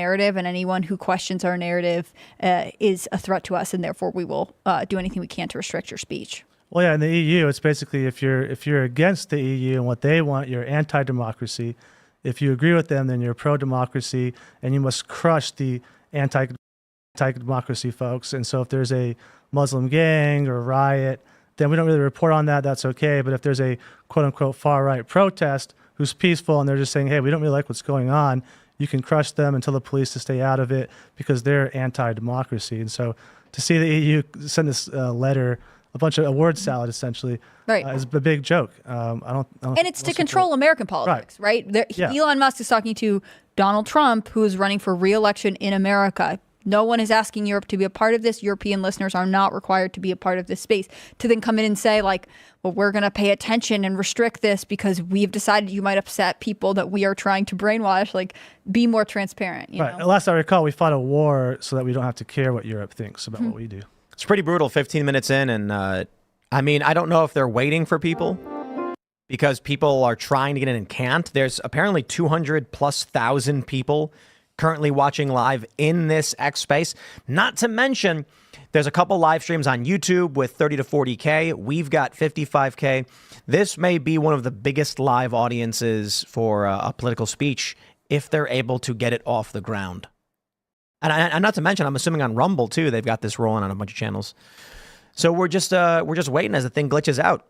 narrative, and anyone who questions our narrative is a threat to us, and therefore we will do anything we can to restrict your speech. Well, yeah, in the EU, it's basically if you're against the EU and what they want, you're anti-democracy. If you agree with them, then you're pro-democracy, and you must crush the anti-democracy folks. And so if there's a Muslim gang or riot, then we don't really report on that. That's okay. But if there's a quote-unquote far-right protest who's peaceful and they're just saying, hey, we don't really like what's going on, you can crush them and tell the police to stay out of it because they're anti-democracy. And so to see the EU send this letter, a bunch of a word salad, essentially, is a big joke. I don't and it's to control American politics, right? Elon Musk is talking to Donald Trump, who is running for re-election in America. No one is asking Europe to be a part of this. European listeners are not required to be a part of this space. To then come in and say, like, well, we're going to pay attention and restrict this because we've decided you might upset people that we are trying to brainwash. Like, be more transparent. You know? Last I recall, we fought a war so that we don't have to care what Europe thinks about what we do. It's pretty brutal 15 minutes in. And I mean, I don't know if they're waiting for people because people are trying to get in and can't. There's apparently 200,000+ people currently watching live in this X space. Not to mention, there's a couple live streams on YouTube with 30 to 40K. We've got 55K. This may be one of the biggest live audiences for a political speech if they're able to get it off the ground. And not to mention, I'm assuming on Rumble too, they've got this rolling on a bunch of channels. So we're just waiting as the thing glitches out.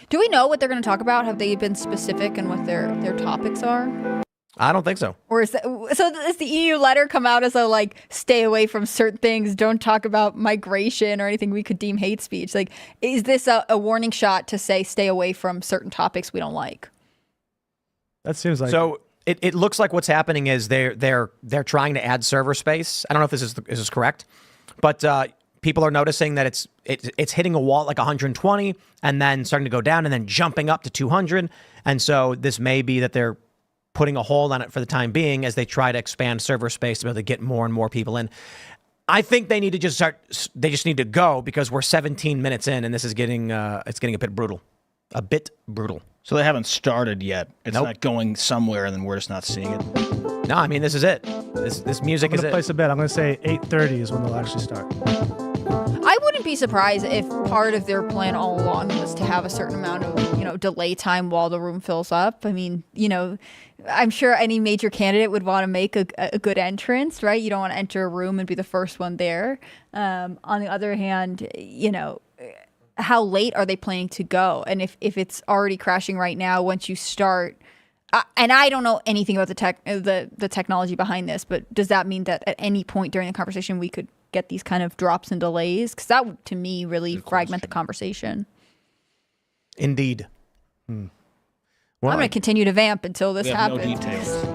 Do we know what they're going to talk about? Have they been specific in what their topics are? I don't think so. Or is does the EU letter come out as a, like, stay away from certain things, don't talk about migration or anything we could deem hate speech? Like, is this a warning shot to say stay away from certain topics we don't like? That seems like... So it looks like what's happening is they're trying to add server space. I don't know if this is correct, but people are noticing that it's hitting a wall at like 120 and then starting to go down and then jumping up to 200. And so this may be that they're putting a hold on it for the time being as they try to expand server space to be able to get more and more people in. I think they need to they just need to go because we're 17 minutes in and this is getting a bit brutal. A bit brutal. So they haven't started yet. It's not going somewhere and then we're just not seeing it. No, I mean, this is it. This music is it. I'm going to place a bet. I'm going to say 8:30 is when they'll actually start. I wouldn't be surprised if part of their plan all along was to have a certain amount of, delay time while the room fills up. I mean, I'm sure any major candidate would want to make a good entrance, right? You don't want to enter a room and be the first one there. On the other hand, how late are they planning to go? And if it's already crashing right now, once you start, and I don't know anything about the technology behind this, but does that mean that at any point during the conversation we could get these kind of drops and delays? Because that would, to me, really fragment the conversation. Indeed. Well, I'm going to continue to vamp until this happens. No details.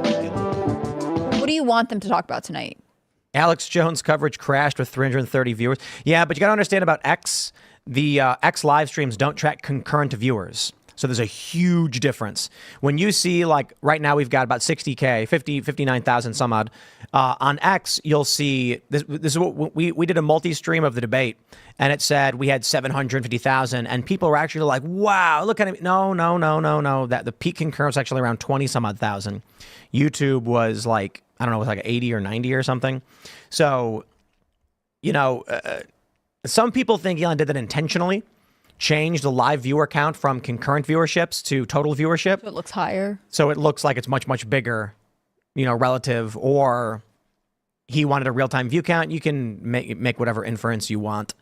What do you want them to talk about tonight? Alex Jones' coverage crashed with 330 viewers. Yeah, but you got to understand about X. The X live streams don't track concurrent viewers. So there's a huge difference. When you see, like, right now we've got about 60K, 59,000 some odd. On X, you'll see, this is what we did a multi-stream of the debate, and it said we had 750,000, and people were actually like, wow, look at it. No. That the peak concurrence was actually around 20 some odd thousand. YouTube was like, I don't know, it was like 80 or 90 or something. So, some people think Elon did that intentionally. Change the live viewer count from concurrent viewerships to total viewership. So it looks higher. So it looks like it's much, much bigger, relative, or he wanted a real-time view count. You can make whatever inference you want.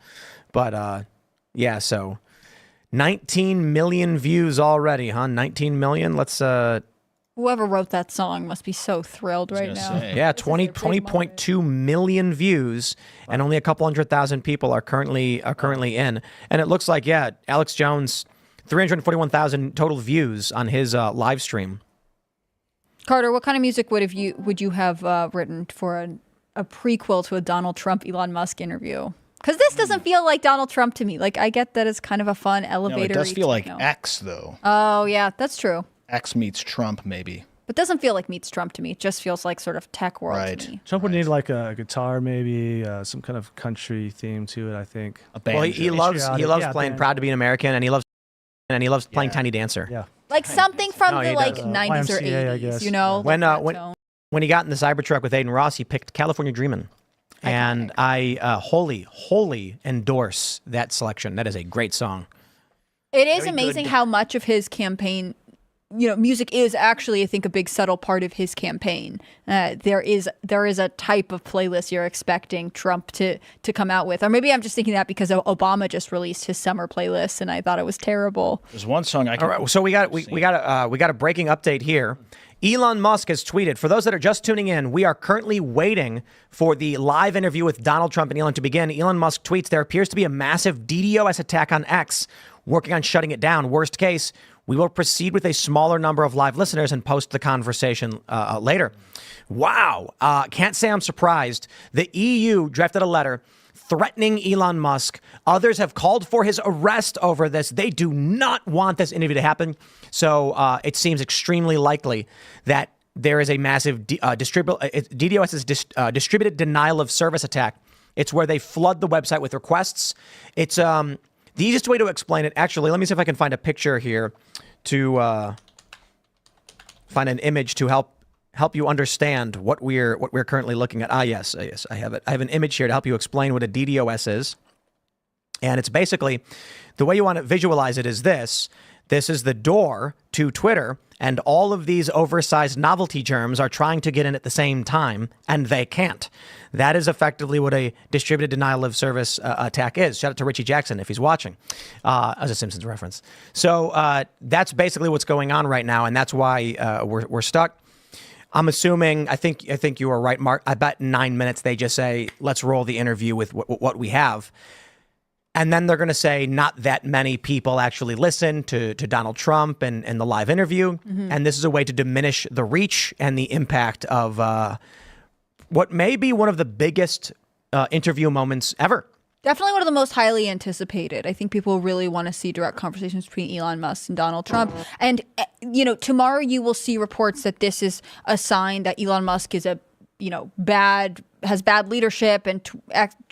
But, yeah, so 19 million views already, huh? 19 million? Let's... Whoever wrote that song must be so thrilled right now. Yeah, 20.2 million views, and only a couple 100,000 people are currently in. And it looks like, yeah, Alex Jones, 341,000 total views on his live stream. Carter, what kind of music would you have written for a prequel to a Donald Trump Elon Musk interview? Because this doesn't feel like Donald Trump to me. Like, I get that it's kind of a fun elevator. No, it does feel like X, though. Oh, yeah, that's true. X meets Trump, maybe. But doesn't feel like meets Trump to me. It just feels like sort of tech world to me. Trump would need like a guitar, maybe some kind of country theme to it, I think. A band. Well, he loves playing Proud to be an American, and he loves playing Tiny Dancer. Yeah. Like something from the 90s or 80s, I guess. you know? When when he got in the Cybertruck with Aiden Ross, he picked California Dreamin'. And I wholly endorse that selection. That is a great song. It is Very amazing good. how much of his campaign, music is actually, I think, a big subtle part of his campaign. There is a type of playlist you're expecting Trump to come out with, or maybe I'm just thinking that because Obama just released his summer playlist and I thought it was terrible. There's one song I can. All right, so we got a breaking update here. Elon Musk has tweeted, for those that are just tuning in, we are currently waiting for the live interview with Donald Trump and Elon to begin. Elon Musk tweets, there appears to be a massive DDoS attack on X, working on shutting it down. Worst case, we will proceed with a smaller number of live listeners and post the conversation later. Wow. Can't say I'm surprised. The EU drafted a letter threatening Elon Musk. Others have called for his arrest over this. They do not want this interview to happen. So it seems extremely likely that there is a massive DDoS is distributed denial of service attack. It's where they flood the website with requests. It's the easiest way to explain it. Actually, let me see if I can find a picture here to find an image to help you understand what we're currently looking at. Yes, I have it. I have an image here to help you explain what a DDoS is. And it's basically, the way you want to visualize it is this. This is the door to Twitter, and all of these oversized novelty germs are trying to get in at the same time, and they can't. That is effectively what a distributed denial of service attack is. Shout out to Richie Jackson if he's watching, as a Simpsons reference. So that's basically what's going on right now, and that's why we're stuck. I'm assuming, I think you are right, Mark. I bet 9 minutes they just say, let's roll the interview with what we have. And then they're going to say not that many people actually listen to Donald Trump and the live interview. Mm-hmm. And this is a way to diminish the reach and the impact of what may be one of the biggest interview moments ever. Definitely one of the most highly anticipated. I think people really want to see direct conversations between Elon Musk and Donald Trump. And, tomorrow you will see reports that this is a sign that Elon Musk is has bad leadership and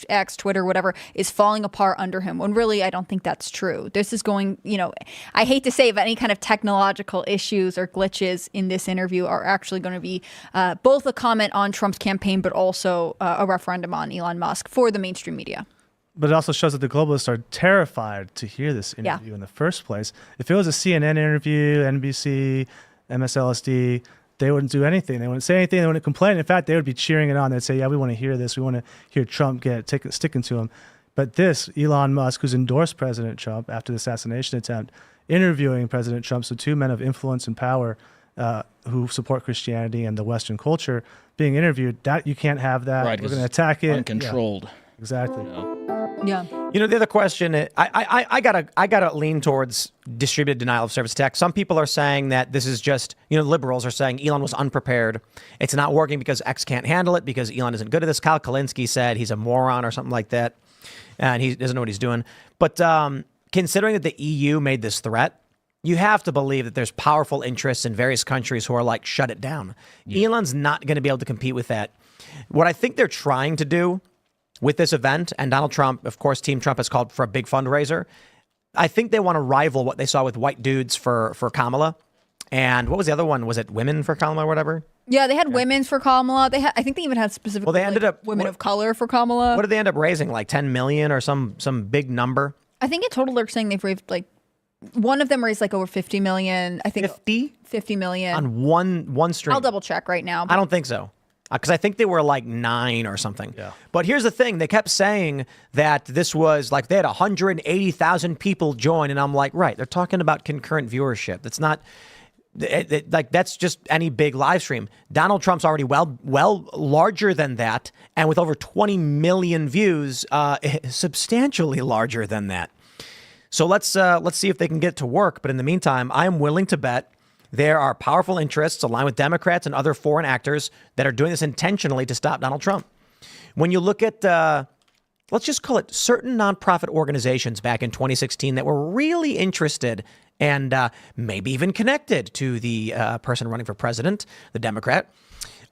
X, Twitter, whatever, is falling apart under him. When really, I don't think that's true. This is going, I hate to say, but any kind of technological issues or glitches in this interview are actually going to be both a comment on Trump's campaign, but also a referendum on Elon Musk for the mainstream media. But it also shows that the globalists are terrified to hear this interview in the first place. If it was a CNN interview, NBC, MSLSD, they wouldn't do anything. They wouldn't say anything. They wouldn't complain. In fact, they would be cheering it on. They'd say, yeah, we want to hear this. We want to hear Trump sticking to him. But this, Elon Musk, who's endorsed President Trump after the assassination attempt, interviewing President Trump, so two men of influence and power who support Christianity and the Western culture being interviewed, that you can't have that. Right, we're going to attack it. Uncontrolled. Yeah, exactly. Yeah. The other question, I gotta lean towards distributed denial of service attack. Some people are saying that this is just, liberals are saying Elon was unprepared. It's not working because X can't handle it, because Elon isn't good at this. Kyle Kalinske said he's a moron or something like that, and he doesn't know what he's doing. But considering that the EU made this threat, you have to believe that there's powerful interests in various countries who are like, shut it down. Yeah. Elon's not going to be able to compete with that. What I think they're trying to do with this event, and Donald Trump, of course, Team Trump has called for a big fundraiser. I think they want to rival what they saw with white dudes for Kamala. And what was the other one? Was it women for Kamala or whatever? Yeah, they had women's for Kamala. I think they even had specifically they ended up women of color for Kamala. What did they end up raising? Like 10 million or some big number? I think in total they're saying they've raised one of them raised over 50 million. I think 50 million on one stream. I'll double check right now. I don't think so. Because I think they were like 9 or something. Yeah. But here's the thing. They kept saying that this was they had 180,000 people join. And I'm like, right, they're talking about concurrent viewership. That's not that's just any big live stream. Donald Trump's already well larger than that. And with over 20 million views, substantially larger than that. So let's see if they can get to work. But in the meantime, I am willing to bet there are powerful interests aligned with Democrats and other foreign actors that are doing this intentionally to stop Donald Trump. When you look at, let's just call it certain nonprofit organizations back in 2016 that were really interested and maybe even connected to the person running for president, the Democrat,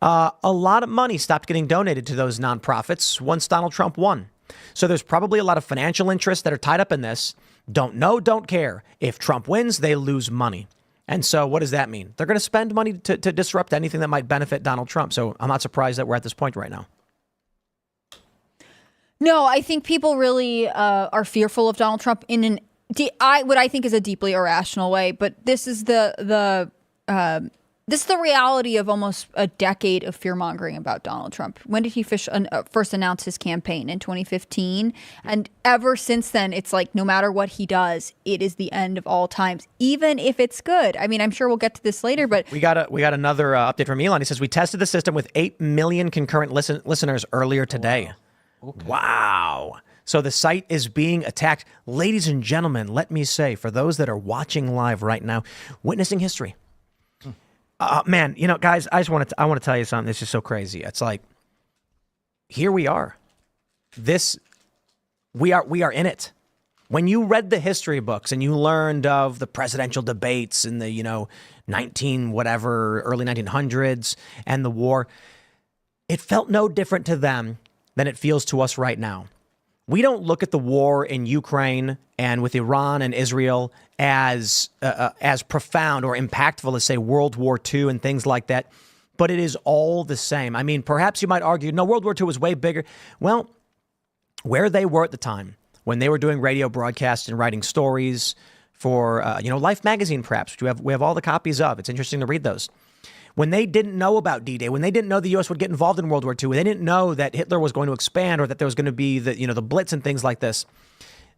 a lot of money stopped getting donated to those nonprofits once Donald Trump won. So there's probably a lot of financial interests that are tied up in this. Don't know, don't care. If Trump wins, they lose money. And so what does that mean? They're going to spend money to disrupt anything that might benefit Donald Trump. So I'm not surprised that we're at this point right now. No, I think people really are fearful of Donald Trump in what I think is a deeply irrational way. But this is the reality of almost a decade of fear mongering about Donald Trump. When did he first announce his campaign? In 2015, and ever since then, it's like no matter what he does, it is the end of all times, even if it's good. I mean, I'm sure we'll get to this later, but we got another update from Elon. He says we tested the system with 8 million concurrent listeners earlier today. Wow. Okay. Wow. So the site is being attacked. Ladies and gentlemen, let me say, for those that are watching live right now, witnessing history. Man, guys, I want to tell you something. This is so crazy. It's like, here we are. We are in it. When you read the history books and you learned of the presidential debates in the, early 1900s and the war, it felt no different to them than it feels to us right now. We don't look at the war in Ukraine and with Iran and Israel as profound or impactful as, say, World War II and things like that. But it is all the same. I mean, perhaps you might argue, no, World War II was way bigger. Well, where they were at the time, when they were doing radio broadcasts and writing stories for, Life magazine, perhaps, which we have all the copies of. It's interesting to read those. When they didn't know about D-Day, when they didn't know the U.S. would get involved in World War II, when they didn't know that Hitler was going to expand or that there was going to be the Blitz and things like this,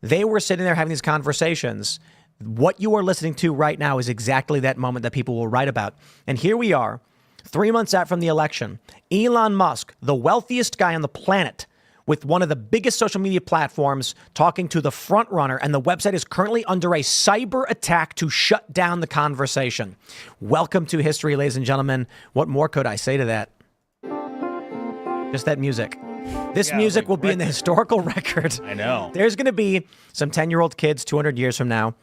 they were sitting there having these conversations. What you are listening to right now is exactly that moment that people will write about. And here we are, 3 months out from the election. Elon Musk, the wealthiest guy on the planet, with one of the biggest social media platforms, talking to the front runner, and the website is currently under a cyber attack to shut down the conversation. Welcome to history, ladies and gentlemen. What more could I say to that? Just that music. This music will be in the historical record. I know. There's going to be some 10-year-old kids 200 years from now,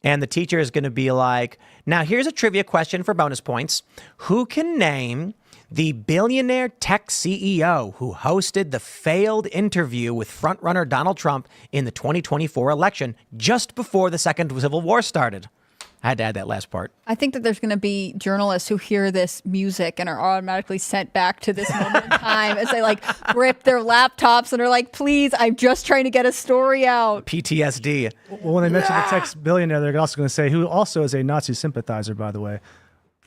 and the teacher is going to be like, now here's a trivia question for bonus points. Who can name the billionaire tech CEO who hosted the failed interview with frontrunner Donald Trump in the 2024 election just before the Second Civil War started? I had to add that last part. I think that there's going to be journalists who hear this music and are automatically sent back to this moment in time as they grip their laptops and are like, please, I'm just trying to get a story out. PTSD. Well, when they mention the tech billionaire, they're also going to say, who also is a Nazi sympathizer, by the way.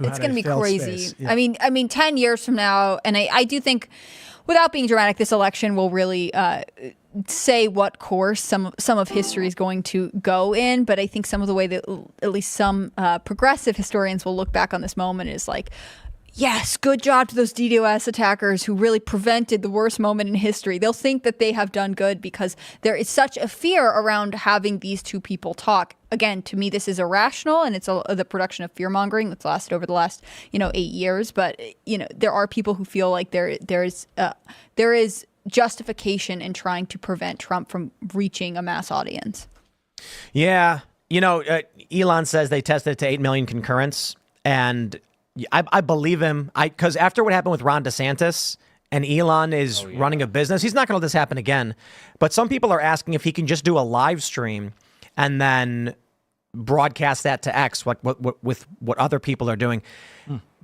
It's going to be crazy. Yeah. I mean, 10 years from now, and I do think, without being dramatic, this election will really say what course some of history is going to go in. But I think some of the way that at least some progressive historians will look back on this moment is like, yes, good job to those DDoS attackers who really prevented the worst moment in history. They'll think that they have done good because there is such a fear around having these two people talk. Again, to me, this is irrational, and it's the production of fear mongering that's lasted over the last 8 years. But there are people who feel like there is justification in trying to prevent Trump from reaching a mass audience. Yeah, Elon says they tested it to 8 million concurrents, and I believe him. Because after what happened with Ron DeSantis, and Elon is running a business, he's not going to let this happen again. But some people are asking if he can just do a live stream and then broadcast that to X, with what other people are doing.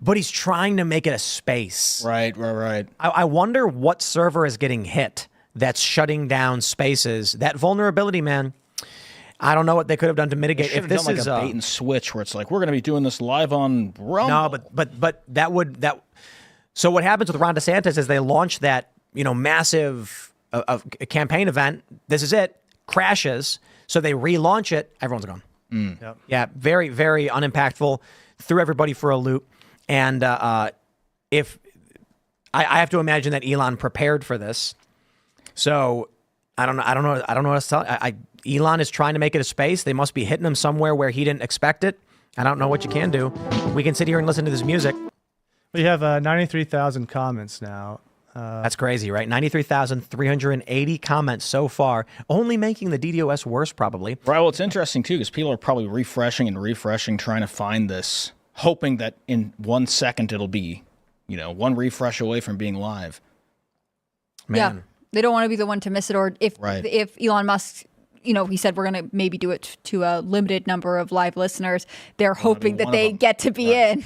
But he's trying to make it a space. Right. I wonder what server is getting hit that's shutting down spaces. That vulnerability, man. I don't know what they could have done to mitigate. If this is a bait and switch, where it's like, we're going to be doing this live on Rumble. No, but that. So what happens with Ron DeSantis is they launch that massive campaign event. This is it. Crashes. So they relaunch it. Everyone's gone. Yep. Yeah, very, very unimpactful. Threw everybody for a loop. And if I have to imagine that Elon prepared for this. So I don't know what else to tell. Elon is trying to make it a space. They must be hitting him somewhere where he didn't expect it. I don't know what you can do. We can sit here and listen to this music. We have 93,000 comments now. That's crazy, right? 93,380 comments so far, only making the DDoS worse, probably. Right. Well, it's interesting, too, because people are probably refreshing, trying to find this, hoping that in 1 second it'll be, one refresh away from being live. Man. Yeah. They don't want to be the one to miss it, or if Elon Musk he said we're going to maybe do it to a limited number of live listeners. They're hoping that one of they them. get to be in.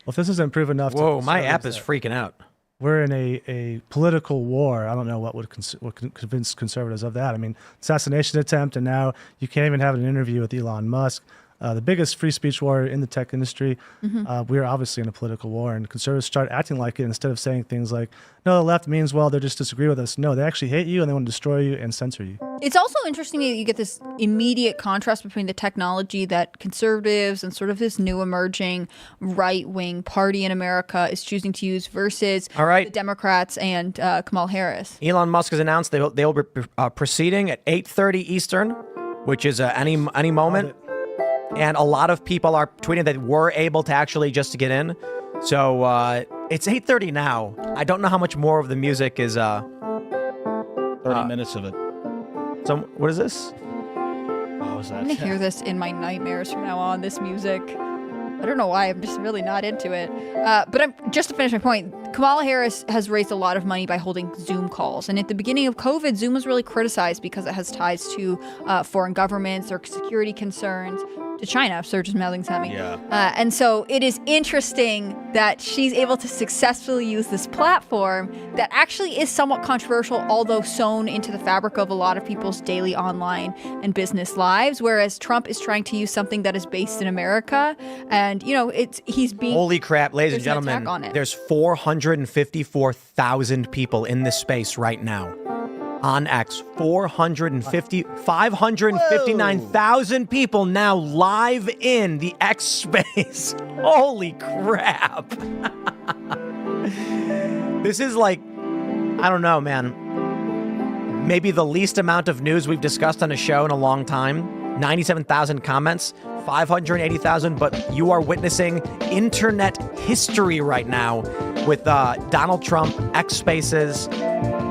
Well, if this isn't proof enough Whoa, to my app is freaking out. we're in a political war. I don't know what would convince conservatives of that. I mean, assassination attempt, and now you can't even have an interview with Elon Musk. The biggest free speech war in the tech industry. We are obviously in a political war, and conservatives start acting like it instead of saying things like, no, the left means, well, they just disagree with us. No, they actually hate you and they want to destroy you and censor you. It's also interesting that you get this immediate contrast between the technology that conservatives and sort of this new emerging right-wing party in America is choosing to use versus the Democrats and Kamala Harris. Elon Musk has announced they'll be proceeding at 8:30 Eastern, which is any moment. And a lot of people are tweeting that were able to actually just to get in. So it's 8:30 now. I don't know how much more of the music is. 30 minutes of it. So what is this? What was that? I'm going to hear this in my nightmares from now on, this music. I don't know why. I'm just really not into it. But just to finish my point, Kamala Harris has raised a lot of money by holding Zoom calls. And at the beginning of COVID, Zoom was really criticized because it has ties to foreign governments or security concerns. To China, Surge is mouthing at me. Yeah. And so it is interesting that she's able to successfully use this platform that actually is somewhat controversial, although sewn into the fabric of a lot of people's daily online and business lives. Whereas Trump is trying to use something that is based in America, and he's being Holy crap, ladies and there's an gentlemen! attack on it. There's 454,000 people in this space right now. On X, 559,000 people now live in the X space. Holy crap. This is like, I don't know, man. Maybe the least amount of news we've discussed on a show in a long time. 97,000 comments, 580,000, but you are witnessing internet history right now with Donald Trump, X Spaces.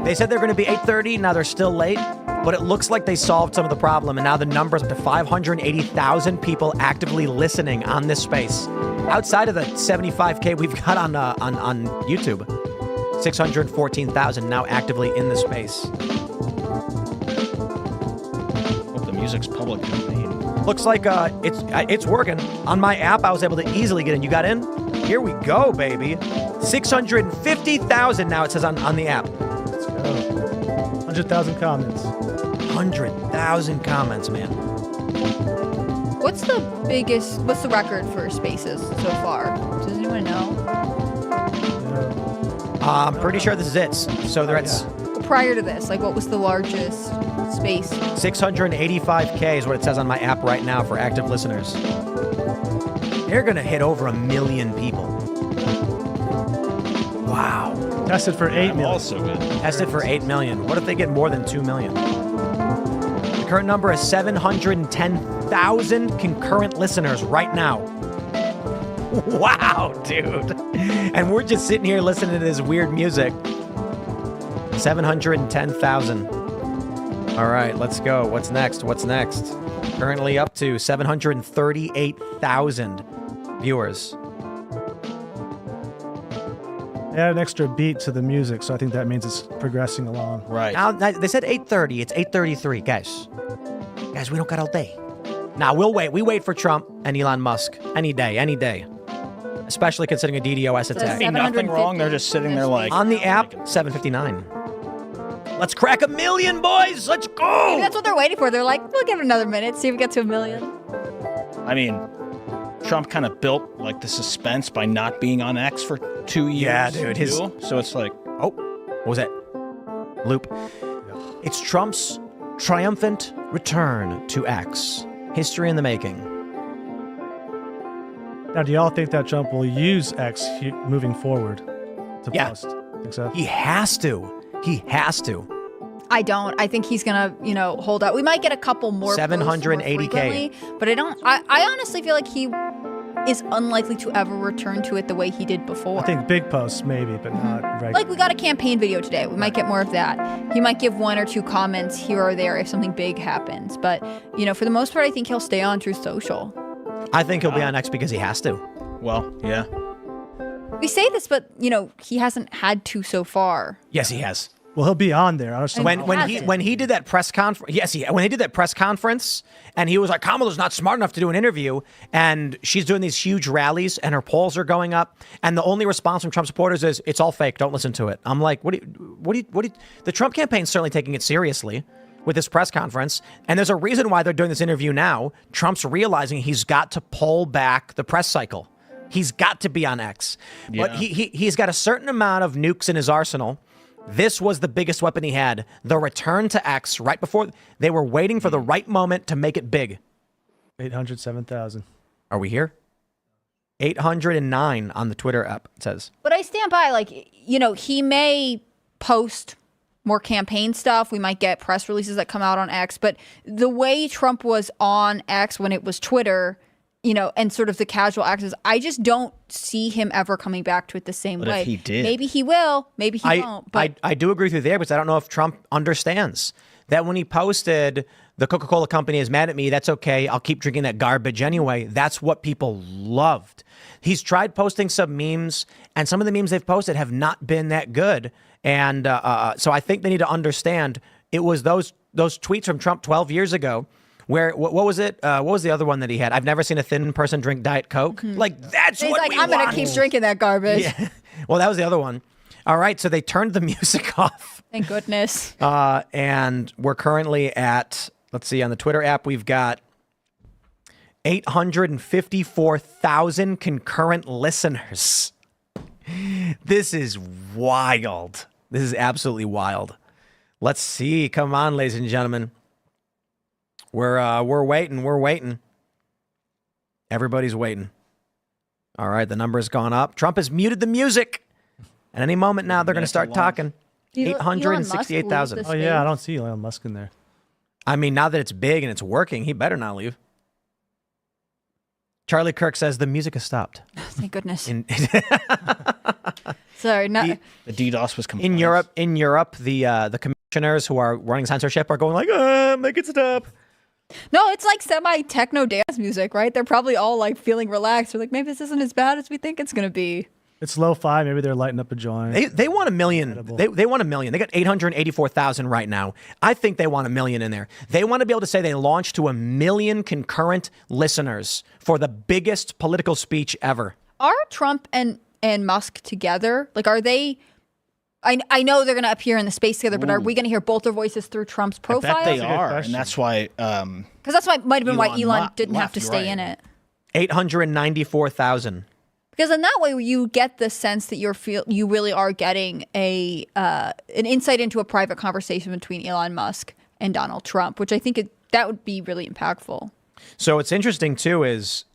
They said they're going to be 8:30. Now they're still late, but it looks like they solved some of the problem, and now the number's up to 580,000 people actively listening on this space. Outside of the 75K we've got on YouTube, 614,000 now actively in the space. Hope the music's public domain. Looks like it's working. On my app, I was able to easily get in. You got in? Here we go, baby. 650,000 now it says on the app. 100,000 comments. 100,000 comments, man. What's the record for spaces so far? Does anyone know? I'm pretty sure this is it. So they're at Prior to this, what was the largest space? 685K is what it says on my app right now for active listeners. They're going to hit over 1 million people. Wow. Tested for 8 million. Also good. Tested for 8 million. What if they get more than 2 million? The current number is 710,000 concurrent listeners right now. Wow, dude. And we're just sitting here listening to this weird music. 710,000. All right, let's go. What's next? Currently up to 738,000 viewers. They add an extra beat to the music, so I think that means it's progressing along. Right. Now, they said 8:30. It's 8:33, guys. Guys, we don't got all day. Now, we'll wait. We wait for Trump and Elon Musk any day. Especially considering a DDoS attack. Ain't nothing wrong. They're just sitting there like... On the app, 759. Let's crack 1 million, boys. Let's go. Maybe that's what they're waiting for. They're like, we'll give it another minute, see if we get to 1 million. I mean, Trump kind of built the suspense by not being on X for 2 years. Yeah, dude. So it's like... Oh, what was that? Loop. It's Trump's triumphant return to X. History in the making. Now, do y'all think that Trump will use X moving forward to post? Think so? He has to. I don't. I think he's gonna, hold out. We might get a couple more. 780K. But I honestly feel like he is unlikely to ever return to it the way he did before. I think big posts maybe, but not regular. Like we got a campaign video today. We might get more of that. He might give 1 or 2 comments here or there if something big happens. But, for the most part, I think he'll stay on through social. I think he'll be on X because he has to. Well, yeah. We say this, but, he hasn't had to so far. Yes, he has. Well, he'll be on there. I just don't know. When he did that press conference, when he did that press conference, and he was like, Kamala's not smart enough to do an interview, and she's doing these huge rallies, and her polls are going up, and the only response from Trump supporters is, "It's all fake. Don't listen to it." I'm like, the Trump campaign's certainly taking it seriously with this press conference, and there's a reason why they're doing this interview now. Trump's realizing he's got to pull back the press cycle. He's got to be on X, but he's got a certain amount of nukes in his arsenal. This was the biggest weapon he had. The return to X right before they were waiting for the right moment to make it big. 807,000. Are we here? 809 on the Twitter app, it says. But I stand by, like, he may post more campaign stuff. We might get press releases that come out on X. But the way Trump was on X when it was Twitter, and sort of the casual access, I just don't see him ever coming back to it the same way. If he did. Maybe he will, maybe he won't. But I do agree with you there, because I don't know if Trump understands that when he posted the Coca-Cola company is mad at me, that's okay, I'll keep drinking that garbage anyway. That's what people loved. He's tried posting some memes, and some of the memes they've posted have not been that good. And so I think they need to understand it was those tweets from Trump 12 years ago. Where what was it? What was the other one that he had? I've never seen a thin person drink Diet Coke. Like, that's he's what like, we I'm want. gonna keep drinking that garbage. Yeah. Well, that was the other one. All right, so they turned the music off. Thank goodness. And we're currently at, let's see, on the Twitter app, we've got 854,000 concurrent listeners. This is wild. This is absolutely wild. Let's see. Come on, ladies and gentlemen. We're waiting. Everybody's waiting. All right, the number's gone up. Trump has muted the music. At any moment now, they're going to start talking. 868,000. Oh, yeah, I don't see Elon Musk in there. I mean, now that it's big and it's working, he better not leave. Charlie Kirk says the music has stopped. Thank goodness. Sorry, The DDoS was complete. In Europe, the commissioners who are running censorship are going like, make it stop. No, it's like semi-techno dance music, right? They're probably all like feeling relaxed. They're like, maybe this isn't as bad as we think it's going to be. It's lo-fi. Maybe they're lighting up a joint. They want 1 million. They want 1 million. They got 884,000 right now. I think they want 1 million in there. They want to be able to say they launched to 1 million concurrent listeners for the biggest political speech ever. Are Trump and Musk together? Like, are they? I know they're going to appear in the space together, but are we going to hear both their voices through Trump's profile? I bet they are, and that's why. Because that's why might have been why Elon didn't have to left, stay right. in it. 894,000. Because in that way, you get the sense that you really are getting an insight into a private conversation between Elon Musk and Donald Trump, which I think that would be really impactful. So what's interesting too is,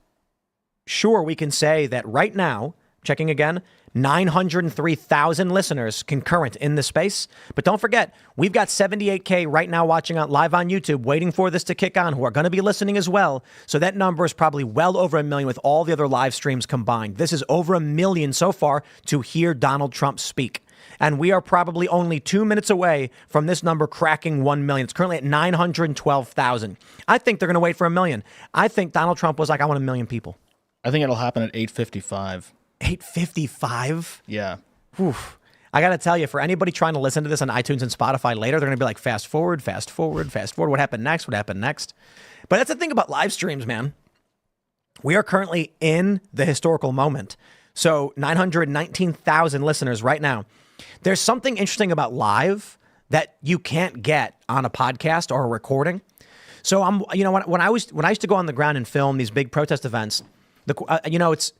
sure, we can say that right now, checking again, 903,000 listeners concurrent in the space. But don't forget, we've got 78K right now watching live on YouTube, waiting for this to kick on, who are going to be listening as well. So that number is probably well over 1 million with all the other live streams combined. This is over 1 million so far to hear Donald Trump speak. And we are probably only 2 minutes away from this number cracking 1 million. It's currently at 912,000. I think they're going to wait for 1 million. I think Donald Trump was like, I want 1 million people. I think it'll happen at 8:55. 855? Yeah. Oof. I got to tell you, for anybody trying to listen to this on iTunes and Spotify later, they're going to be like, fast forward, fast forward, fast forward. What happened next? What happened next? But that's the thing about live streams, man. We are currently in the historical moment. So 919,000 listeners right now. There's something interesting about live that you can't get on a podcast or a recording. So when I used to go on the ground and film these big protest events, it's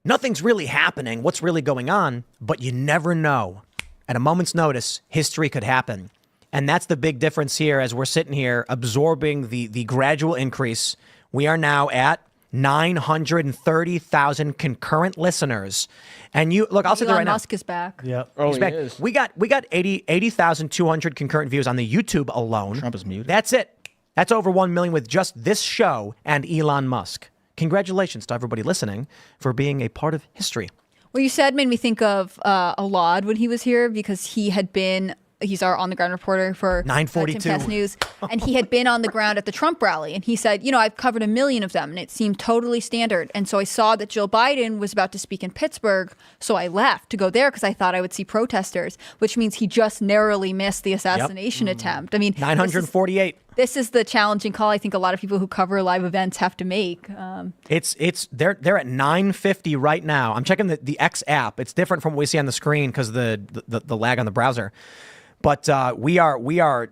nothing's really happening. What's really going on? But you never know. At a moment's notice, history could happen. And that's the big difference here as we're sitting here absorbing the gradual increase. We are now at 930,000 concurrent listeners. And I'll say that right now. Elon Musk is back. Yeah. Oh, He's back. he is. We got 80,200 concurrent views on the YouTube alone. Trump is muted. That's it. That's over 1 million with just this show and Elon Musk. Congratulations to everybody listening for being a part of history. What you said made me think of Elon when he was here, because he had been, He's our on-the-ground reporter for 942. Simcast News, and he had been on the ground at the Trump rally, and he said, I've covered 1 million of them, and it seemed totally standard. And so I saw that Jill Biden was about to speak in Pittsburgh, so I left to go there because I thought I would see protesters, which means he just narrowly missed the assassination attempt. I mean, 948. This is the challenging call I think a lot of people who cover live events have to make. They're at 950 right now. I'm checking the X app. It's different from what we see on the screen because the lag on the browser. But we are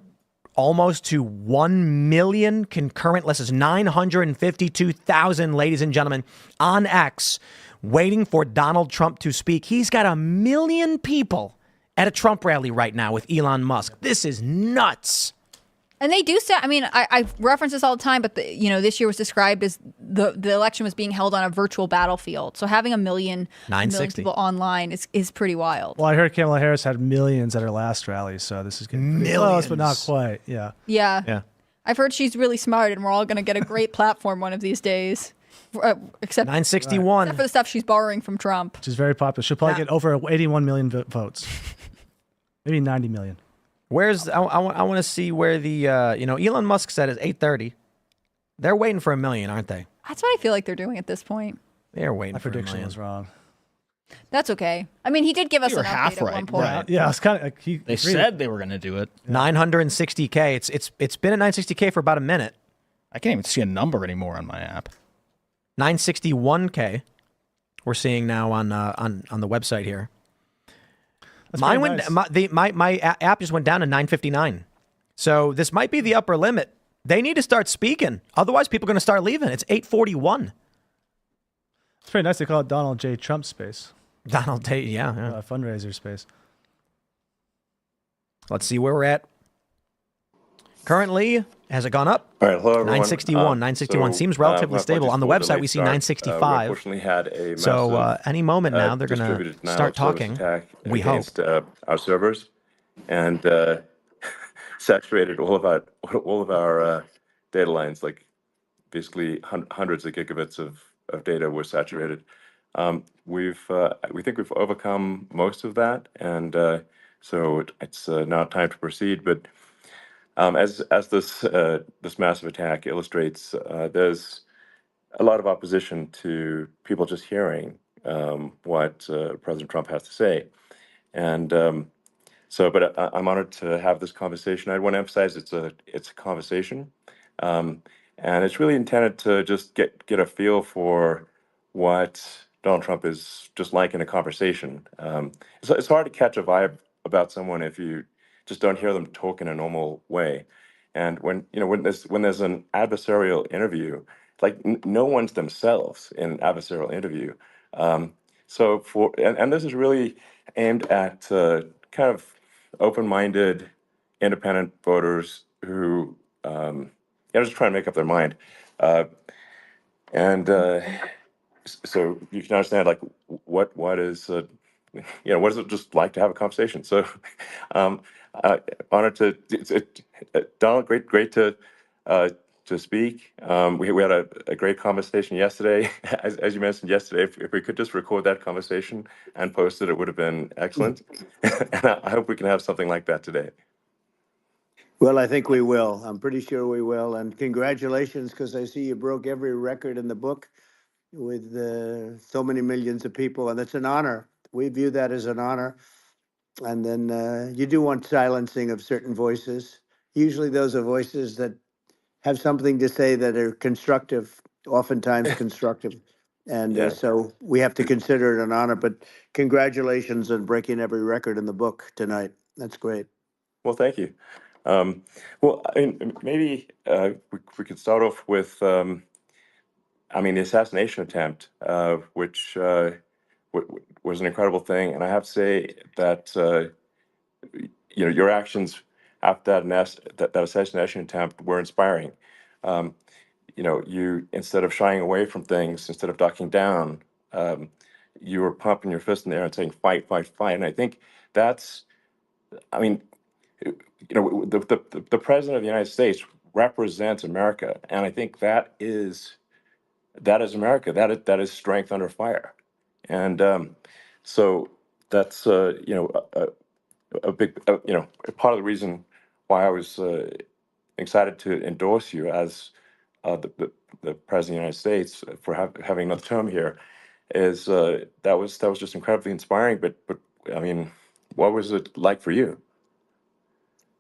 almost to 1 million concurrent listeners, 952,000, ladies and gentlemen, on X, waiting for Donald Trump to speak. He's got 1 million people at a Trump rally right now with Elon Musk. This is nuts. And they do say, I mean, I reference this all the time, but this year was described as the election was being held on a virtual battlefield. So having 1 million people online is pretty wild. Well, I heard Kamala Harris had millions at her last rally, so this is getting pretty close, but not quite. Yeah. Yeah. I've heard she's really smart, and we're all going to get a great platform one of these days. Except 961. Except for the stuff she's borrowing from Trump. Which is very popular. She'll probably get over 81 million votes. Maybe 90 million. I want to see where the Elon Musk said is 830. They're waiting for 1 million, aren't they? That's what I feel like they're doing at this point. They're waiting My for 1 prediction million. was wrong. That's okay. I mean, he did give us You an were update half at right, one point. right. Yeah, it's kind of. They said they were going to do it. 960K. It's been at 960K for about a minute. I can't even see a number anymore on my app. 961K. We're seeing now on the website here. Mine went. Nice. My app just went down to 959. So this might be the upper limit. They need to start speaking. Otherwise, people are going to start leaving. It's 841. It's pretty nice. They call it Donald J. Trump space. Donald J. Yeah. Fundraiser space. Let's see where we're at. Currently, has it gone up? All right, hello everyone. 961. 961 seems relatively stable. On the website, we see We 965. unfortunately had a So any moment now, they're going to distributed start denial of talking. service attack We hope. against our servers, and saturated all of our data lines. Like basically hundreds of gigabits of data were saturated. We think we've overcome most of that, and so it's now time to proceed. But as this massive attack illustrates, there's a lot of opposition to people just hearing what President Trump has to say, and but I'm honored to have this conversation. I want to emphasize it's a conversation, and it's really intended to just get a feel for what Donald Trump is just like in a conversation. It's hard to catch a vibe about someone if you just don't hear them talk in a normal way. And when there's an adversarial interview, like no one's themselves in an adversarial interview. And this is really aimed at kind of open-minded, independent voters who just trying to make up their mind. So you can understand like what is what is it just like to have a conversation? So honored to Donald, great to speak. We had a great conversation yesterday. As you mentioned yesterday, if we could just record that conversation and post it, it would have been excellent. And I hope we can have something like that today. Well, I think we will. I'm pretty sure we will. And congratulations, because I see you broke every record in the book with so many millions of people, and it's an honor. We view that as an honor. And then you do want silencing of certain voices. Usually those are voices that have something to say that are constructive, oftentimes constructive. And Yeah. so we have to consider it an honor. But congratulations on breaking every record in the book tonight. That's great. Well, thank you. Well, I mean, maybe we could start off with, the assassination attempt, which was an incredible thing. And I have to say that, your actions after that assassination attempt were inspiring. You, instead of shying away from things, instead of ducking down, you were pumping your fist in the air and saying, fight, fight, fight. And I think that's, the president of the United States represents America, and I think that is America. That is strength under fire, and so that's a big, part of the reason why I was excited to endorse you as the president of the United States for having another term here is that was just incredibly inspiring. But I mean, what was it like for you?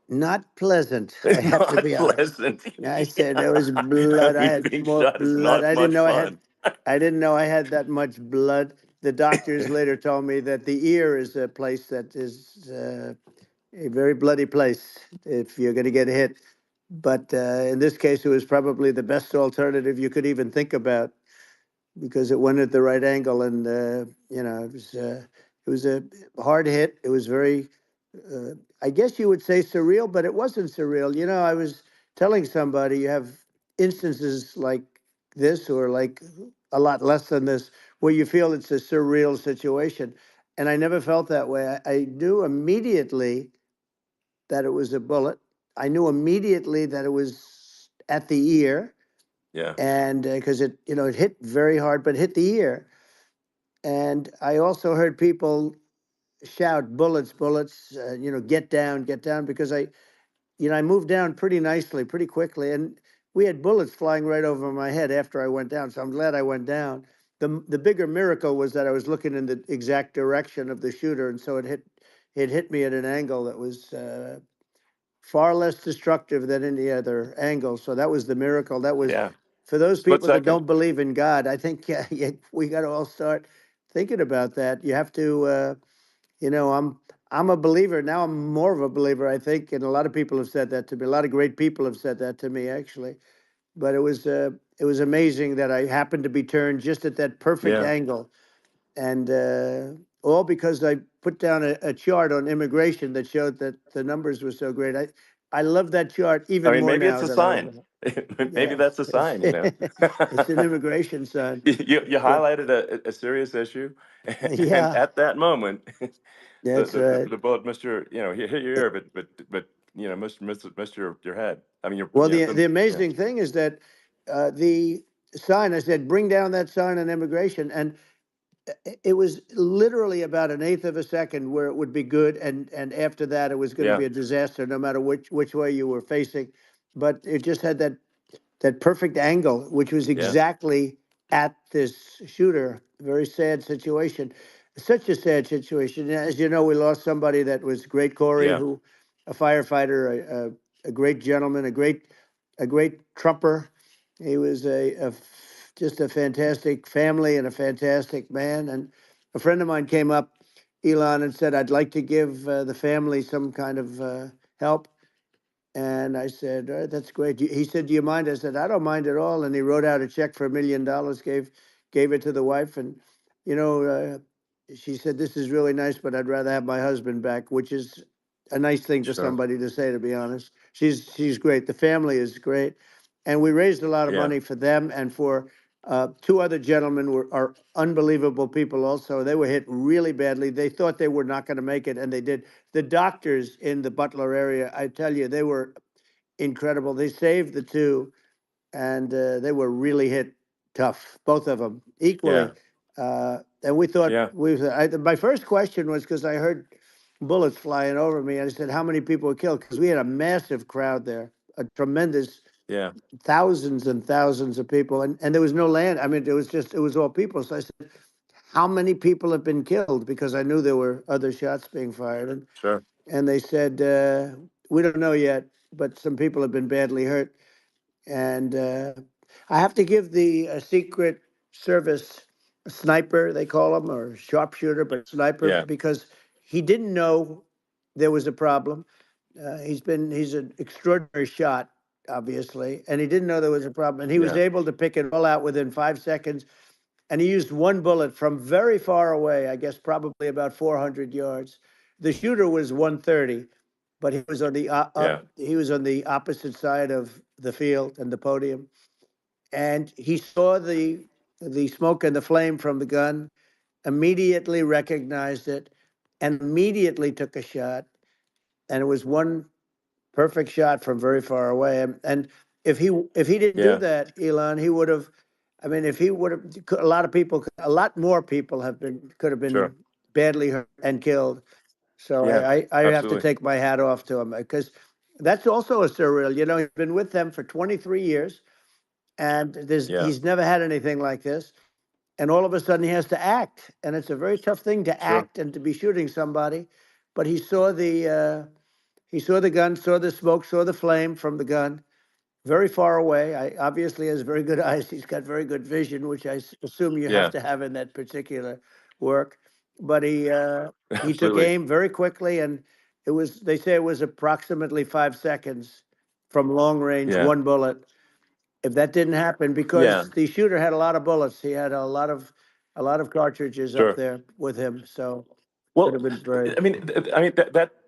Not pleasant, I have to Not be honest. pleasant. I said there was I blood. I mean, had being more shot is blood. not I didn't much know fun. I didn't know I had that much blood. The doctors later told me that the ear is a place that is a very bloody place if you're going to get hit. But in this case, it was probably the best alternative you could even think about, because it went at the right angle, and it was a hard hit. It was very, I guess you would say surreal, but it wasn't surreal. I was telling somebody you have instances like this, or like a lot less than this, where you feel it's a surreal situation, and I never felt that way. I knew immediately that it was a bullet. I knew immediately that it was at the ear, Yeah, and because it hit very hard, but hit the ear. And I also heard people shout, "Bullets, bullets!" Get down, because I moved down pretty nicely, pretty quickly, and we had bullets flying right over my head after I went down. So I'm glad I went down. The bigger miracle was that I was looking in the exact direction of the shooter, and so it hit me at an angle that was far less destructive than any other angle. So that was the miracle. That was yeah. for those Split people that second. don't believe in God. I think we got to all start thinking about that. You have to, I'm a believer now. I'm more of a believer, I think, and a lot of people have said that to me. A lot of great people have said that to me, actually. But it was amazing that I happened to be turned just at that perfect Yeah. angle, and all because I put down a chart on immigration that showed that the numbers were so great. I love that chart I even mean, more maybe it's now a than I ever sign. have. Maybe Yeah, that's a it's sign. it's an immigration sign. You But highlighted a serious issue, and yeah, at that moment, that's right. the bullet missed your, hit your ear, but missed your head. I mean, Well, the amazing thing is that the sign, I said, bring down that sign on immigration, and it was literally about an eighth of a second where it would be good, and after that it was going to yeah, be a disaster, no matter which way you were facing. But it just had that perfect angle, which was yeah, exactly at this shooter. Very sad situation. Such a sad situation. As you know, we lost somebody that was great, Corey, yeah, who, a firefighter, a great gentleman, a great trumper. He was just a fantastic family and a fantastic man. And a friend of mine came up, Elon, and said, "I'd like to give the family some kind of help." And I said, "All right, that's great." He said, "Do you mind?" I said, "I don't mind at all." And he wrote out a check for $1 million, gave it to the wife. And, you know, uh, she said, "This is really nice, but I'd rather have my husband back," which is a nice thing for sure, somebody to say, to be honest. She's great. The family is great. And we raised a lot of yeah, money for them and for two other gentlemen are unbelievable people also. They were hit really badly. They thought they were not going to make it, and they did. The doctors in the Butler area, I tell you, they were incredible. They saved the two, and they were really hit tough, both of them yeah, equally. And we thought yeah, my first question was, because I heard bullets flying over me, and I said, "How many people were killed?" Because we had a massive crowd there, a tremendous yeah, thousands and thousands of people, and there was no land. I mean, it was all people. So I said, "How many people have been killed?" Because I knew there were other shots being fired, sure, and they said, "We don't know yet, but some people have been badly hurt." And I have to give the Secret Service sniper, they call him, or sharpshooter, but sniper, yeah, because he didn't know there was a problem. He's an extraordinary shot, obviously, and he didn't know there was a problem, and he was yeah, able to pick it all out within 5 seconds. And he used one bullet from very far away, I guess probably about 400 yards. The shooter was 130, but yeah, he was on the opposite side of the field and the podium, and he saw the smoke and the flame from the gun, immediately recognized it, and immediately took a shot. And it was one perfect shot from very far away. And if he didn't do yeah, that, Elon, he would have. I mean, if he would have, a lot more people could have been sure, badly hurt and killed. So Yeah, I have to absolutely. take my hat off to him because that's also a surreal. You know, he's been with them for 23 years, and Yeah, he's never had anything like this. And all of a sudden, he has to act, and it's a very tough thing to sure. act and to be shooting somebody. But he saw the gun, saw the smoke, saw the flame from the gun, very far away. I obviously has very good eyes. He's got very good vision, which assume you have Yeah, to have in that particular work. But he took absolutely. aim very quickly, and they say it was approximately 5 seconds from long range, Yeah, one bullet. If that didn't happen, yeah, because the shooter had a lot of bullets, he had a lot of cartridges up sure. there with him, so could Well, have been very. I mean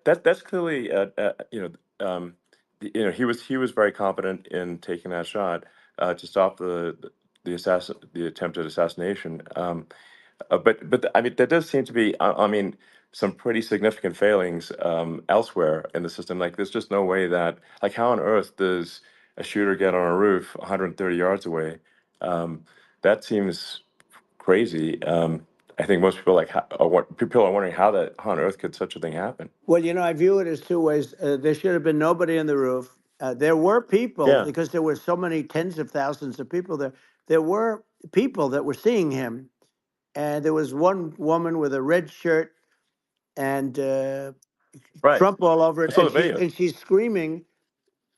that's clearly he was very competent in taking that shot to stop the attempted assassination. But I mean, there does seem to be, I mean, some pretty significant failings elsewhere in the system. Like, there's just no way that, like, how on earth does a shooter get on a roof 130 yards away? Um, that seems crazy. I think most people people are wondering how on earth could such a thing happen? Well, I view it as two ways. There should have been nobody on the roof. There were people, Yeah, because there were so many tens of thousands of people there. There were people that were seeing him, and there was one woman with a red shirt and right. Trump all over I it, saw and the she's video. and she's screaming.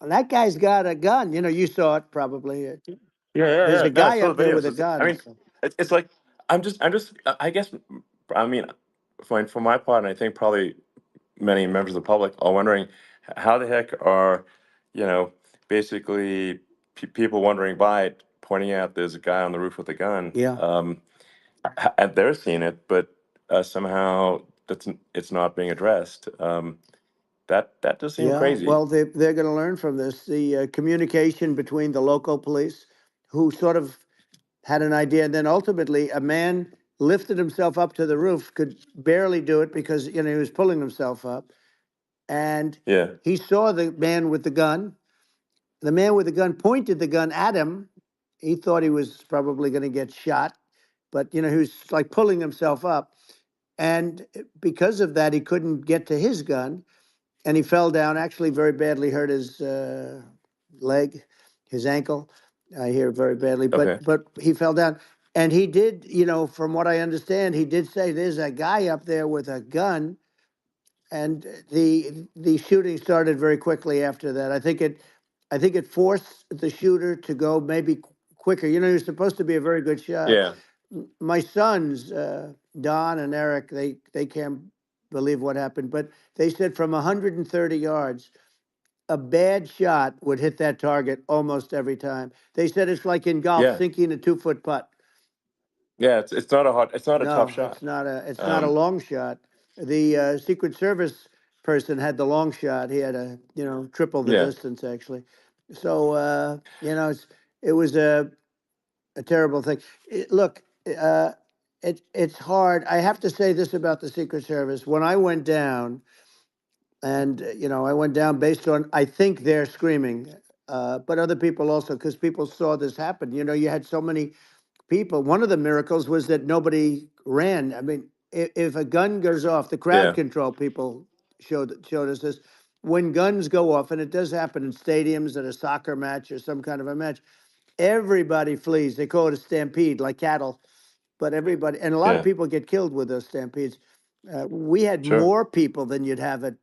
That guy's got a gun. You saw it probably. There's Yeah. a No, I guy saw up the there with videos. a I gun. mean, So. it's like I guess, I mean, for my part, and I think probably many members of the public are wondering how the heck are, you know, basically people wondering by it, pointing out there's a guy on the roof with a gun, Yeah. and they're seeing it, but somehow it's not being addressed. That does seem Yeah, crazy. well, they're going to learn from this. The communication between the local police, who sort of had an idea, and then ultimately a man lifted himself up to the roof, could barely do it because he was pulling himself up, and Yeah, he saw the man with the gun. The man with the gun pointed the gun at him. He thought he was probably going to get shot, but he was like pulling himself up, and because of that, he couldn't get to his gun and he fell down. Actually, very badly hurt his leg, his ankle. I hear very badly, okay, but he fell down, and he did. From what I understand, he did say there's a guy up there with a gun, and the shooting started very quickly after that. I think it forced the shooter to go maybe quicker. He was supposed to be a very good shot. yeah, My sons, Don and Eric, they can't believe what happened, but they said from 130 yards, a bad shot would hit that target almost every time. They said it's like in golf, yeah, sinking a 2-foot putt. yeah. It's not a tough No, shot. it's not a long shot. The Secret Service person had the long shot. He had triple the Yeah, distance actually. So it was a terrible thing. Look, it's hard. I have to say this about the Secret Service. When I went down, and I went down based on, I think, they're screaming, but other people also, because people saw this happen. You had so many people. One of the miracles was that nobody ran. I mean, if a gun goes off, the crowd yeah, control people showed us this. When guns go off, and it does happen in stadiums at a soccer match or some kind of a match, everybody flees. They call it a stampede, like cattle. But everybody, and a lot of yeah. people get killed with those stampedes. We had Sure. more people than you'd have at,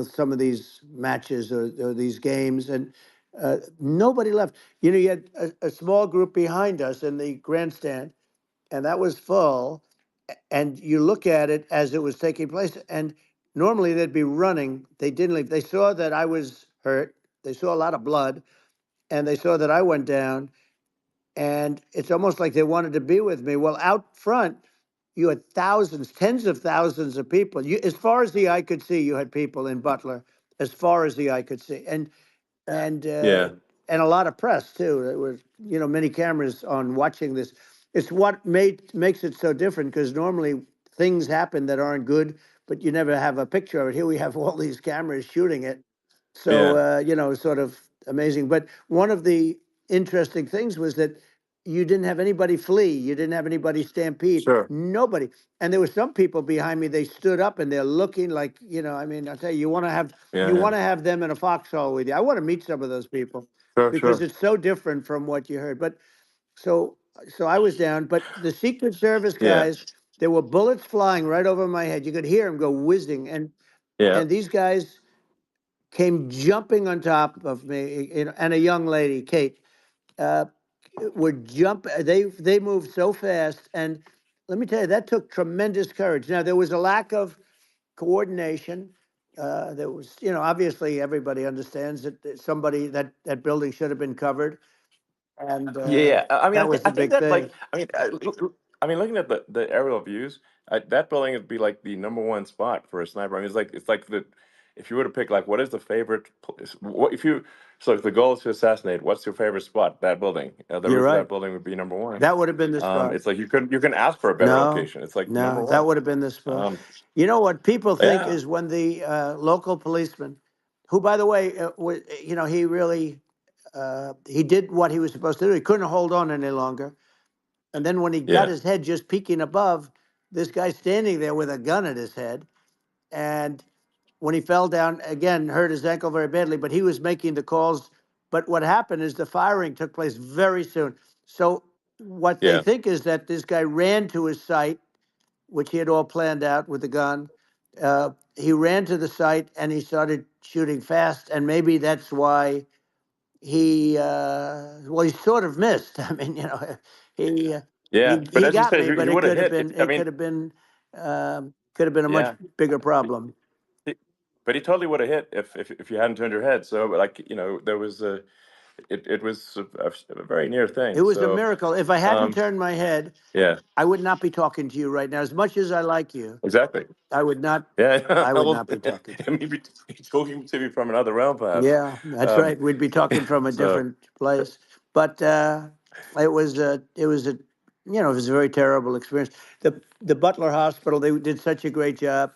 some of these matches or these games, and nobody left. You had a small group behind us in the grandstand, and that was full. And you look at it as it was taking place, and normally they'd be running. They didn't leave. They saw that I was hurt. They saw a lot of blood, and they saw that I went down, and it's almost like they wanted to be with me. Well, out front, you had thousands, tens of thousands of people. As far as the eye could see, you had people in Butler, as far as the eye could see, and uh, Yeah, and a lot of press too. There was many cameras on watching this. It's what makes it so different, because normally things happen that aren't good, but you never have a picture of it. Here we have all these cameras shooting it, so yeah, sort of amazing. But one of the interesting things was that you didn't have anybody flee. You didn't have anybody stampede. Sure. Nobody. And there were some people behind me. They stood up and they're looking like, I mean, I'll tell you, Yeah, you yeah. want to have them in a foxhole with you. I want to meet some of those people Sure, because sure. it's so different from what you heard. But so I was down. But the Secret Service Yeah, guys, there were bullets flying right over my head. You could hear them go whizzing, yeah, and these guys came jumping on top of me, and a young lady, Kate, uh, would jump. They moved so fast, and let me tell you, that took tremendous courage. Now there was a lack of coordination. There was, obviously everybody understands that somebody that building should have been covered, and yeah, yeah. I mean, that was I the think big that thing. like, I mean, looking at the aerial views, that building would be like the number one spot for a sniper. I mean, it's like the if you were to pick like what is the favorite, what if you so if the goal is to assassinate, what's your favorite spot? That building, the You're roof of that right. building would be number one. That would have been the spot. It's like you can ask for a better No, location. It's like number no, that one. would have been the spot. Um, You know what people think yeah, is when the local policeman, who, by the way, he really he did what he was supposed to do. He couldn't hold on any longer. And then when he got yeah, his head just peeking above, this guy standing there with a gun at his head. And when he fell down, again, hurt his ankle very badly, but he was making the calls. But what happened is the firing took place very soon. So what they yeah, think is that this guy ran to his site, which he had all planned out with the gun. He ran to the site and he started shooting fast. And maybe that's why he sort of missed. I mean, he uh, yeah. But he as you got said, me, but he it would have could have hit. been I mean, a much yeah. bigger problem. But he totally would have hit if you hadn't turned your head. So like there was it was a very near It thing. was a So miracle. If I hadn't um turned my head, yeah, I would not be talking to you right now. As much as I like you, exactly. I would not. Yeah, I would well, not be talking to you. maybe talking to me from another realm, perhaps. Yeah, that's Um, right. We'd be talking from a so different place. But it was a very terrible experience. The Butler Hospital, they did such a great job.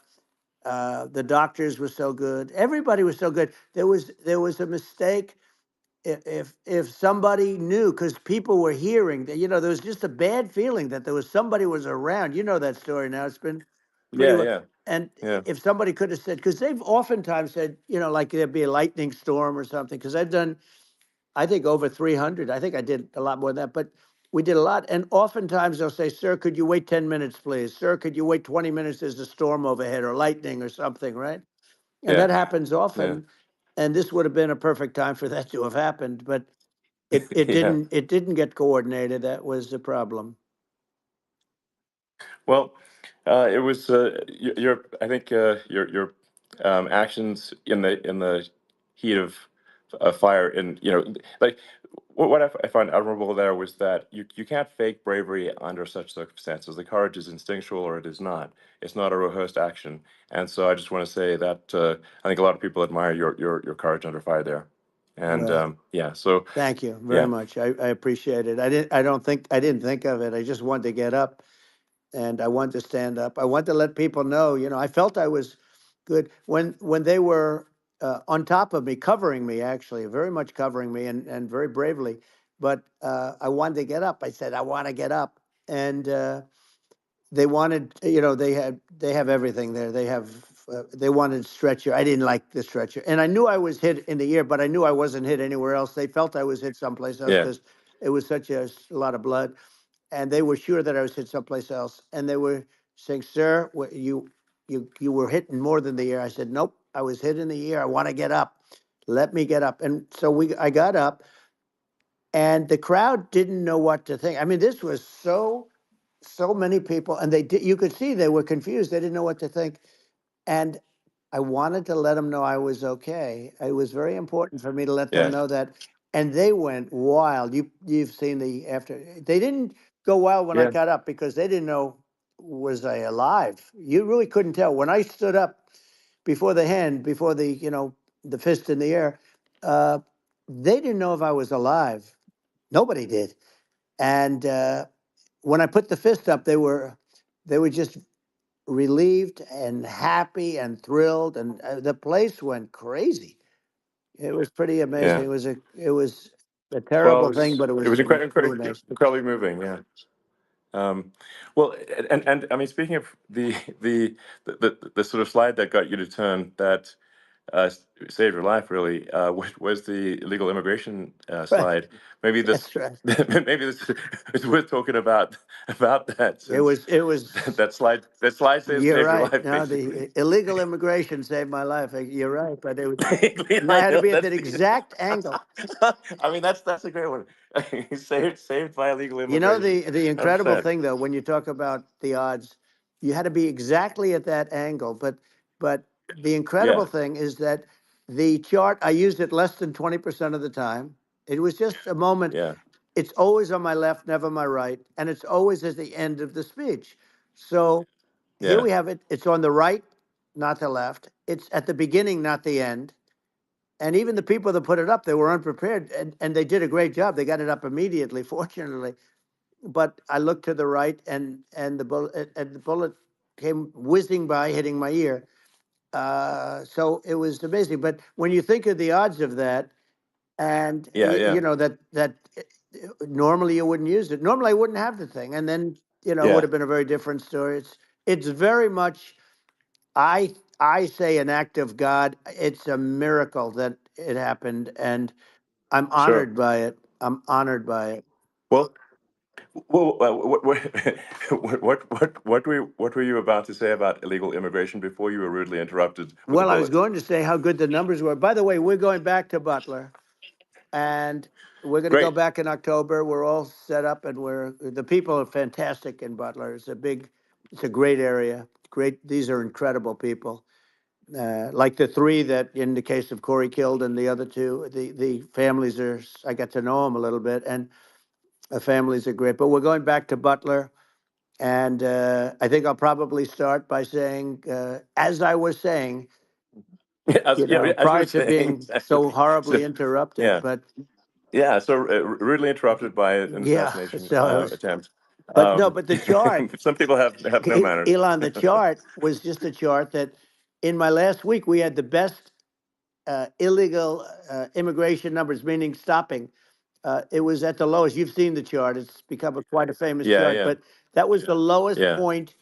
The doctors were so good. Everybody was so good. There was a mistake. If somebody knew, because people were hearing that, there was just a bad feeling that there was somebody was around. You know that story now. It's been pretty yeah, well. yeah, And yeah, if somebody could have said, because they've oftentimes said, like there'd be a lightning storm or something, because I've done, I think, over 300. I think I did a lot more than that, but we did a lot. And oftentimes they'll say, sir, could you wait 10 minutes, please? Sir, could you wait 20 minutes? There's a storm overhead or lightning or something, right? And yeah, that happens yeah, often. And this would have been a perfect time for that to have happened, but it yeah. didn't get coordinated. That was the problem. Well, it was your I think your actions in the heat of fire, and like what I find admirable there was that you can't fake bravery under such circumstances. The courage is instinctual or it is not. It's not a rehearsed action, and so I just want to say that I think a lot of people admire your courage under fire there, and Well, yeah. So thank you very yeah, much. I appreciate it. I didn't think of it. I just wanted to get up and I wanted to stand up. I wanted to let people know, I felt I was good when they were on top of me, covering me, actually, very much covering me and very bravely. But I wanted to get up. I said, I want to get up. And they wanted, they have everything there. They wanted stretcher. I didn't like the stretcher. And I knew I was hit in the ear, but I knew I wasn't hit anywhere else. They felt I was hit someplace else yeah, because it was such a lot of blood, and they were sure that I was hit someplace else. And they were saying, "Sir, you were hit in more than the ear." I said, "Nope, I was hit in the ear. I want to get up. Let me get up." And so I got up, and the crowd didn't know what to think. I mean, this was so many people, and you could see they were confused. They didn't know what to think, and I wanted to let them know I was okay. It was very important for me to let them yeah, know that, and they went wild. You've seen the after. They didn't go wild when I yeah, got up because they didn't know, was I alive. You really couldn't tell when I stood up before the hand, before the fist in the air. Uh, they didn't know if I was alive. Nobody did. And when I put the fist up, they were just relieved and happy and thrilled, and the place went crazy. It was pretty amazing. yeah. It was a Well, terrible thing, but it it was was really nice. incredibly moving. Yeah. Well, and I mean, speaking of the sort of slide that got you to turn that saved your life really was the illegal immigration Right. slide. Maybe this That's right. maybe this it's worth talking about that It since was. It was. that slide You're saved your right. life No, basically. the illegal immigration saved my life. You're right, but it was. And I I had to know be at that's that the. exact angle. I mean that's a great one. Saved by illegal You know, immigration. the incredible 100%. thing though, when you talk about the odds, you had to be exactly at that angle. But the Yeah. incredible thing is that the chart, I used it less than 20% of the time. It was just a moment. Yeah. It's always on my left, never my right, and it's always at the end of the speech. So here Yeah. we have it. It's on the right, not the left. It's at the beginning, not the end. And even the people that put it up, they were unprepared, and they did a great job. They got it up immediately, fortunately. But I looked to the right, and the bullet came whizzing by, hitting my ear. So it was amazing. But when you think of the odds of that, and Yeah. Yeah. you know that normally you wouldn't use it. Normally I wouldn't have the thing, and then it would Yeah. have been a very different story. It's very much. I say an act of God. It's a miracle that it happened, and I'm Sure. honored by it. I'm honored by it. Well, what were you about to say about illegal immigration before you were rudely interrupted with a Well, I was bullet? going to say how good the numbers were. By the way, we're going back to Butler, and we're going to go Great. back in October. We're all set up, and the people are fantastic in Butler. It's a great area. Great. These are incredible people. Like the three that, in the case of Corey killed, and the other two, the families are. I got to know them a little bit, and the families are great. But we're going back to Butler, and I think I'll probably start by saying, as I was saying, As you were prior to saying, being exactly. so So, horribly interrupted. yeah, But yeah. So rudely interrupted by an yeah, assassination so it was. attempt. But no, but the chart, Some people have no manners. Elon, the chart was just a chart that in my last week we had the best illegal immigration numbers, meaning stopping. It was at the lowest. You've seen the chart. It's become quite a famous Yeah, chart, yeah, but that was the lowest yeah. point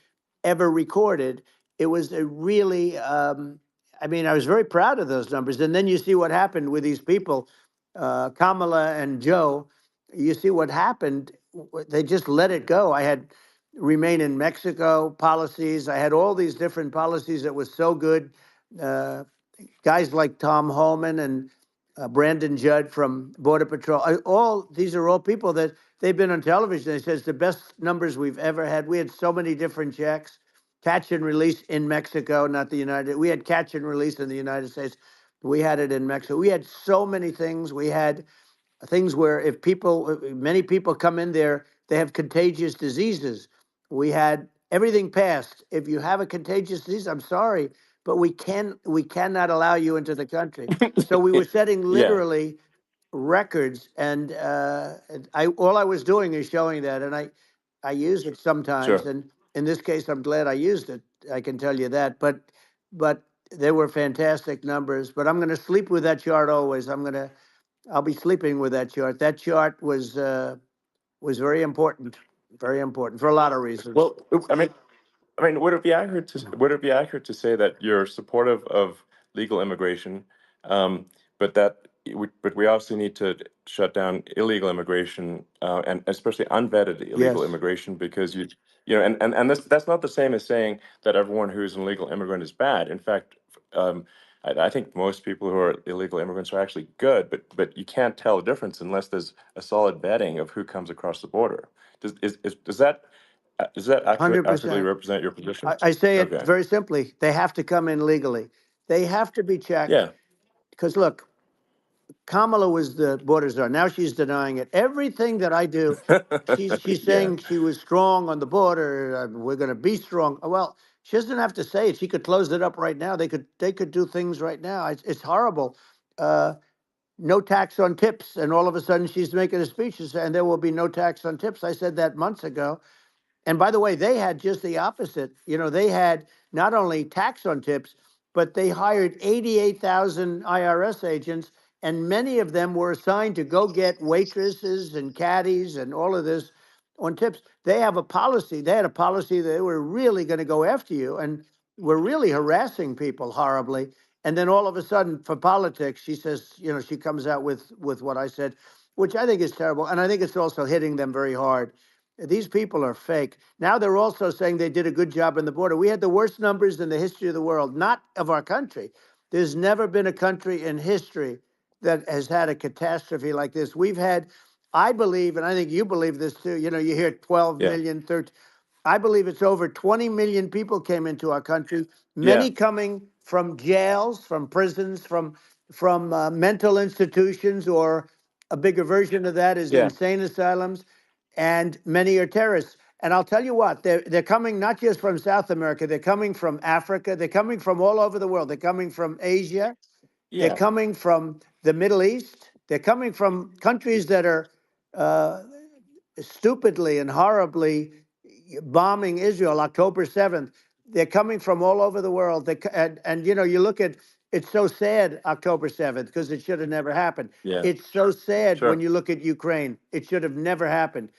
ever recorded. It was a really, I mean, I was very proud of those numbers. And then you see what happened with these people, Kamala and Joe. You see what happened. They just let it go. I had remain in Mexico policies. I had all these different policies that was so good. Uh, Guys like Tom Holman and Brandon Judd from Border Patrol. All these are all people that they've been on television. They said it's the best numbers we've ever had. We had so many different checks, catch and release in Mexico, not the United. We had catch and release in the United States. We had it in Mexico. We had so many things. We had things where if many people come in there, they have contagious diseases. We had everything passed. If you have a contagious disease, I'm sorry, but we cannot allow you into the country. So we were setting Yeah, literally records, and I all I was doing is showing that, and I use it sometimes, sure. and in this case, I'm glad I used it. I can tell you that, but they were fantastic numbers. But I'm going to sleep with that chart always. I'll be sleeping with that chart. That chart was very important for a lot of reasons. Well, I mean, would it be accurate to say that you're supportive of legal immigration, but but we also need to shut down illegal immigration, and especially unvetted illegal Yes, immigration, because and that's not the same as saying that everyone who's an illegal immigrant is bad. In fact, I think most people who are illegal immigrants are actually good, but you can't tell the difference unless there's a solid vetting of who comes across the border. Does that actually accurately 100%. represent your position? I say it Okay. very simply. They have to come in legally. They have to be checked Yeah. because look, Kamala was the border czar. Now she's denying it. Everything that I do, she's Yeah. saying she was strong on the border. We're going to be strong. Well, she doesn't have to say it. She could close it up right now. They could do things right now. It's horrible. Uh, no tax on tips, and all of a sudden she's making a speech and there will be no tax on tips. I said that months ago. And by the way, they had just the opposite. They had not only tax on tips, but they hired 88,000 IRS agents and many of them were assigned to go get waitresses and caddies and all of this on tips. They have a policy. They had a policy that they were really going to go after you and were really harassing people horribly. And then all of a sudden, for politics, she says, she comes out with what I said, which I think is terrible. And I think it's also hitting them very hard. These people are fake. Now they're also saying they did a good job on the border. We had the worst numbers in the history of the world, not of our country. There's never been a country in history that has had a catastrophe like this. We've had, I believe, and I think you believe this too, you hear 12 Yeah. million, 13. I believe it's over 20 million people came into our country, Yeah. many coming from jails, from prisons, from mental institutions, or a bigger version of that is Yeah. insane asylums, and many are terrorists. And I'll tell you what, they're coming not just from South America, they're coming from Africa, they're coming from all over the world. They're coming from Asia, they're Yeah. coming from the Middle East, they're coming from countries that are uh, stupidly and horribly bombing Israel October 7th. They're coming from all over the world. And you look at, it's so sad October 7th because it should have never happened. Yeah. It's so sad when Sure. you look at Ukraine. It should have never happened.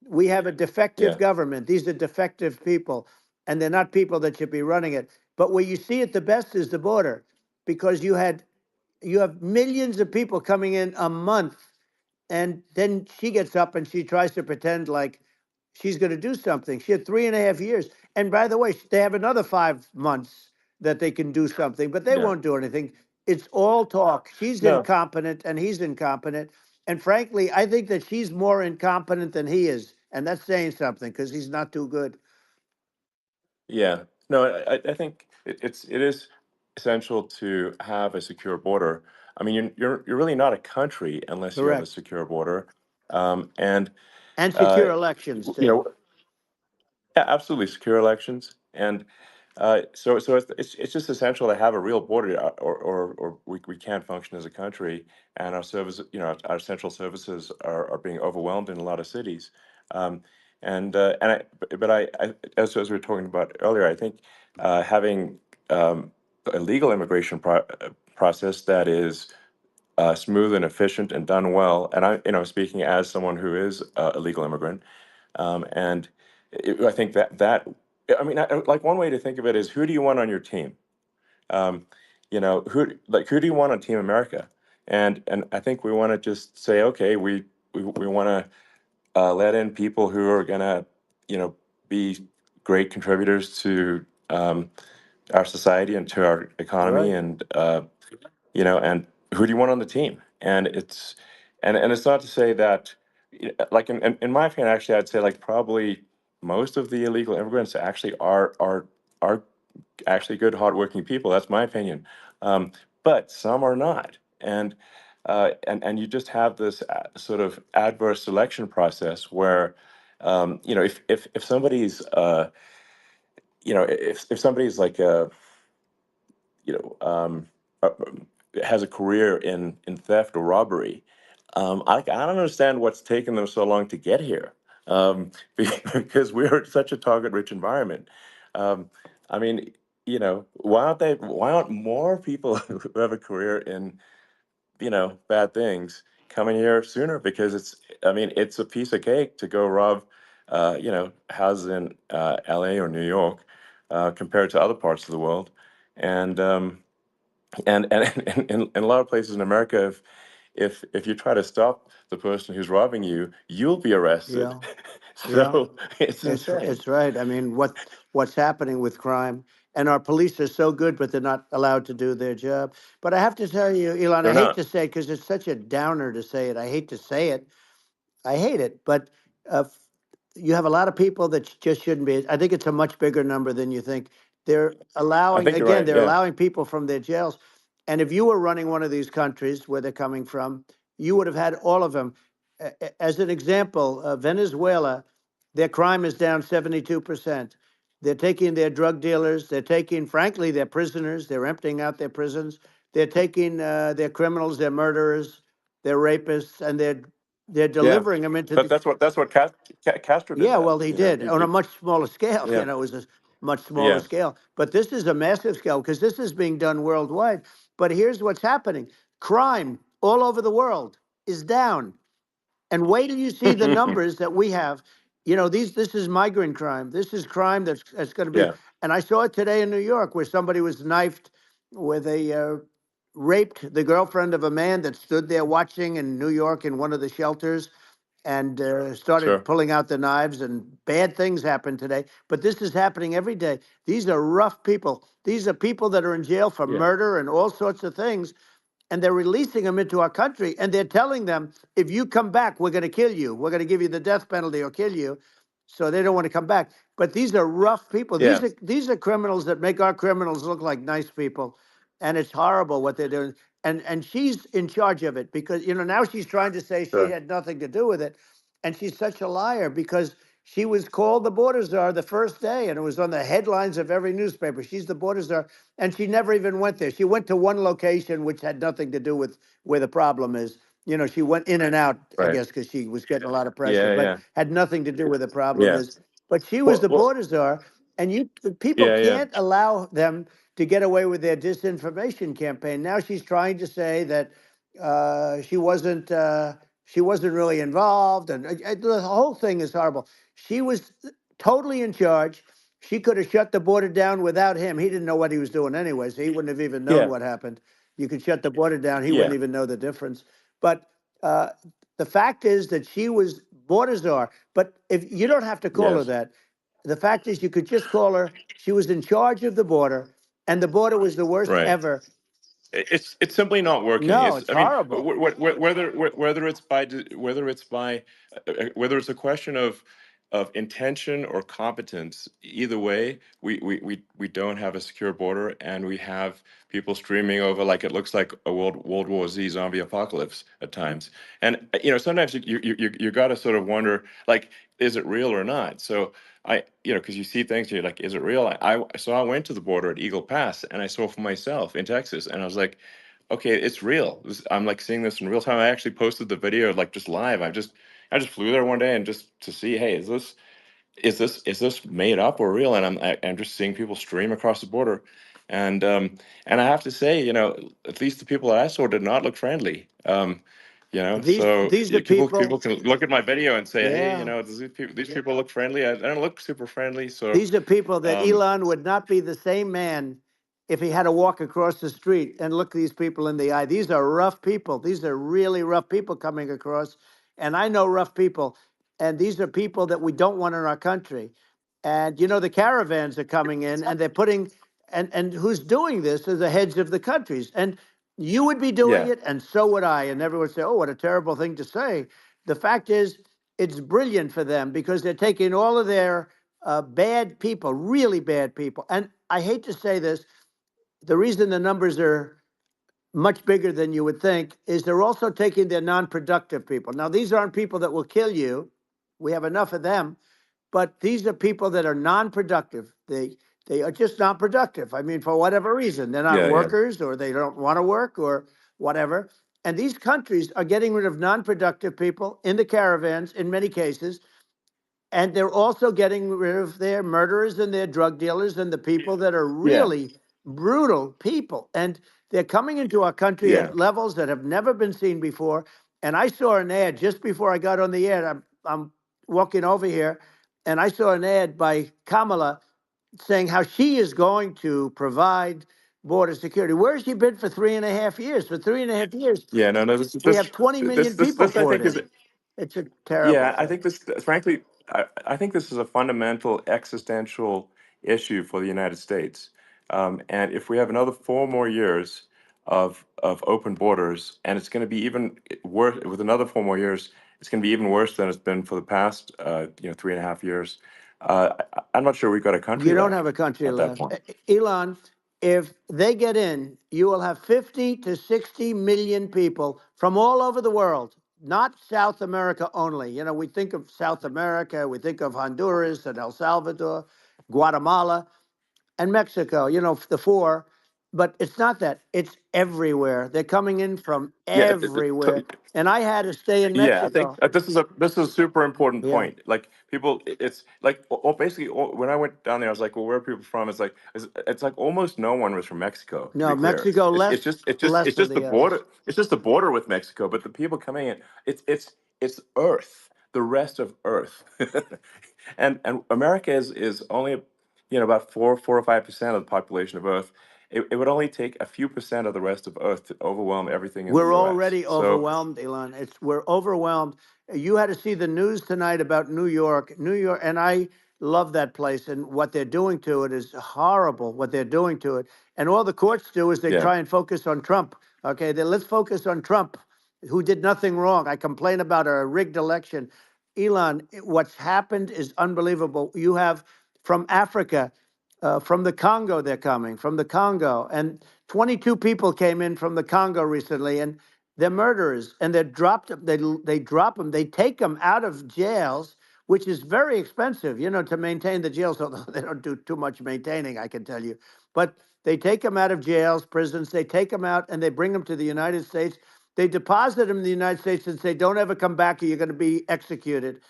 We have a defective Yeah. government. These are defective people, and they're not people that should be running it. But where you see it the best is the border, because you have millions of people coming in a month, and then she gets up and she tries to pretend like she's going to do something. She had 3.5 years. And by the way, they have another 5 months that they can do something, but they Yeah. won't do anything. It's all talk. She's No. incompetent and he's incompetent. And frankly, I think that she's more incompetent than he is. And that's saying something because he's not too good. Yeah. No, I think it is essential to have a secure border. I mean, you're really not a country unless you have a Correct. secure border. And And uh, secure elections, you too. know, yeah, absolutely secure elections. And so it's just essential to have a real border, or we can't function as a country, and our service, our central services are being overwhelmed in a lot of cities. Um, and as we were talking about earlier, I think having a legal immigration process that is smooth and efficient and done well. And speaking as someone who is a legal immigrant, and I think I mean, like one way to think of it is, who do you want on your team? Um, who do you want on Team America? And I think we want to just say, okay, we want to let in people who are gonna, be great contributors to our society and to our economy, Right. and and who do you want on the team? And it's not to say that, like in my opinion, actually, I'd say like probably most of the illegal immigrants actually are actually good, hardworking people. That's my opinion. Um, but some are not, and you just have this sort of adverse selection process where, if somebody's if somebody's like you know, um, uh, has a career in theft or robbery. I don't understand what's taken them so long to get here, because we're such a target-rich environment. Um, I mean, why aren't they? Why aren't more people who have a career in, bad things coming here sooner? Because I mean, it's a piece of cake to go rob, houses in L.A. or New York, compared to other parts of the world, and in a lot of places in America, if you try to stop the person who's robbing you, you'll be arrested. Yeah. Yeah. So it's insane. It's right. I mean, what's happening with crime, and our police are so good, but they're not allowed to do their job. But I have to tell you, Elon, I They're hate not. to say it because it's such a downer to say it. I hate to say it. I hate it. But you have a lot of people that just shouldn't be. I think it's a much bigger number than you think. They're I allowing, think you're again, right. they're Yeah. allowing people from their jails. And if you were running one of these countries where they're coming from, you would have had all of them. As an example, Venezuela, their crime is down 72%. They're taking their drug dealers, they're taking, frankly, their prisoners, they're emptying out their prisons. They're taking their criminals, their murderers, their rapists, and they're Yeah. delivering them into But the. that's what Castro did. Yeah, That well, he did on a much smaller scale. yeah, It was a much smaller yeah, scale. But this is a massive scale because this is being done worldwide. But here's what's happening: crime all over the world is down. And wait till you see the numbers that we have. You know, this is migrant crime. This is crime that's going to be. Yeah, And I saw it today in New York, where somebody was knifed with raped the girlfriend of a man that stood there watching in New York in one of the shelters, and started sure. pulling out the knives, and bad things happened today. But this is happening every day. These are rough people. These are people that are in jail for Yeah, murder and all sorts of things, and they're releasing them into our country, and they're telling them, if you come back, we're going to kill you. We're going to give you the death penalty or kill you. So they don't want to come back. But these are rough people. yeah, These are criminals that make our criminals look like nice people, and it's horrible what they're doing. And she's in charge of it, because now she's trying to say she sure. had nothing to do with it, and she's such a liar, because she was called the border czar the first day, and it was on the headlines of every newspaper. She's the border czar, and she never even went there. She went to one location which had nothing to do with where the problem is. She went in and out, I Right. guess, because she was getting a lot of pressure, Yeah, but yeah, had nothing to do where the problem yeah. is. But she was Well, the well, border czar, and people yeah, yeah, can't allow them to get away with their disinformation campaign. Now she's trying to say that she wasn't really involved, and the whole thing is horrible. She was totally in charge. She could have shut the border down without him. He didn't know what he was doing anyway, so he wouldn't have even known yeah, what happened. You could shut the border down; he wouldn't yeah. even know the difference. But uh, the fact is that she was border czar. But if you don't have to call her Yes. that, the fact is you could just call her. She was in charge of the border, and the border was the worst Right. ever. It's simply not working. No, It's it's I mean horrible. whether it's a question of intention or competence, either way, we don't have a secure border, and we have people streaming over like it looks like a World War Z zombie apocalypse at times. And sometimes you got to sort of wonder, like, is it real or not? So because you see things, you're like, is it real? So I went to the border at Eagle Pass, and I saw for myself in Texas, and I was like, okay, it's real. I'm like seeing this in real time. I actually posted the video like just live. I just flew there one day and just to see, hey, is this made up or real? And I'm just seeing people stream across the border, and I have to say, at least the people that I saw did not look friendly. These So these are people people. can look at my video and say, hey, Yeah. does these people look friendly? I don't look super friendly. So, These are people that um, Elon would not be the same man if he had to walk across the street and look these people in the eye. These are rough people. These are really rough people coming across. And I know rough people. And these are people that we don't want in our country. And the caravans are coming in, and they're putting, and who's doing this are the heads of the countries. And you would be doing yeah, it, and so would I. And everyone would say, oh, what a terrible thing to say. The fact is, it's brilliant for them, because they're taking all of their bad people, really bad people. And I hate to say this, the reason the numbers are much bigger than you would think is they're also taking their non-productive people. Now, these aren't people that will kill you. We have enough of them, but these are people that are non-productive. They are just not productive. I mean, for whatever reason, they're not yeah, yeah, workers, or they don't want to work, or whatever. And these countries are getting rid of non-productive people in the caravans in many cases, and they're also getting rid of their murderers and their drug dealers and the people that are yeah, really brutal people. And they're coming into our country yeah, at levels that have never been seen before. And I saw an ad just before I got on the air. I'm walking over here, and I saw an ad by Kamala saying how she is going to provide border security. Where has she been for 3.5 years? For 3.5 years, yeah. No, no. we have 20 million people I poured think is in. It's a terrible Yeah, I thing. think this, frankly, I think this is a fundamental existential issue for the United States. And if we have another 4 more years of open borders, and it's going to be even worse with another 4 more years, it's going to be even worse than it's been for the past, 3.5 years. I'm not sure we've got a country You don't have left a country at that left. point. Elon, if they get in, you will have 50 to 60 million people from all over the world, not South America only. We think of South America, we think of Honduras and El Salvador, Guatemala, and Mexico, the four. but it's not that. It's everywhere. They're coming in from Yeah, everywhere. And I had to stay in yeah. I think Mexico. this is a super important Yeah. point. Like people, it's like basically when I went down there, I was like, well, where are people from? It's like almost no one was from Mexico. To No, be clear, Mexico it's less, just less of the the others. border. It's just the border with Mexico. But the people coming in, it's Earth, the rest of Earth, and America is only about 4 or 5% of the population of Earth. It would only take a few percent of the rest of Earth to overwhelm everything in the We're U.S. already So overwhelmed, Elon. We're overwhelmed. You had to see the news tonight about New York. New York, and I love that place, and what they're doing to it is horrible, what they're doing to it. And all the courts do is they yeah, try and focus on Trump. Okay, then let's focus on Trump, who did nothing wrong. I complain about a rigged election. Elon, what's happened is unbelievable. You have from Africa, from the Congo, they're coming from the Congo, and 22 people came in from the Congo recently, and they're murderers, and they're dropped. They drop them. They take them out of jails, which is very expensive, to maintain the jails. Although they don't do too much maintaining, I can tell you. But they take them out of jails, prisons. They take them out, and they bring them to the United States. They deposit them in the United States and say, "Don't ever come back, or you're going to be executed."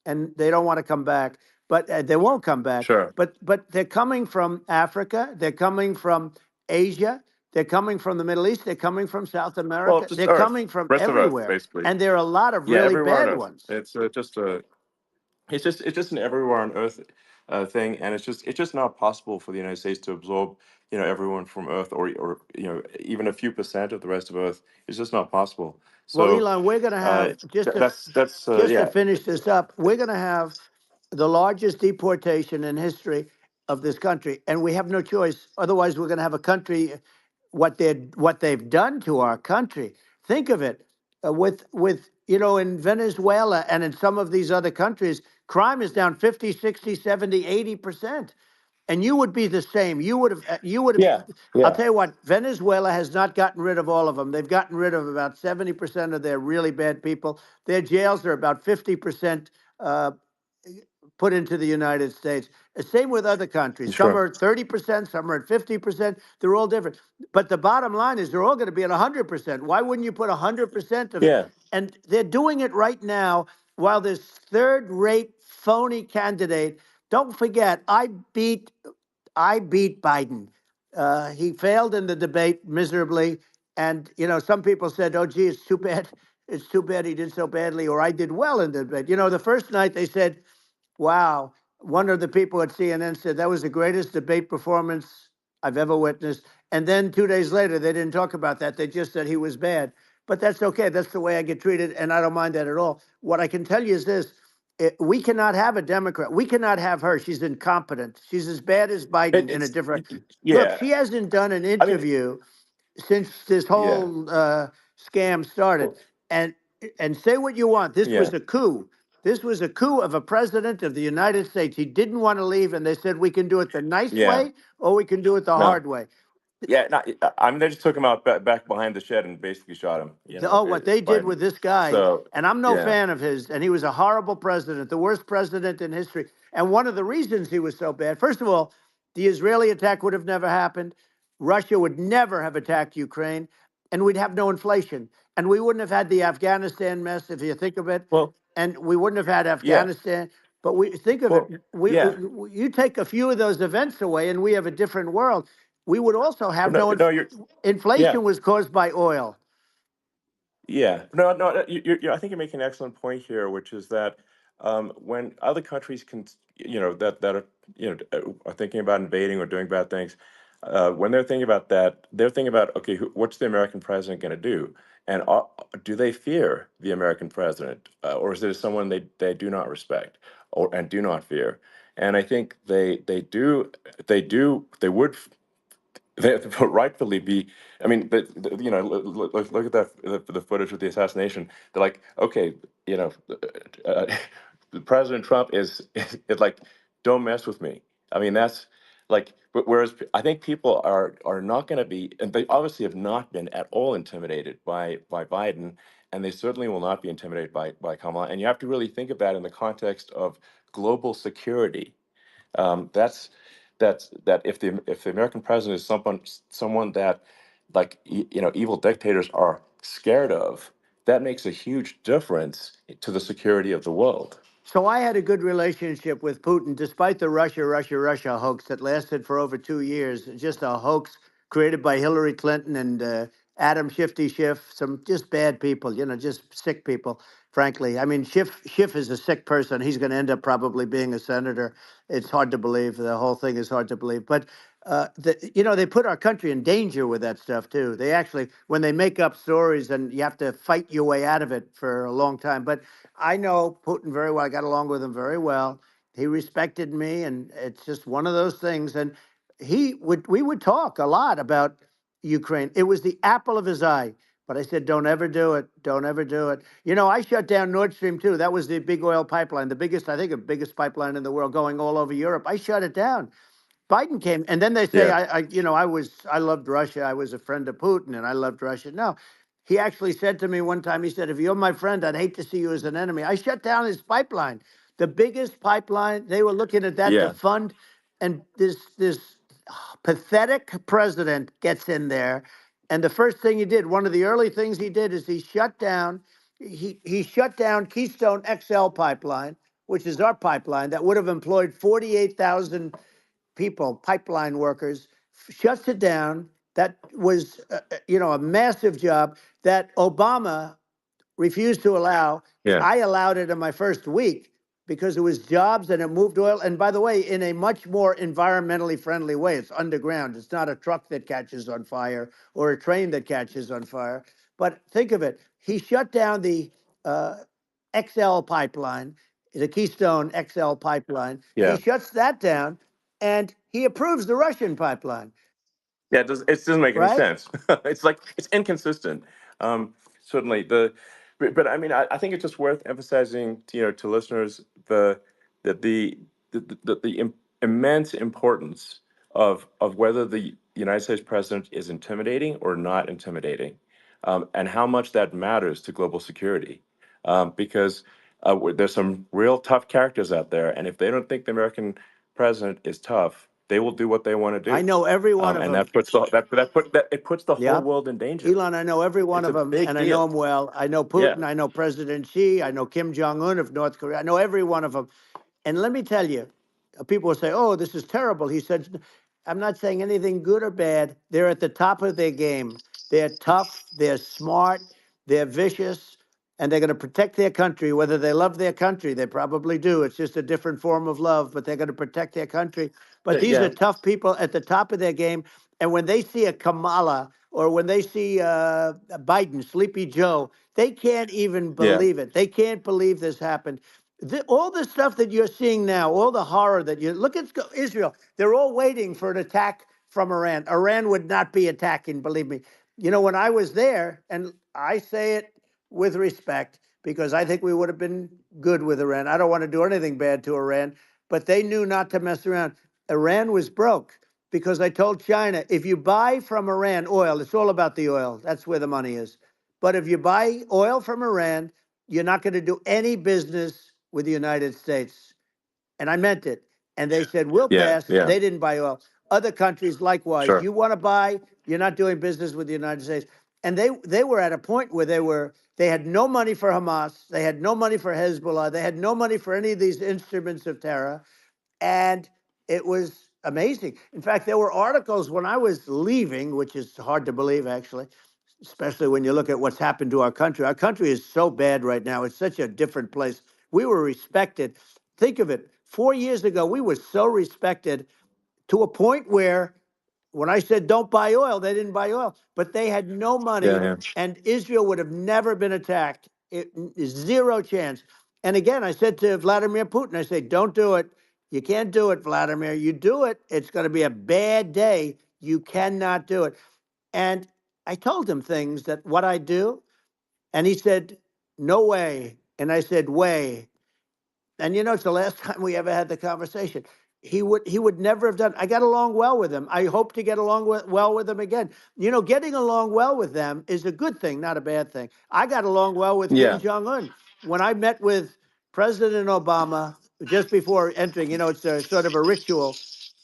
And they don't want to come back, but they won't come back. sure. But they're coming from Africa. They're coming from Asia. They're coming from the Middle East. They're coming from South Well, America. just They're Earth, coming from rest of Earth, everywhere. basically. And there are a lot of Yeah, really everywhere on bad Earth. ones. It's just a it's just an everywhere on Earth thing, and it's just not possible for the United States to absorb everyone from Earth, or even a few percent of the rest of Earth. It's just not possible. Well, So Elon, we're going to have that's just to yeah. finish this up. We're going to have the largest deportation in history of this country, and we have no choice. Otherwise, we're going to have a country. What they've done to our country. Think of it, with in Venezuela and in some of these other countries, crime is down 50, 60, 70, 80%. And you would be the same. You would have. Yeah, I'll yeah, tell you what, Venezuela has not gotten rid of all of them. They've gotten rid of about 70% of their really bad people. Their jails are about 50% uh, put into the United States. Same with other countries. Some sure. are at 30%, some are at 50%. They're all different. But the bottom line is they're all going to be at 100%. Why wouldn't you put 100% of, Yeah, and they're doing it right now while this third-rate phony candidate, don't forget, I beat Biden. He failed in the debate miserably. And, some people said, oh, gee, it's too bad. It's too bad he did so badly, or I did well in the debate. The first night they said, wow. One of the people at CNN said that was the greatest debate performance I've ever witnessed. And then 2 days later, they didn't talk about that. They just said he was bad. But that's okay. That's the way I get treated, and I don't mind that at all. What I can tell you is this: we cannot have a Democrat. We cannot have her. She's incompetent. She's as bad as Biden in a it's different. Look, yeah. she hasn't done an I mean, interview since this yeah, whole scam started. well, And say what you want. This yeah, was a coup. This was a coup of a president of the United States. He didn't want to leave, and they said we can do it the nice yeah. way or we can do it the No. hard way. Yeah, no, I mean, they just took him out back behind the shed and basically shot him. What they did Biden. with this guy, So and I'm no yeah, fan of his, and he was a horrible president, the worst president in history. And one of the reasons he was so bad, first of all, the Israeli attack would have never happened. Russia would never have attacked Ukraine, and we'd have no inflation. And we wouldn't have had the Afghanistan mess, if you think of it. well, And we wouldn't have had yeah, Afghanistan. But we think of it, well, yeah. you take a few of those events away, and we have a different world. We would also have No, no no, you're yeah. inflation was caused by oil. Yeah, no, no. I think you're making an excellent point here, which is that when other countries can, that are, are thinking about invading or doing bad things, when they're thinking about that, they're thinking about, okay, what's the American president going to do, and do they fear the American president, or is there someone they do not respect or and do not fear? And I think they would they rightfully be. I mean, look at that the footage of the assassination. They're like, okay, uh, President Trump is like, don't mess with me. I mean, that's like, but whereas I think people are not going to be, and they obviously have not been at all intimidated by Biden, and they certainly will not be intimidated by Kamala. And you have to really think of that in the context of global security. That's that if the American president is someone that, like, evil dictators are scared of, that makes a huge difference to the security of the world. So I had a good relationship with Putin, despite the Russia hoax that lasted for over 2 years. Just a hoax created by Hillary Clinton and Adam Shifty Schiff, some just bad people, just sick people, frankly. I mean, Schiff is a sick person. He's going to end up probably being a senator. It's hard to believe. The whole thing is hard to believe. But, they put our country in danger with that stuff, too. They actually, when they make up stories, and you have to fight your way out of it for a long time. But I know Putin very well. I got along with him very well. He respected me, and it's just one of those things. And we would talk a lot about Ukraine. It was the apple of his eye. But I said, don't ever do it. Don't ever do it. I shut down Nord Stream 2. That was the big oil pipeline, the biggest pipeline in the world going all over Europe. I shut it down. Biden came, and then they say, Yeah. I loved Russia. I was a friend of Putin, and I loved Russia. No, he actually said to me one time, he said, if you're my friend, I'd hate to see you as an enemy. I shut down his pipeline, the biggest pipeline. They were looking at that to Yeah. fund, and this pathetic president gets in there, and the first thing he did, one of the early things he did, is he shut down Keystone XL pipeline, which is our pipeline that would have employed 48,000 people, pipeline workers, shuts it down. That was, a massive job that Obama refused to allow. Yeah. I allowed it in my first week because it was jobs and it moved oil. And by the way, in a much more environmentally friendly way. It's underground. It's not a truck that catches on fire or a train that catches on fire. But think of it. He shut down the XL pipeline, the Keystone XL pipeline. He Yeah. shuts that down and he approves the Russian pipeline, Yeah, it doesn't make any right? sense. It's inconsistent. Certainly but I mean, I think it's just worth emphasizing to listeners that the immense importance of whether the United States president is intimidating or not intimidating, and how much that matters to global security, because there's some real tough characters out there, and if they don't think the American president is tough, they will do what they want to I do. know every one of And them. it puts the whole Yeah. world in danger. Elon, I know every one It's of a them, big and I know deal. them well. I know Yeah. Putin. I know President Xi. I know Kim Jong-un of North Korea. I know every one of them. And let me tell you, people will say, oh, this is terrible. He said, I'm not saying anything good or bad. They're at the top of their game. They're tough. They're smart. They're vicious. And they're going to protect their country, whether they love their country. They probably do. It's just a different form of love, but they're going to protect their country. But these are Yeah. tough people at the top of their game. And when they see a Kamala or when they see Biden, Sleepy Joe, they can't even Yeah. believe it. They can't believe this happened. All the stuff that you're seeing now, all the horror that you look at Israel, they're all waiting for an attack from Iran. Iran would not be attacking, believe me. When I was there, and I say it with respect because I think we would have been good with Iran. I don't want to do anything bad to Iran, but they knew not to mess around. Iran was broke because I told China, if you buy from Iran oil, it's all about the oil. That's where the money is. But if you buy oil from Iran, you're not going to do any business with the United States. And I meant it. And they said, we'll Yeah. pass. Yeah. They didn't buy oil. Other countries, likewise. Sure. You want to buy, you're not doing business with the United States. And they were at a point where they had no money for Hamas. They had no money for Hezbollah. They had no money for any of these instruments of terror. And it was amazing. In fact, there were articles when I was leaving, which is hard to believe, actually, especially when you look at what's happened to our country. Our country is so bad right now. It's such a different place. We were respected. Think of it. 4 years ago, we were so respected to a point where when I said don't buy oil, they didn't buy oil, but they had no Yeah. money, Yeah. and Israel would have never been attacked. Zero chance. And again, I said to Vladimir Putin, I say, don't do it. You can't do it, Vladimir. You do it, it's going to be a bad day. You cannot do it. And I told him things that what I do, and he said, no way. And I said, way. And it's the last time we ever had the conversation. He would never have done. I got along well with him. I hope to get along well with him again. Getting along well with them is a good thing, not a bad thing. I got along well with Kim Yeah. Jong Un when I met with President Obama just before entering. It's a sort of a ritual,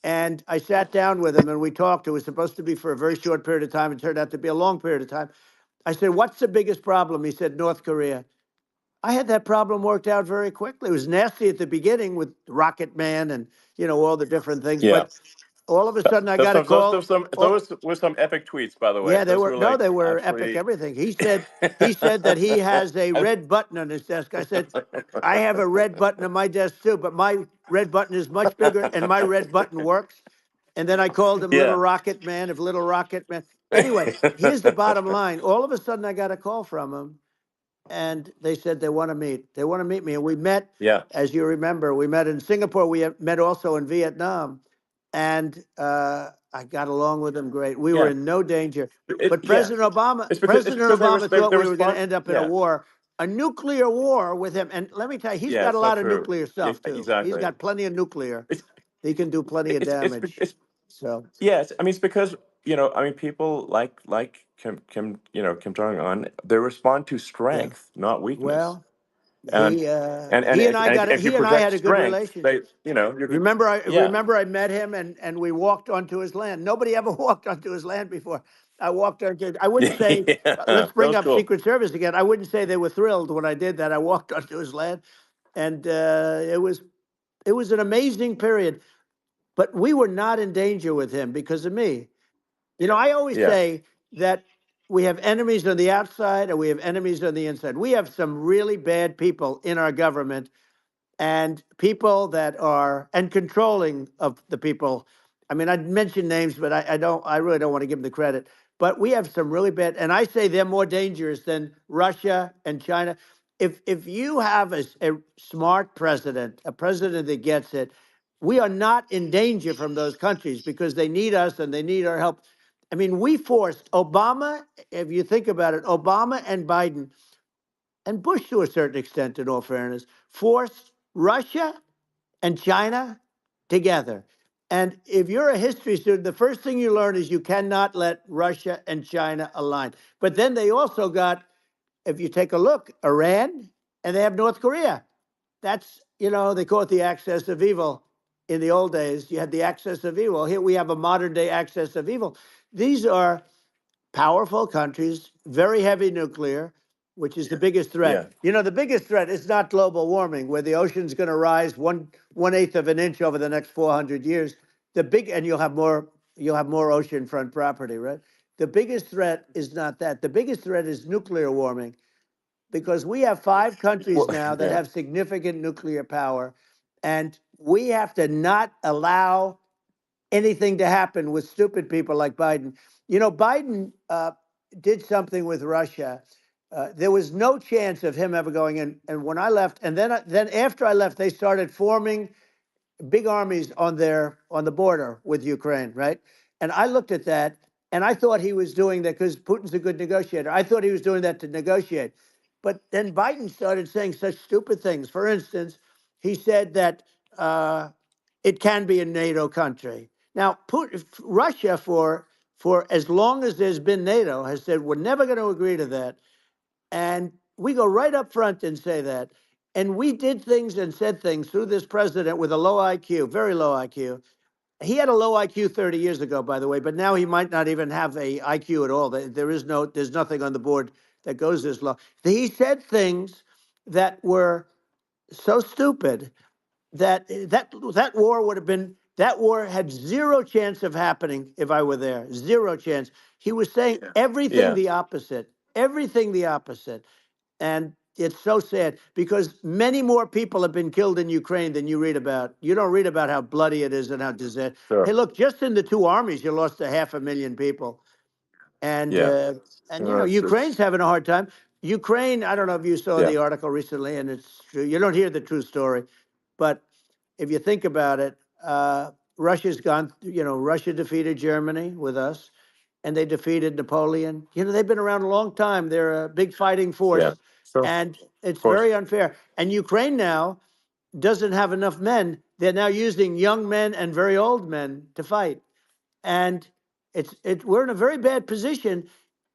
And I sat down with him and we talked. It was supposed to be for a very short period of time. It turned out to be a long period of time. I said, "What's the biggest problem?" He said, "North Korea." I had that problem worked out very quickly. It was nasty at the beginning with Rocket Man and, all the different things. Yeah. But all of a sudden I got a call. Those were some epic tweets, by the way. Yeah, Those were like they were epic absolutely. everything. He said that he has a red button on his desk. I said, "I have a red button on my desk too, but my red button is much bigger and my red button works." And then I called him Little Yeah. Rocket Man, if Little Rocket Man. Anyway, here's the bottom line. All of a sudden I got a call from him and they said they want to meet. They want to meet me. And we met, Yeah. as you remember, we met in Singapore. We met also in Vietnam. And I got along with them great. We were Yeah. in no danger. But Yeah. President Obama, It's President because Obama thought they we were going to respond. end up in Yeah. a nuclear war with him. And let me tell you, he's Yeah. got a It's not lot of true. nuclear Yeah, stuff too. He's exactly. got plenty of nuclear. It's He can do plenty of damage. it's So yes. I mean, it's because people like Kim Jong Un, they respond to yeah, strength, not weakness. well, And he and I got it. if you He and I project had a good strength, relationship. you're good. Remember, I Yeah. remember I met him and we walked onto his land. Nobody ever walked onto his land before. I walked onto. I wouldn't say. Yeah. Let's That bring was up cool. Secret Service again. I wouldn't say they were thrilled when I did that. I walked onto his land, and it was an amazing period. But we were not in danger with him because of me. I always Yeah. say that we have enemies on the outside and we have enemies on the inside. We have some really bad people in our government and people that are and controlling of the people. I mean, I'd mention names, but I really don't want to give them the credit. But we have some really bad, and I say they're more dangerous than Russia and China. If you have a smart president, a president that gets it, we are not in danger from those countries because they need us and they need our help. I mean, we forced Obama, if you think about it, Obama and Biden and Bush, to a certain extent, in all fairness, forced Russia and China together. And if you're a history student, the first thing you learn is you cannot let Russia and China align. But then they also got, if you take a look, Iran, and they have North Korea. That's, they call it the axis of evil. In the old days, you had the axis of evil. Here we have a modern day axis of evil. These are powerful countries, very heavy nuclear, which is the biggest threat. Yeah. The biggest threat is not global warming, where the ocean's going to rise one eighth of an inch over the next 400 years. And you'll have more oceanfront property, right? The biggest threat is not that. The biggest threat is nuclear warming, because we have 5 countries Well, now that yeah. have significant nuclear power, and we have to not allow anything to happen with stupid people like Biden. Biden did something with Russia. There was no chance of him ever going in. And when I left, and then after I left, they started forming big armies on the border with Ukraine, right? And I looked at that, and I thought he was doing that because Putin's a good negotiator. I thought he was doing that to negotiate. But then Biden started saying such stupid things. For instance, he said that it can be a NATO country. Now, Russia, for as long as there's been NATO, has said we're never going to agree to that. And we go right up front and say that. And we did things and said things through this president with a low IQ, very low IQ. He had a low IQ 30 years ago, by the way, but now he might not even have a IQ at all. There's nothing on the board that goes this low. He said things that were so stupid that war had zero chance of happening if I were there. Zero chance. He was saying everything Yeah. the opposite. Everything the opposite. And it's so sad because many more people have been killed in Ukraine than you read about. You don't read about how bloody it is and how disastrous. Sure. Hey, look, just in the 2 armies, you lost 500,000 people. And Yeah. Ukraine's having a hard time. Ukraine, I don't know if you saw Yeah. the article recently, and it's true. You don't hear the true story, but if you think about it, Russia's gone. Russia defeated Germany with us, and they defeated Napoleon. They've been around a long time. They're a big fighting Yeah. force, Sure. Of and it's course. very unfair. And Ukraine now doesn't have enough men. They're now using young men and very old men to fight, and we're in a very bad position.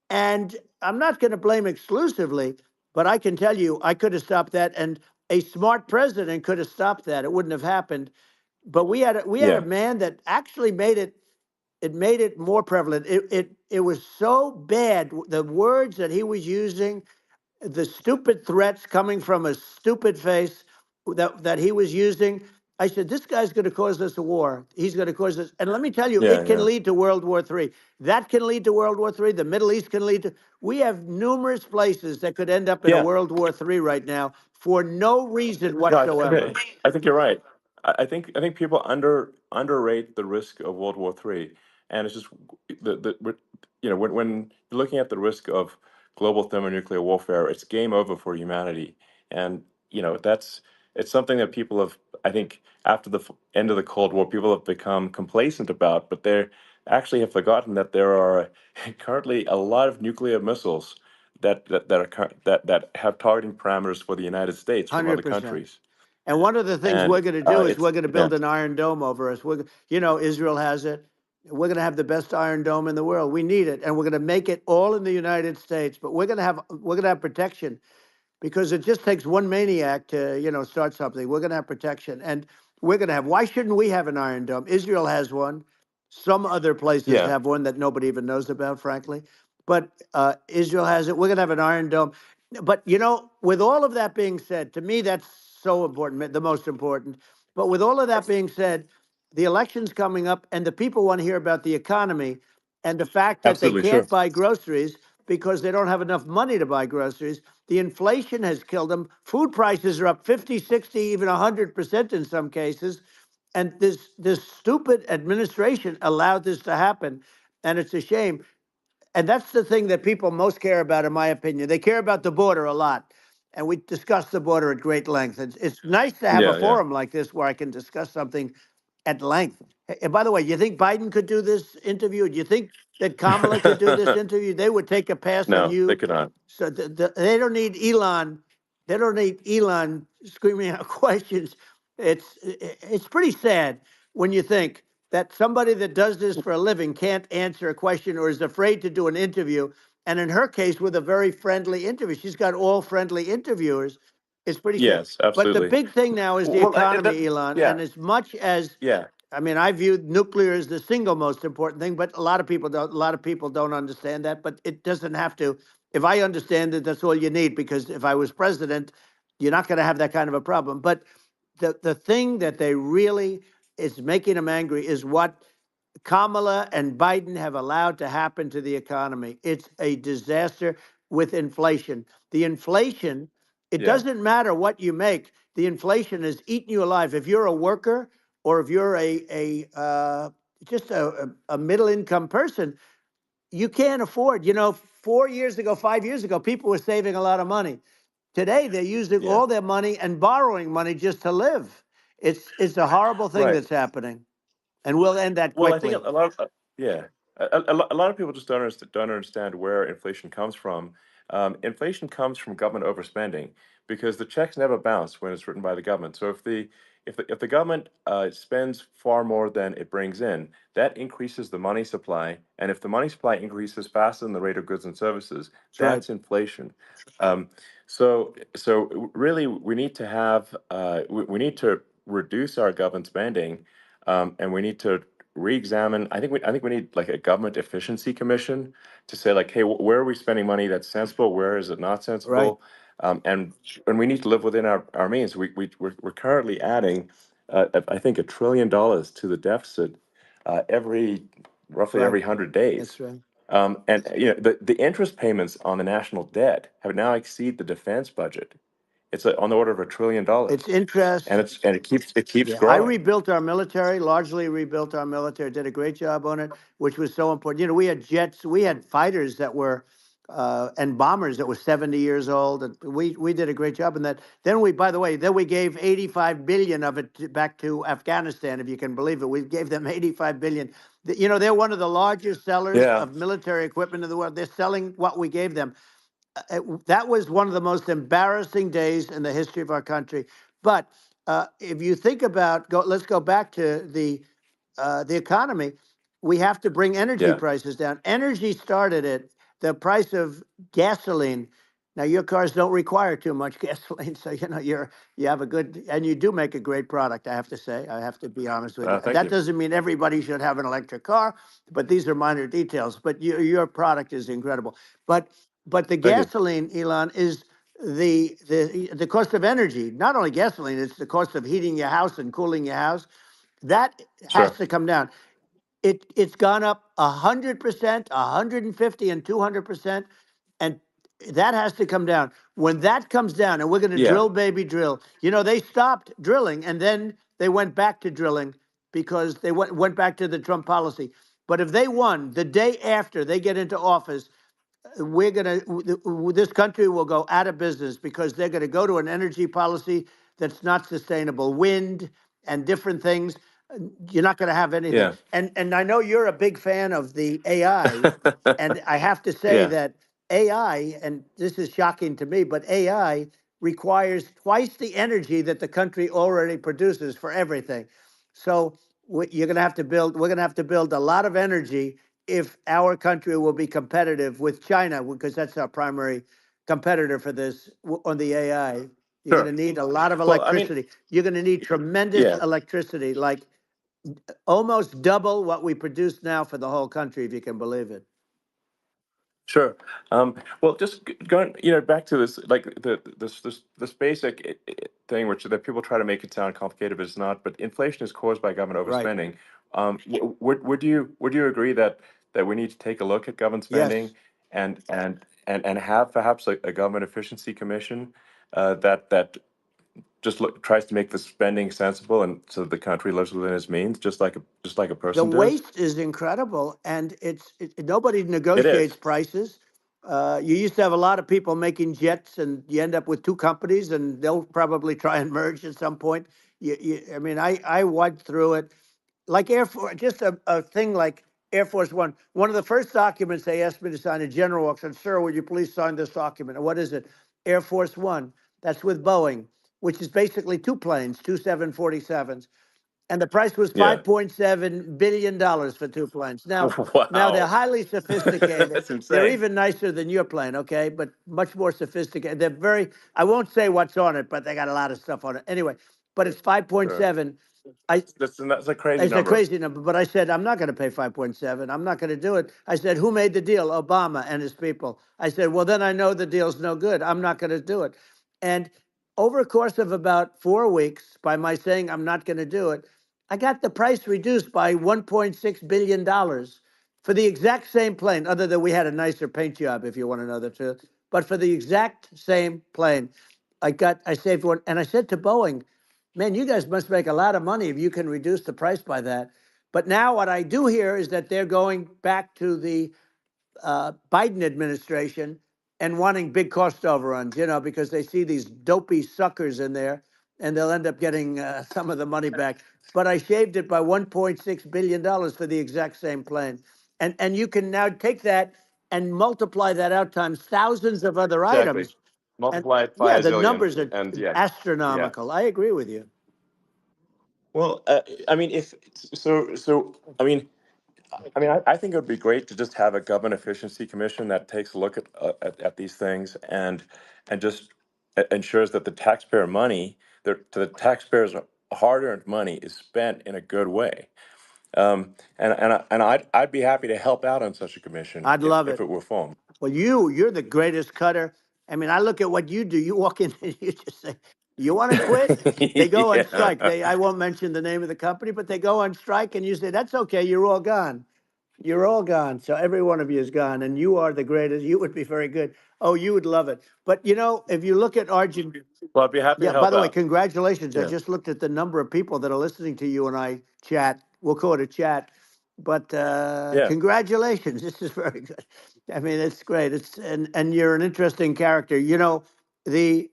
And I'm not going to blame exclusively, but I can tell you I could have stopped that, and a smart president could have stopped that. It wouldn't have happened. But we had a Yeah. man that actually made it. It made it more prevalent. It was so bad. The words that he was using, the stupid threats coming from a stupid face that he was using. I said, this guy's going to cause us a war. He's going to cause us. And let me tell you, Yeah. it can Yeah. lead to World War III. That can lead to World War III. The Middle East can lead to. We have numerous places that could end up in a Yeah. World War III right now for no reason No, whatsoever. I think you're right. I think people underrate the risk of World War III, and it's just when you're looking at the risk of global thermonuclear warfare, it's game over for humanity, and that's it's something that people have, I think, after the end of the Cold War, people have become complacent about, but they actually have forgotten that there are currently a lot of nuclear missiles that have targeting parameters for the United States from other 100%. countries. And one of the things And we're going to do is it's we're going to yeah, build an iron dome over us. Israel has it. We're going to have the best iron dome in the world. We need it, and we're going to make it all in the United States. But we're going to have protection because it just takes one maniac to start something. We're going to have protection, and we're going to have. Why shouldn't we have an iron dome? Israel has one. Some other places yeah, have one that nobody even knows about, frankly. But Israel has it. We're going to have an iron dome. But with all of that being said, to me that's so important, the most important. But with all of that being said, the election's coming up, and the people want to hear about the economy and the fact that they absolutely, sure. can't buy groceries because they don't have enough money to buy groceries. The inflation has killed them. Food prices are up 50, 60, even 100% in some cases. And this stupid administration allowed this to happen. And it's a shame. And that's the thing that people most care about, in my opinion. They care about the border a lot. And we discuss the border at great length. It's nice to have a Yeah, yeah. forum like this where I can discuss something at length. And by the way, you think Biden could do this interview? Do you think that Kamala could do this interview? They would take a pass on No, they you. could not. So they don't need Elon. They don't need Elon screaming out questions. It's pretty sad when you think that somebody that does this for a living can't answer a question or is afraid to do an interview. And in her case, with a very friendly interview, she's got all friendly interviewers. It's pretty sad. Yes, But the absolutely. big thing now is the Well, economy, Elon. yeah, And as much as yeah, I mean, I view nuclear as the single most important thing, but a lot of people don't. A lot of people don't understand that. But it doesn't have to. If I understand it, that's all you need. Because if I was president, you're not going to have that kind of a problem. But the thing that they really is making them angry is what Kamala and Biden have allowed to happen to the economy. It's a disaster with inflation. The inflation, it yeah, doesn't matter what you make. The inflation is eating you alive. If you're a worker or if you're just a middle income person, you can't afford. 4 years ago, 5 years ago, people were saving a lot of money. Today, they're using yeah. all their money and borrowing money just to live. It's a horrible thing Right. that's happening, and we'll end that Well, I think quickly. a lot of yeah, a lot of people just don't understand where inflation comes from. Inflation comes from government overspending because the checks never bounce when it's written by the government. So if the government spends far more than it brings in, that increases the money supply, and if the money supply increases faster than the rate of goods and services, That's right. that's inflation. Um, so really, we need to reduce our government spending, and we need to re-examine. I think we need like a government efficiency commission to say like, hey, where are we spending money that's sensible? Where is it not Right. sensible? And we need to live within our means. We're currently adding, I think, $1 trillion to the deficit roughly Right. every 100 days. That's right. And the interest payments on the national debt have now exceed the defense budget. It's on the order of $1 trillion, It's interest. and it keeps Yeah, I growing. rebuilt our military, largely rebuilt our military, did a great job on it, which was so important. We had jets, we had fighters that were, and bombers that were 70 years old. And we did a great job in that. By the way, then we gave 85 billion of it back to Afghanistan, if you can believe it. We gave them 85 billion. They're one of the largest sellers Yeah, of military equipment in the world. They're selling what we gave them. That was one of the most embarrassing days in the history of our country. But if you think about, let's go back to the economy. We have to bring energy yeah, prices down. Energy started at the price of gasoline Now your cars don't require too much gasoline, so you have a good, and you do make a great product. I have to say, I have to be honest with you. Thank That you. doesn't mean everybody should have an electric car, but these are minor details. But your product is incredible. But the Thank you. gasoline, Elon, is the cost of energy. Not only gasoline, it's the cost of heating your house and cooling your house. That has Sure. to come down. It's gone up 100%, 150, and 200%, and that has to come down. When that comes down, and we're going to Yeah. drill, baby, drill. They stopped drilling, and then they went back to drilling because they went back to the Trump policy. But if they won the day after they get into office, this country will go out of business because they're going to go to an energy policy that's not sustainable, wind and different things. You're not going to have anything. Yeah. And I know you're a big fan of the AI, and I have to say Yeah. that AI, and this is shocking to me, but AI requires twice the energy that the country already produces for everything. So you're going to have to build. We're going to have to build a lot of energy if our country will be competitive with China, because that's our primary competitor for this on the AI. You're going to Sure. need a lot of Well, I mean, electricity. You're going to need tremendous yeah. electricity, like almost double what we produce now for the whole country, if you can believe it. Sure. Well, just going, back to this, like this basic thing, which that people try to make it sound complicated, but it's not. But inflation is caused by government Right. overspending. Would you agree that we need to take a look at government Yes. spending and have perhaps a government efficiency commission that just tries to make the spending sensible and so the country lives within its means, just like a The person does. waste is incredible, and nobody It negotiates is. prices. You used to have a lot of people making jets, and you end up with two companies, and they'll probably try and merge at some point. I mean, I went through it like Air Force, just a thing like Air Force One. One of the first documents they asked me to sign, a general walks in, "Sir, would you please sign this document?" And what is it? Air Force One. That's with Boeing, which is basically two planes, two 747s, and the price was Yeah. $5.7 billion for two planes. Now they're Wow. highly sophisticated. That's They're insane. even nicer than your plane, okay? But much more sophisticated. They're very. I won't say what's on it, but they got a lot of stuff on it. Anyway, but it's Sure. 5.7. I That's a crazy It's a number. crazy number, but I said I'm not going to pay 5.7. I'm not going to do it. I said, who made the deal? Obama and his people. I said, well, then I know the deal's no good. I'm not going to do it. And over a course of about 4 weeks, by my saying I'm not going to do it, I got the price reduced by $1.6 billion for the exact same plane, other than we had a nicer paint job, if you want to know the truth. But for the exact same plane, I saved one. And I said to Boeing, man, you guys must make a lot of money if you can reduce the price by that. But now what I do hear is that they're going back to the Biden administration and wanting big cost overruns, because they see these dopey suckers in there, and they'll end up getting some of the money back. But I shaved it by $1.6 billion for the exact same plane, and you can now take that and multiply that out times thousands of other Exactly. items, and Multiply it by yeah, a the zillion, numbers are and yeah, yeah. astronomical. I agree with you. Well, I mean, if so, I think it would be great to just have a government efficiency commission that takes a look at these things and just ensures that the taxpayer money, the taxpayers' hard-earned money, is spent in a good way. And I'd be happy to help out on such a commission I'd if love it. it were formed. Well, you're the greatest cutter. I mean, I look at what you do. You walk in and you just say, "You want to quit?" They go on Yeah. strike. I won't mention the name of the company, but they go on strike, and you say, "That's okay. You're all gone. You're all gone." So every one of you is gone, and you are the greatest. You would be very good. Oh, you would love it. But if you look at Argentina. Well, I'd be happy to Yeah, by help the way, out. congratulations. I Yeah. just looked at the number of people that are listening to you and I chat. We'll call it a chat. But Yeah. congratulations. This is very good. I mean, it's great. And you're an interesting character. The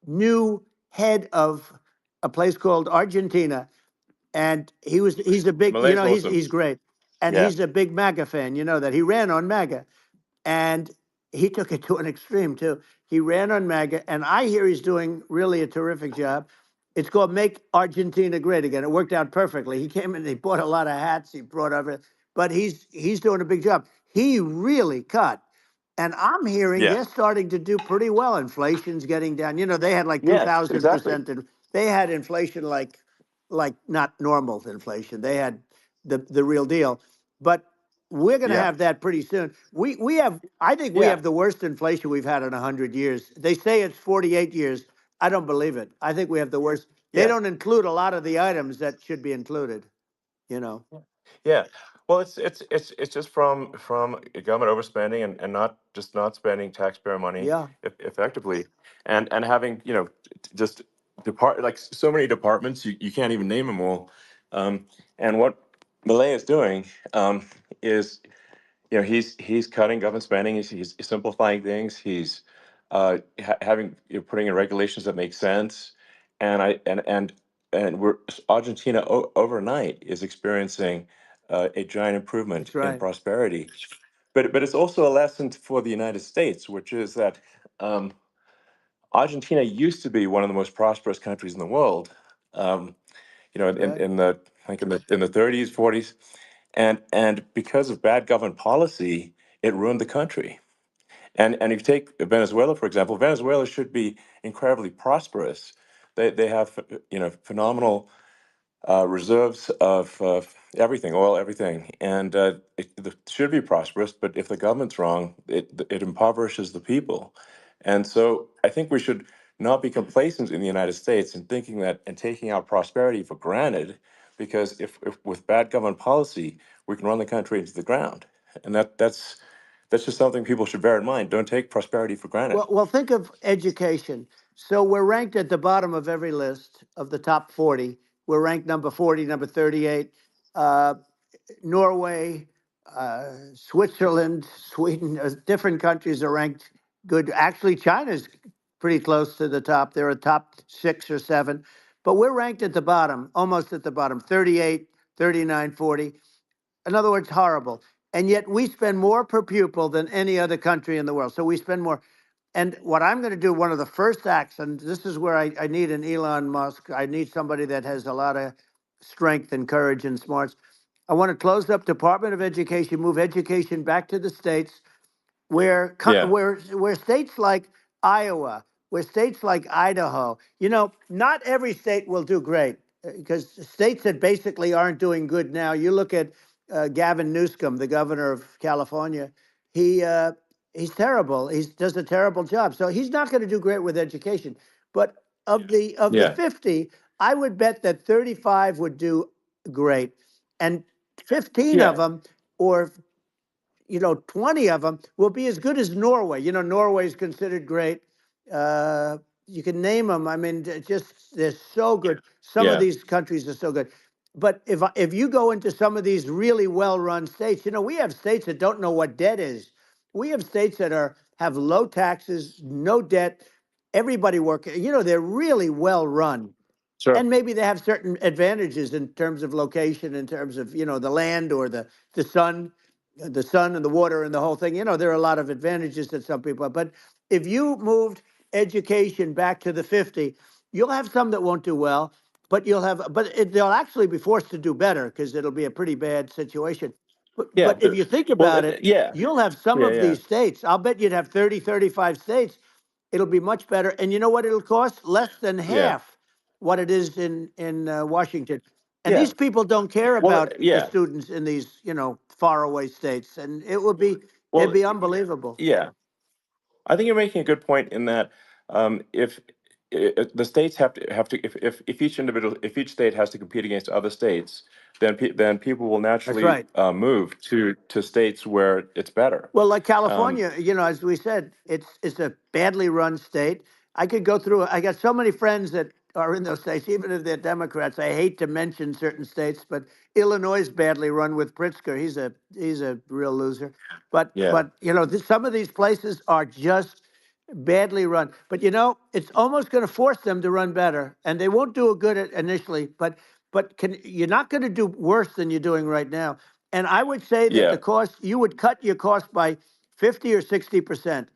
new head of a place called Argentina, and he's a big, Malay's he's awesome. great. And Yeah. he's a big MAGA fan, that he ran on MAGA, and he took it to an extreme too. He ran on MAGA, and I hear he's doing really a terrific job. It's called "Make Argentina Great Again." It worked out perfectly. He came in, he bought a lot of hats, he brought over, but he's doing a big job. He really cut And I'm hearing Yeah. they're starting to do pretty well. Inflation's getting down. They had like Yes, exactly. 2,000%. And they had inflation like not normal inflation. They had the real deal. But we're going to Yeah. have that pretty soon. We have. I think we Yeah. have the worst inflation we've had in 100 years. They say it's 48 years. I don't believe it. I think we have the worst. They Yeah. don't include a lot of the items that should be included. You know. Yeah. Well, it's just from government overspending and not spending taxpayer money Yeah. effectively, and having just like so many departments you can't even name them all, and what Millet is doing is he's cutting government spending, he's simplifying things, he's having putting in regulations that make sense, and I and we're Argentina overnight is experiencing a giant improvement That's in right. prosperity, but it's also a lesson for the United States, which is that um, Argentina used to be one of the most prosperous countries in the world. Um, Right. in the like in the 30s, 40s, and because of bad government policy, it ruined the country. And if you take Venezuela, for example, Venezuela should be incredibly prosperous. They have phenomenal reserves of everything, oil, everything, and it should be prosperous. But if the government's wrong, it impoverishes the people. And so I think we should not be complacent in the United States in thinking that and taking our prosperity for granted, because if with bad government policy we can run the country into the ground, and that's just something people should bear in mind. Don't take prosperity for granted. Well, think of education. So we're ranked at the bottom of every list of the top 40. We're ranked number 40, number 38. Uh, Norway, Switzerland, Sweden, different countries are ranked good. Actually, China's pretty close to the top. They're a top 6 or 7. But we're ranked at the bottom, almost at the bottom, 38, 39, 40. In other words, horrible. And yet we spend more per pupil than any other country in the world. So we spend more. And what I'm going to do, one of the first acts, and this is where I need an Elon Musk, I need somebody that has a lot of strength and courage and smarts. I want to close up Department of Education, move education back to the states, Yeah, where states like Iowa, where states like Idaho, not every state will do great because states that basically aren't doing good now. You look at Gavin Newsom, the governor of California. He he's terrible. He does a terrible job. So he's not going to do great with education. But of the yeah, 50, I would bet that 35 would do great, and 15 yeah, of them, or 20 of them will be as good as Norway. Norway is considered great. Uh, you can name them. I mean, they're so good. Some of yeah. these countries are so good. But if you go into some of these really well-run states, we have states that don't know what debt is. We have states that have low taxes, no debt, everybody working. They're really well run, Sure. and maybe they have certain advantages in terms of location, in terms of the land or the sun, and the water and the whole thing. There are a lot of advantages that some people have. But if you moved education back to the 50, you'll have some that won't do well, but they'll actually be forced to do better because it'll be a pretty bad situation. Yeah. But if you think Well, about it, yeah, you'll have some yeah, of yeah, these states. I'll bet you'd have 30, 35 states. It'll be much better. And you know what it'll cost? Less than yeah, half what it is in Washington. And yeah. these people don't care Well, about the yeah. students in these, faraway states. And it'd Well, be unbelievable. yeah. I think you're making a good point in that if the states have to if if each state has to compete against other states, then people will That's naturally right. move to states where it's better. Well, like Um, California, as we said, it's a badly run state. I could go through. I got so many friends that are in those states, even if they're Democrats. I hate to mention certain states, but Illinois is badly run with Pritzker. He's a real loser. But yeah, but some of these places are just badly run. But it's almost going to force them to run better, and they won't do a good at initially. But you're not going to do worse than you're doing right now. And I would say that yeah, the cost, you would cut your cost by 50 or 60%.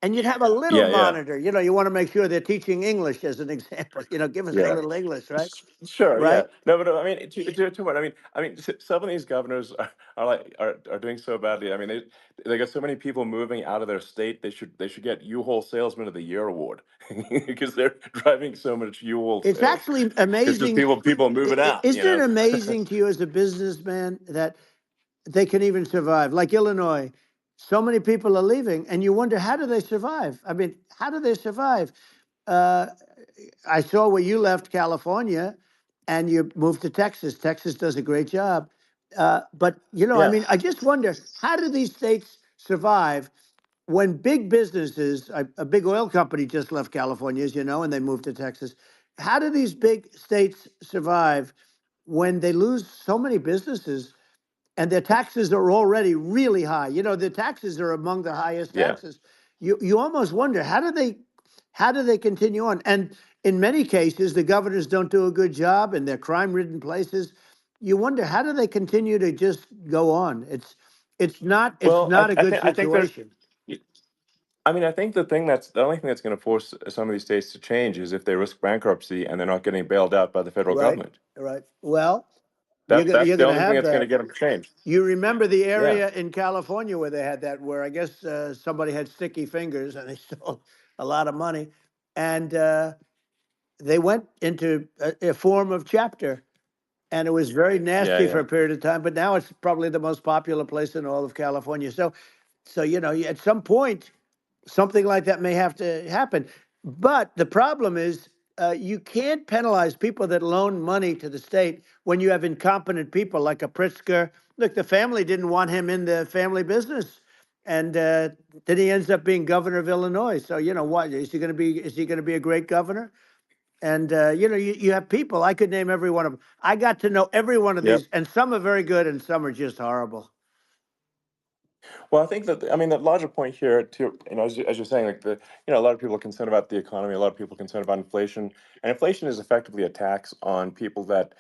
And you'd have a little Yeah, yeah, monitor. You want to make sure they're teaching English as an example. Give us a yeah. little English, right? Sure, yeah. Right? No, but I mean, to what? Some of these governors are doing so badly. I mean, they got so many people moving out of their state. They should get U-Haul Salesman of the Year award because they're driving so much U-Haul It's sales. actually Because just amazing. people moving out, Isn't it amazing to you as a businessman that they can even survive? Like Illinois, so many people are leaving, and you wonder, how do they survive? I mean, how do they survive? Uh, I saw where you left California and you moved to Texas. Texas does a great job. But, I Yeah, mean, I just wonder, how do these states survive when big businesses, a big oil company just left California, as you know, and they moved to Texas. How do these big states survive when they lose so many businesses and their taxes are already really high? The taxes are among the highest yeah. taxes. You almost wonder, how do they continue on? And in many cases, the governors don't do a good job in their crime-ridden places. You wonder, how do they continue to just go on? It's Well, not a good I think there's. situation. I think the only thing that's going to force some of these states to change is if they risk bankruptcy and they're not getting bailed out by the federal Right, government. right. Well, you're That's gonna that's you're the gonna only thing have that's going to that. get them to change. You remember the Yeah, area in California where they had that, where I guess somebody had sticky fingers and they stole a lot of money, and they went into a form of chapter, and it was very yeah, nasty for yeah. a period of time. But now it's probably the most popular place in all of California. So at some point, something like that may have to happen. But the problem is, you can't penalize people that loan money to the state when you have incompetent people like a Pritzker. Look, the family didn't want him in the family business, and then he ends up being governor of Illinois. So what is he going to be? Is he going to be a great governor? And you have people. I could name every one of them. I got to know every one of Yep. these, and some are very good, and some are just horrible. Well, I think the larger point here, too, as you're saying, like a lot of people are concerned about the economy, a lot of people are concerned about inflation, and inflation is effectively a tax on people that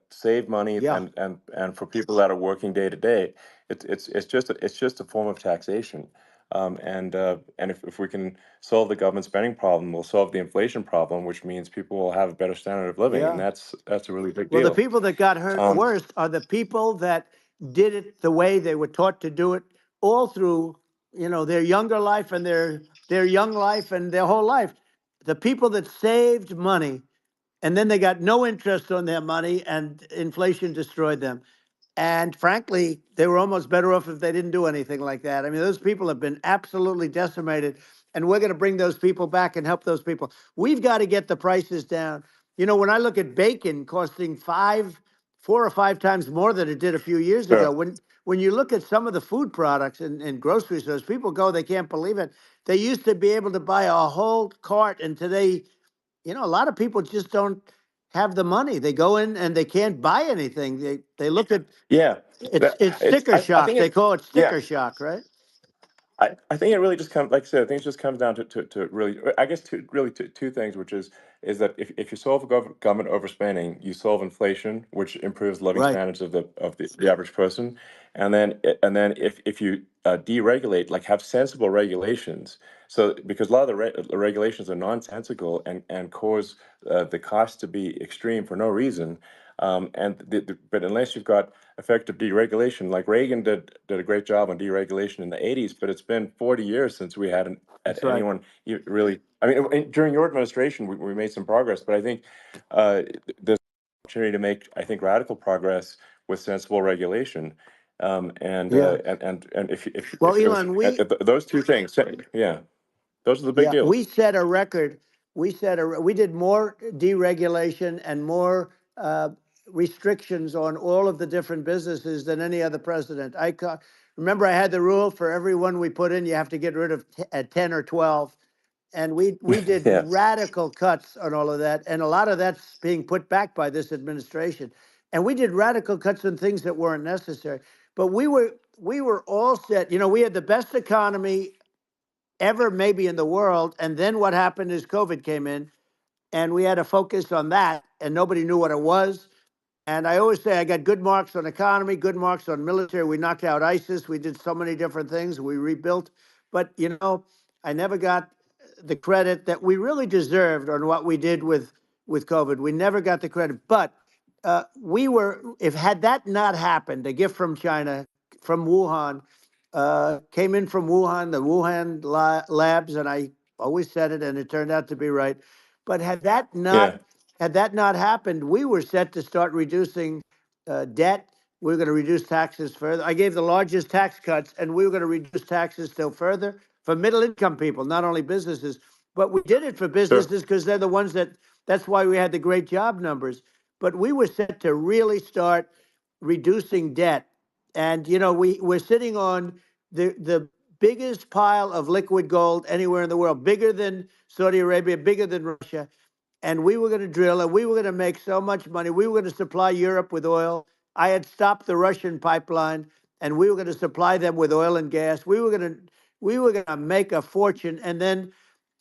save money, Yeah. and for people that are working day to day, it's just a form of taxation, and if we can solve the government spending problem, we'll solve the inflation problem, which means people will have a better standard of living, and Yeah. that's a really big Well, the deal. people that got hurt Um, worst are the people that did it the way they were taught to do it all through, their younger life and their young life and their whole life. The people that saved money and then they got no interest on their money and inflation destroyed them. And frankly, they were almost better off if they didn't do anything like that. I mean, those people have been absolutely decimated, and we're going to bring those people back and help those people. We've got to get the prices down. When I look at bacon costing 4 or 5 times more than it did a few years ago, sure. when you look at some of the food products in grocery stores, people go, they can't believe it. They used to be able to buy a whole cart, and today, a lot of people just don't have the money. They go in and they can't buy anything. They look at Yeah, it's sticker I shock. think They it. call it Yeah, sticker shock, right? I think it really just comes, like I said, I think it just comes down to really, I guess, two things, which is that if you solve government overspending, you solve inflation, which improves living Right. standards of the average person, and then if you deregulate, like have sensible regulations, so because a lot of the regulations are nonsensical and cause the cost to be extreme for no reason, but unless you've got effective deregulation, like Reagan did a great job on deregulation in the '80s, but it's been 40 years since we had That's right. anyone really. I mean, during your administration, we made some progress, but I think there's an opportunity to make, I think, radical progress with sensible regulation. Yeah. And Well, if it was Elon, we those two things, yeah, those are the big yeah, we deals. set a record. We did more deregulation and more restrictions on all of the different businesses than any other president. Remember, I had the rule for everyone we put in, you have to get rid of 10 or 12. And we did Yeah, radical cuts on all of that, and a lot of that's being put back by this administration. And we did radical cuts on things that weren't necessary. But we were all set. We had the best economy ever, maybe in the world. And then what happened is COVID came in, and we had to focus on that, and nobody knew what it was. And I always say I got good marks on economy, good marks on military. We knocked out ISIS. We did so many different things. We rebuilt. But I never got the credit that we really deserved on what we did with COVID. We never got the credit, but we were. If had that not happened, a gift from China, from Wuhan, came in from Wuhan, the Wuhan labs, and I always said it, and it turned out to be right. But Yeah. had that not happened, we were set to start reducing debt. We were going to reduce taxes further. I gave the largest tax cuts, and we were going to reduce taxes still further for middle income people, not only businesses. But we did it for Sure. businesses because they're the ones that's why we had the great job numbers. But we were set to really start reducing debt. And, we're sitting on the biggest pile of liquid gold anywhere in the world, bigger than Saudi Arabia, bigger than Russia. And we were going to drill and we were going to make so much money. We were going to supply Europe with oil. I had stopped the Russian pipeline and we were going to supply them with oil and gas. We were going to make a fortune. And then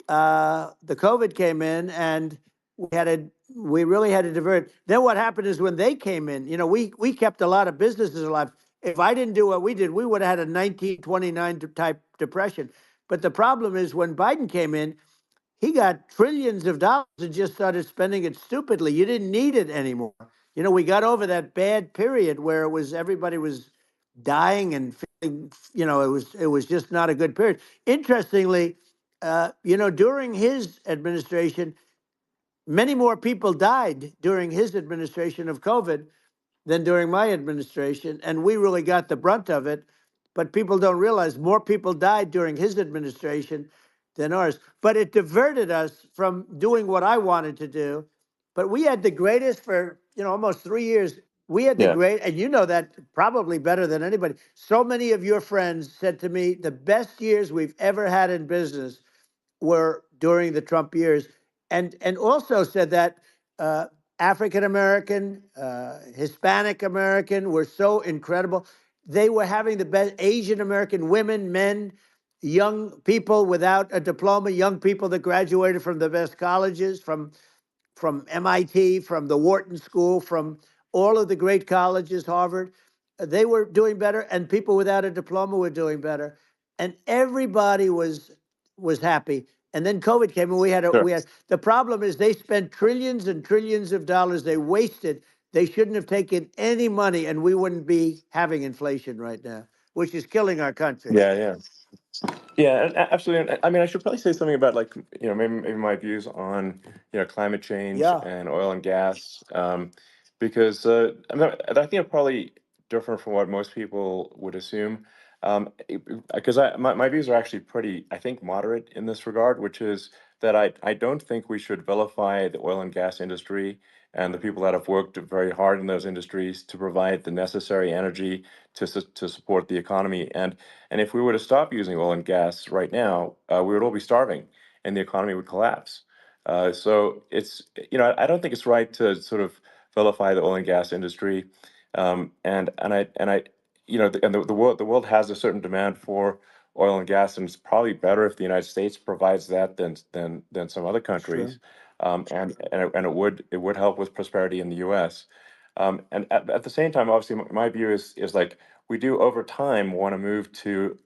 the COVID came in and we really had to divert. Then what happened is when they came in, we kept a lot of businesses alive. If I didn't do what we did, we would have had a 1929 type depression. But the problem is when Biden came in, he got trillions of dollars and just started spending it stupidly. You didn't need it anymore. We got over that bad period where everybody was dying and feeling, it was just not a good period. Interestingly, during his administration, many more people died during his administration of COVID than during my administration, and we really got the brunt of it. But people don't realize more people died during his administration than ours. But it diverted us from doing what I wanted to do. But we had the greatest for almost 3 years. We had the Yeah. great, and you know that probably better than anybody. So many of your friends said to me, the best years we've ever had in business were during the Trump years, and also said that African American, Hispanic American were so incredible. They were having the best. Asian American women, men, young people without a diploma, young people that graduated from the best colleges, from MIT, from the Wharton School, from all of the great colleges, Harvard. They were doing better, and people without a diploma were doing better, and everybody was happy. And then COVID came, and Sure. we had the problem is they spent trillions and trillions of dollars. They wasted. They shouldn't have taken any money, and we wouldn't be having inflation right now, which is killing our country. Yeah. Yeah. Yeah, absolutely. And I mean, I should probably say something about like maybe my views on climate change Yeah, and oil and gas, because I think I'm probably different from what most people would assume, because my views are actually pretty, I think, moderate in this regard, which is that I don't think we should vilify the oil and gas industry and the people that have worked very hard in those industries to provide the necessary energy to support the economy. And if we were to stop using oil and gas right now, we would all be starving, and the economy would collapse. So I don't think it's right to sort of vilify the oil and gas industry, the world has a certain demand for oil and gas, and it's probably better if the United States provides that than some other sure. countries, and it would help with prosperity in the U.S. And at the same time, obviously, my view is like we do over time want to move to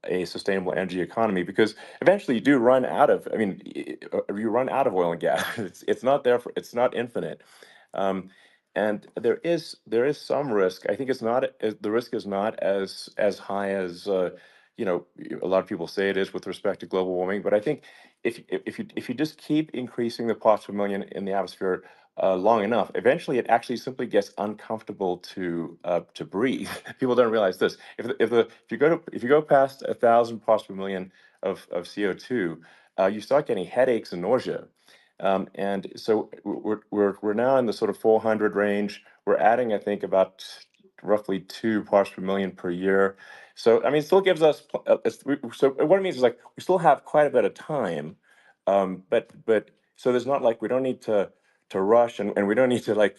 a sustainable energy economy, because eventually you do run out of. I mean, you run out of oil and gas. It's not there for. It's not infinite. Um, and there is some risk. I think the risk is not as high as a lot of people say it is with respect to global warming. But I think if you just keep increasing the parts per million in the atmosphere long enough, eventually it actually simply gets uncomfortable to breathe. People don't realize this. If you go past 1,000 parts per million of CO2, you start getting headaches and nausea. And so we're now in the sort of 400 range. We're adding, I think, about roughly 2 parts per million per year. So I mean, it still gives us. So what it means is like we still have quite a bit of time, but so there's not like we don't need to rush, and we don't need to like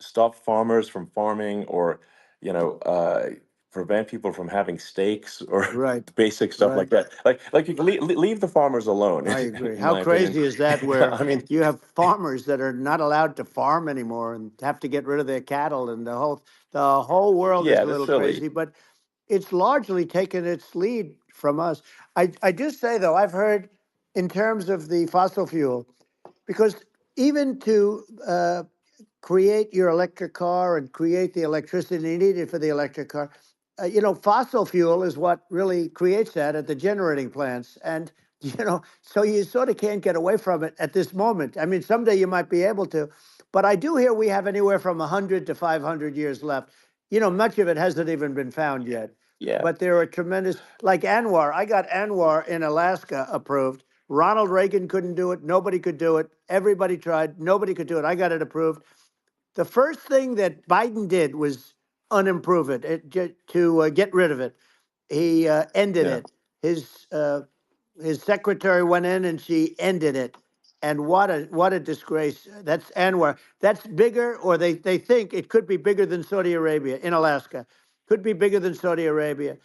stop farmers from farming, or you know uh, prevent people from having steaks or Right, basic stuff like right. that. Like you can leave the farmers alone, I agree. in How my opinion. crazy is that where I mean, you have farmers that are not allowed to farm anymore and have to get rid of their cattle, and the whole world is yeah, a that's little silly. crazy, but it's largely taken its lead from us. I do say, though, I've heard in terms of the fossil fuel, because even to create your electric car and create the electricity needed for the electric car, fossil fuel is what really creates that at the generating plants. And, so you sort of can't get away from it at this moment. I mean, someday you might be able to, but I do hear we have anywhere from 100 to 500 years left. Much of it hasn't even been found yet. Yeah. But there are tremendous, like Anwar. I got Anwar in Alaska approved. Ronald Reagan couldn't do it. Nobody could do it. Everybody tried. Nobody could do it. I got it approved. The first thing that Biden did was unimprove to get rid of it. He ended Yeah. it. His secretary went in and she ended it. And what a disgrace. That's Anwar. That's bigger, or they think it could be bigger than Saudi Arabia in Alaska. Could be bigger than Saudi Arabia.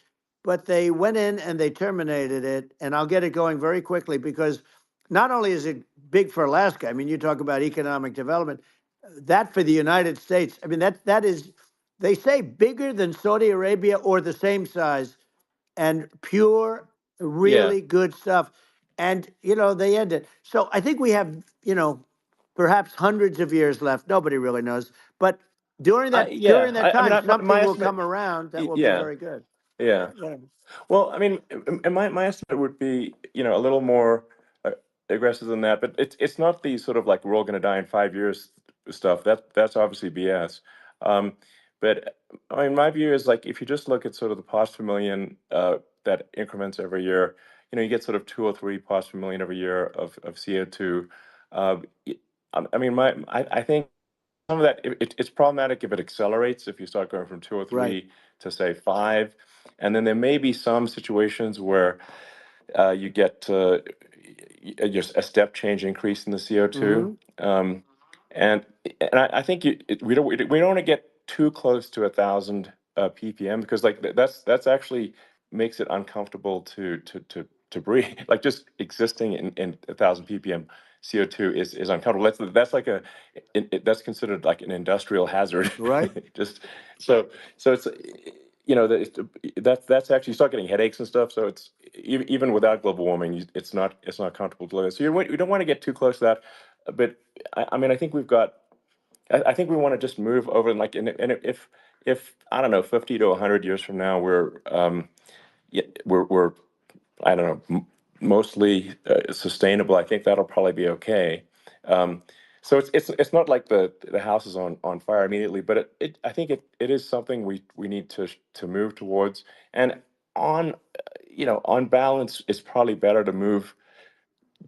But they went in and they terminated it. And I'll get it going very quickly, because not only is it big for Alaska, I mean, you talk about economic development, that for the United States, I mean, that is, they say bigger than Saudi Arabia or the same size, and pure, Yeah. really good stuff. And, they end it. So I think we have, perhaps hundreds of years left. Nobody really knows. But during that Yeah. I mean, time, my something will estimate. come around that will be Yeah. very good. Yeah. Yeah. Well, I mean, and my estimate would be, a little more aggressive than that. But it's not the sort of like we're all going to die in 5 years stuff. That's obviously BS. Um, but I mean, my view is like if you just look at sort of the parts per million that increments every year, you get sort of 2 or 3 parts per million every year of CO2. Uh, y- I mean, I think some of that it's problematic if it accelerates, if you start going from 2 or Right. 3 to say 5, and then there may be some situations where you get just a step change increase in the CO2. Hmm. And I think we don't want to get too close to 1,000 ppm, because like that's actually makes it uncomfortable to breathe. Like just existing in 1,000 ppm CO2 is uncomfortable. That's like that's considered like an industrial hazard. Right. Just so it's that's actually, you start getting headaches and stuff. So it's even without global warming, it's not comfortable to live in. So you don't want to get too close to that. But I mean, I think we've got. I think we want to just move over, and like, and if I don't know, 50 to 100 years from now, we're I don't know, mostly sustainable. I think that'll probably be okay. Um, so it's not like the house is on fire immediately, but I think it is something we need to move towards. And on on balance, it's probably better to move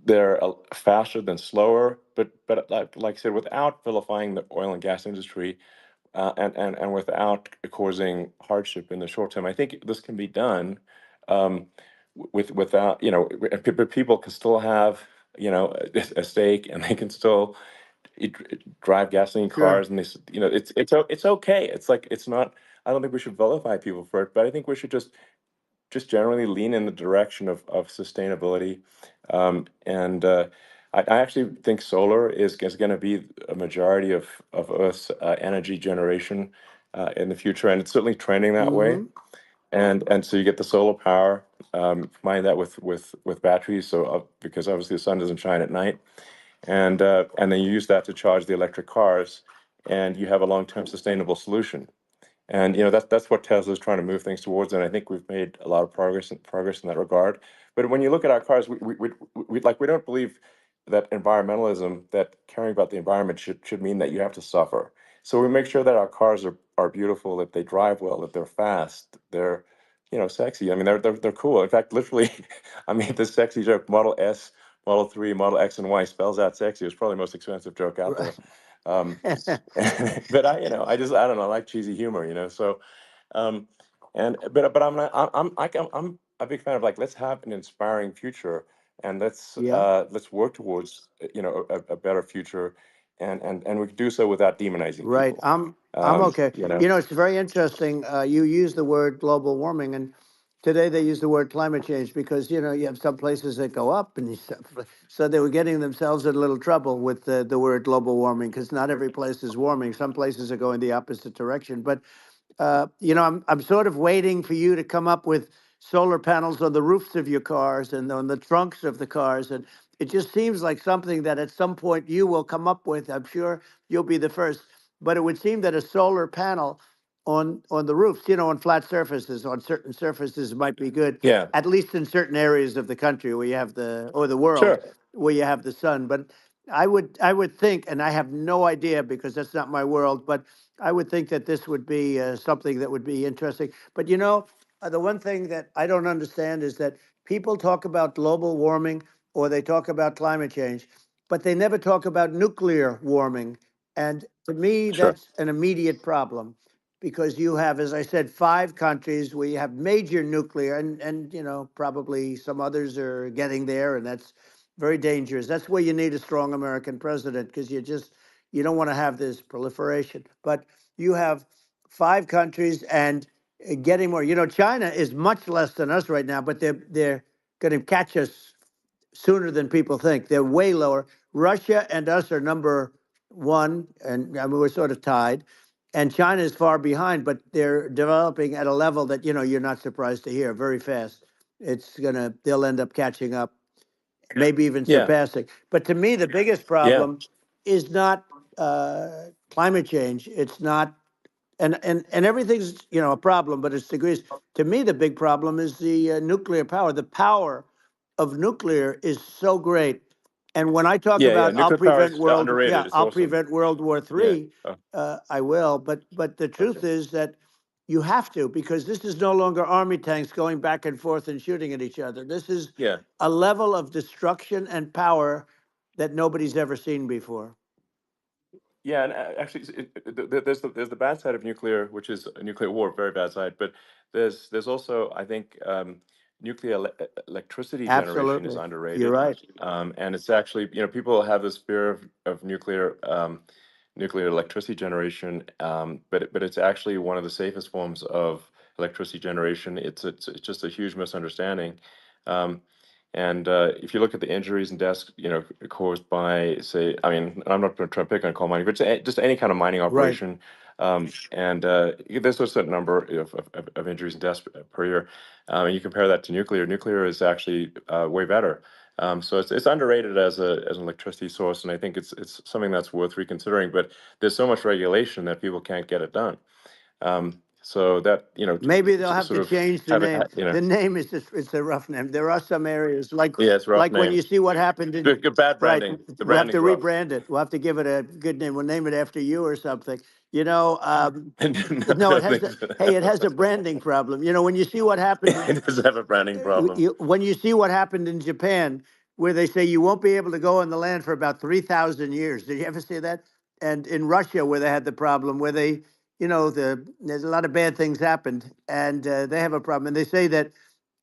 there faster than slower. But like I said, without vilifying the oil and gas industry, and without causing hardship in the short term. I think this can be done without, but people can still have, a stake, and they can still drive gasoline Sure. cars, and it's okay. It's like it's not. I don't think we should vilify people for it, but I think we should just generally lean in the direction of sustainability. And I actually think solar is going to be a majority of Earth's energy generation in the future, and it's certainly trending that way. Hmm. And so you get the solar power, combine that with batteries, so because obviously the sun doesn't shine at night, and then you use that to charge the electric cars, and you have a long-term sustainable solution. And that's what Tesla's trying to move things towards, and I think we've made a lot of progress in that regard. But when you look at our cars, we don't believe that environmentalism, that caring about the environment should mean that you have to suffer. So we make sure that our cars are beautiful, that they drive well, that they're fast, they're sexy. I mean, they're cool. In fact, literally, I mean, this sexy joke, Model S, Model 3, Model X, and Y spells out sexy. It's probably the most expensive joke out there. Right. Um, but I don't know, I like cheesy humor, So, um, but I'm not, I'm a big fan of like, let's have an inspiring future, and Yeah. let's work towards, a better future, and we can do so without demonizing Right. people. I'm okay. You know, It's very interesting. You use the word global warming, and today they use the word climate change because you have some places that go up, and so they were getting themselves in a little trouble with the word global warming, because not every place is warming. Some places are going the opposite direction. But I'm sort of waiting for you to come up with solar panels on the roofs of your cars and on the trunks of the cars. And it just seems like something that at some point you will come up with. I'm sure you'll be the first. But it would seem that a solar panel on the roofs, on flat surfaces, on certain surfaces might be good, Yeah, at least in certain areas of the country where you have the world, sure. where you have the sun. But I would think, and I have no idea because that's not my world, but I would think that this would be something that would be interesting. But the one thing that I don't understand is that people talk about global warming or they talk about climate change, but they never talk about nuclear warming. And to me, Sure. that's an immediate problem because you have, as I said, 5 countries where you have major nuclear, and probably some others are getting there, and that's very dangerous. That's where you need a strong American president because you don't want to have this proliferation. But you have 5 countries and getting more. China is much less than us right now, but they're going to catch us sooner than people think. They're way lower. Russia and us are number one, and I mean, we're sort of tied. And China is far behind, but they're developing at a level that you're not surprised to hear very fast. They'll end up catching up, maybe even Yeah, surpassing. But to me, the biggest yeah, problem is not climate change. It's not, and everything's a problem, but it's degrees. To me, the big problem is the nuclear power. The power of nuclear is so great. And when I talk yeah, yeah. about Nuclear power is underrated. It's I'll awesome. prevent World War Yeah. III, Oh, I will. But the truth okay. is that you have to, because this is no longer army tanks going back and forth and shooting at each other. This is Yeah. a level of destruction and power that nobody's ever seen before. Yeah, and actually, there's the bad side of nuclear, which is a nuclear war, very bad side. But there's also, I think, nuclear electricity generation is Absolutely. You're underrated, right. and it's actually, people have this fear of nuclear electricity generation, but it's actually one of the safest forms of electricity generation. It's just a huge misunderstanding. Um, And if you look at the injuries and deaths, caused by, say, I mean, I'm not going to try to pick on coal mining, but just any kind of mining Right. operation, and there's a certain number of injuries and deaths per year. And you compare that to nuclear. Nuclear is actually way better. So it's underrated as an electricity source, and I think it's something that's worth reconsidering. But there's so much regulation that people can't get it done. So that Maybe they'll have sort to of change the have it, name. The name is just, it's a rough name. There are some areas yeah, it's a rough like when name. you see what happened in, Good bad right, branding. The we'll have to branding's rough. rebrand it. We'll have to give it a good name. We'll name it after you or something. No, No, it no, has it has a branding problem. When you see what happened it does have a branding problem. when you see what happened in Japan, where they say you won't be able to go on the land for about 3,000 years. Did you ever see that? And in Russia, where they had the problem, where there's a lot of bad things happened, and they have a problem. And they say that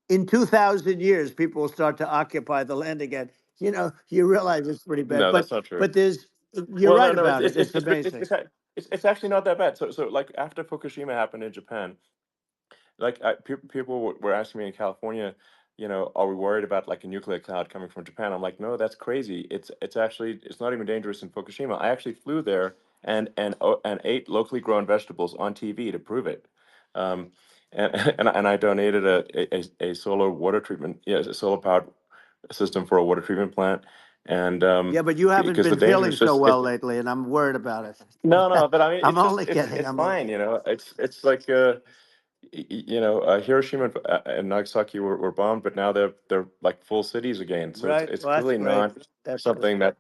in 2,000 years, people will start to occupy the land again. You realize it's pretty bad, No, but that's not true. but you're Well, no, right no, about it. It's amazing. it's actually not that bad. So like after Fukushima happened in Japan, like people were asking me in California, are we worried about like a nuclear cloud coming from Japan? I'm like, no, that's crazy. It's actually it's not even dangerous in Fukushima. I actually flew there and ate locally grown vegetables on TV to prove it. Um, and and I donated a solar water treatment, yeah, a solar powered system for a water treatment plant, and Yeah, but you haven't because the been danger feeling is so just well lately, and I'm worried about no, it. but I mean, I'm it's just only kidding. it's I'm only fine, kidding. it's like Hiroshima and Nagasaki were bombed, but now they're like full cities again. So Right. it's Well, that's clearly great. not That's good. something that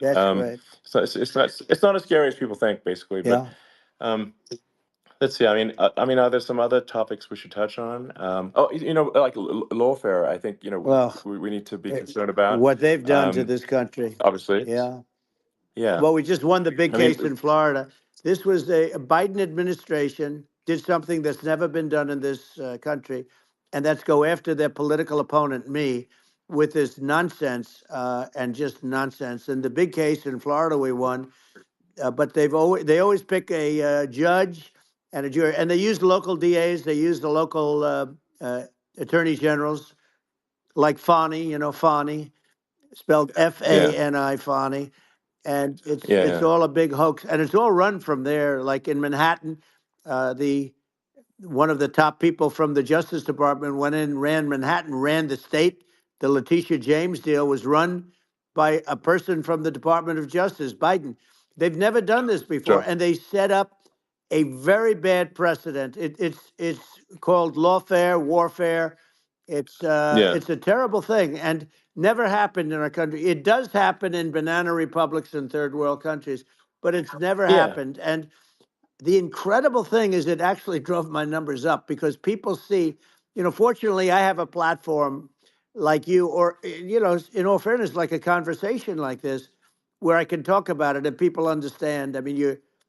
That's um, great. so it's not as scary as people think, basically. But Yeah. um, let's see. I mean, are there some other topics we should touch on? Oh, like lawfare. I think Well, we need to be concerned about. what they've done to Um, this country. obviously, Yeah. yeah. Well, we just won the big I mean, case in Florida. This was a Biden administration did something that's never been done in this country, and that's go after their political opponent, me, with this nonsense and just nonsense. And the big case in Florida we won, but they always pick a judge and a jury, and they use local DAs, they use the local attorney generals, like Fani, Fani, spelled yeah, Fani, Fani, and it's yeah, all a big hoax, and it's all run from there. Like in Manhattan, the one of the top people from the Justice Department went in, ran Manhattan, ran the state. The Letitia James deal was run by a person from the Department of Justice, Biden. They've never done this before, Sure. and they set up a very bad precedent. It's called lawfare, warfare. Yeah. It's a terrible thing, and never happened in our country. It does happen in banana republics and third world countries, but it's never Yeah. happened. And the incredible thing is it actually drove my numbers up because people see, fortunately I have a platform like you, or, in all fairness, like a conversation like this, where I can talk about it and people understand. I mean,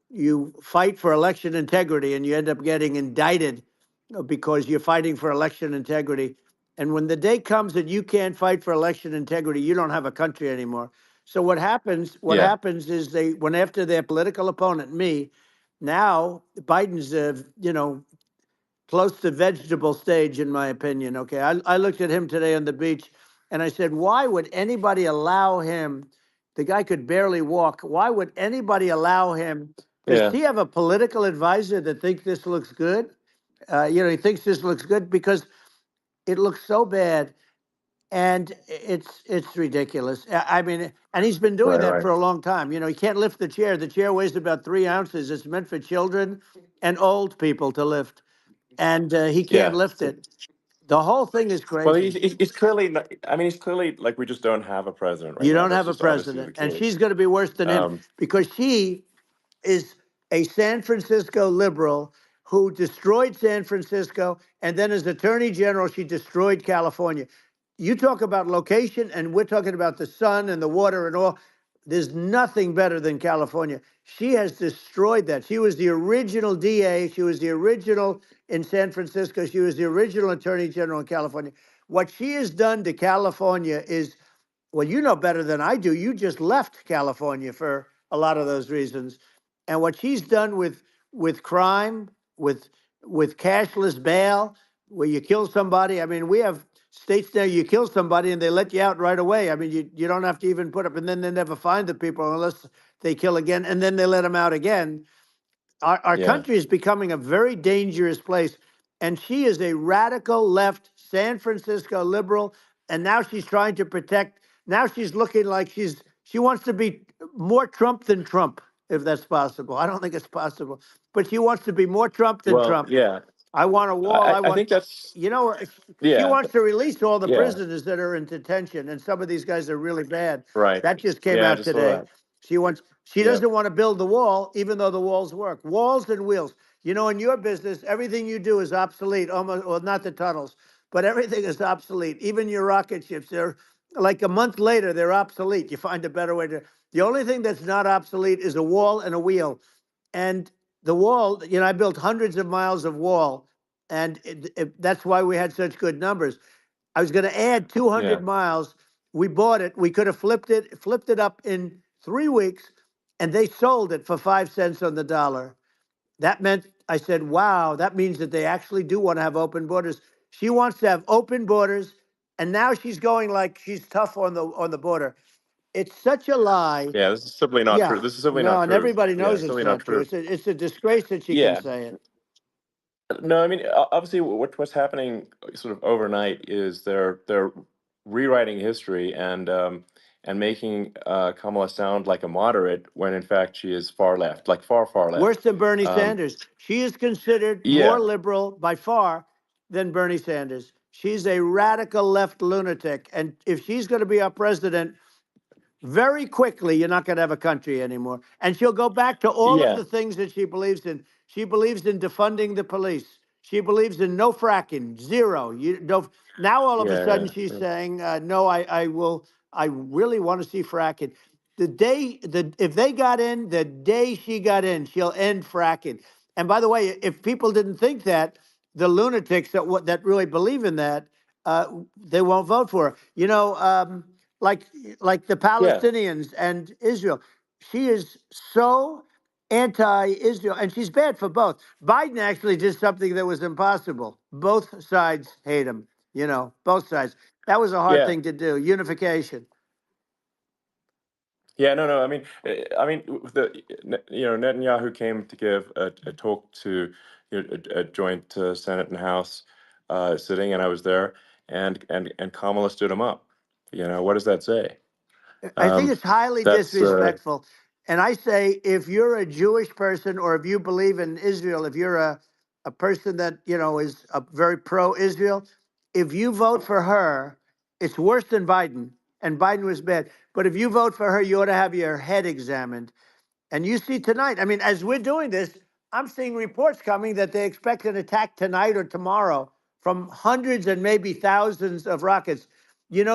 you fight for election integrity and you end up getting indicted because you're fighting for election integrity. And when the day comes that you can't fight for election integrity, you don't have a country anymore. So what happens? What Yeah. happens is they went after their political opponent, me. Now Biden's, close to vegetable stage, in my opinion. Okay, I looked at him today on the beach, and I said, why would anybody allow him? The guy could barely walk. Why would anybody allow him? Does Yeah. he have a political advisor that thinks this looks good? He thinks this looks good because it looks so bad, and it's ridiculous. I mean, and he's been doing Right. that Right. for a long time. He can't lift the chair. The chair weighs about 3 ounces. It's meant for children and old people to lift, and he can't Yeah. lift it. The whole thing is Well, crazy. he's clearly not, I mean, he's clearly like we just don't have a president right You now. don't That's have a just obviously the president, and case. she's going to be worse than him Um, because she is a San Francisco liberal who destroyed San Francisco, and then as Attorney General, she destroyed California. You talk about location, and we're talking about the sun and the water and all. There's nothing better than California. She has destroyed that. She was the original DA. She was the original in San Francisco. She was the original Attorney General in California. What she has done to California is, well, you know better than I do. You just left California for a lot of those reasons. And what she's done with crime, with cashless bail, where you kill somebody. I mean, we have states there you kill somebody and they let you out right away. I mean, you don't have to even put up, and then they never find the people unless they kill again, and then they let them out again. Our yeah. country is becoming a very dangerous place. And she is a radical left San Francisco liberal. And now she's trying to protect. Now she's looking like she wants to be more Trump than Trump, if that's possible. I don't think it's possible, but she wants to be more Trump than Well, Trump. yeah. I want a wall. I I want, think that's you know, she yeah. wants to release all the Yeah. prisoners that are in detention, and some of these guys are really bad. Right. That just came Yeah. I out just saw today. that. She Yeah. doesn't want to build the wall, even though the walls work. Walls and wheels. In your business, everything you do is obsolete. Almost, well, not the tunnels, but everything is obsolete. Even your rocket ships, they're like a month later, they're obsolete. You find a better way to. The only thing that's not obsolete is a wall and a wheel. And the wall, I built hundreds of miles of wall, and that's why we had such good numbers. I was going to add Yeah. 200 miles. We bought it. We could have flipped it up in 3 weeks, and they sold it for 5 cents on the dollar. That meant, I said, wow, that means that they actually do want to have open borders. She wants to have open borders, and now she's going like she's tough on the border. It's such a lie. Yeah. This is simply not Yeah, true. This is simply no, not and true. everybody Yeah. knows It's it's simply not not true. true. It's a disgrace that she can Yeah. say it. No, I mean, obviously, what's happening sort of overnight is they're rewriting history and making Kamala sound like a moderate when in fact she is far left, like far Worse left. than Bernie Um, Sanders. She is considered more yeah, liberal by far than Bernie Sanders. She's a radical left lunatic. And if she's going to be our president, very quickly, you're not going to have a country anymore. And she'll go back to all of yeah, the things that she believes in. She believes in defunding the police. She believes in no fracking, zero. You don't. Now all of a yeah, sudden she's saying, no, I will. I really want to see fracking. If they got in, the day she got in, she'll end fracking. And by the way, if people didn't think that, the lunatics that really believe in that, they won't vote for her. Like like the yeah, Palestinians and Israel. She is so anti-Israel, and she's bad for both. Biden actually did something that was impossible. Both sides hate him. Both sides. That was a hard yeah. thing to do. Unification. Yeah, no, no. Netanyahu came to give a talk to a joint Senate and House sitting, and I was there, and Kamala stood him up. What does that say? I think Um, it's highly that's disrespectful. And I say, if you're a Jewish person or if you believe in Israel, if you're a person that, is a very pro-Israel, if you vote for her, it's worse than Biden. And Biden was bad. But if you vote for her, you ought to have your head examined. And you see tonight, I mean, as we're doing this, I'm seeing reports coming that they expect an attack tonight or tomorrow from hundreds and maybe thousands of rockets.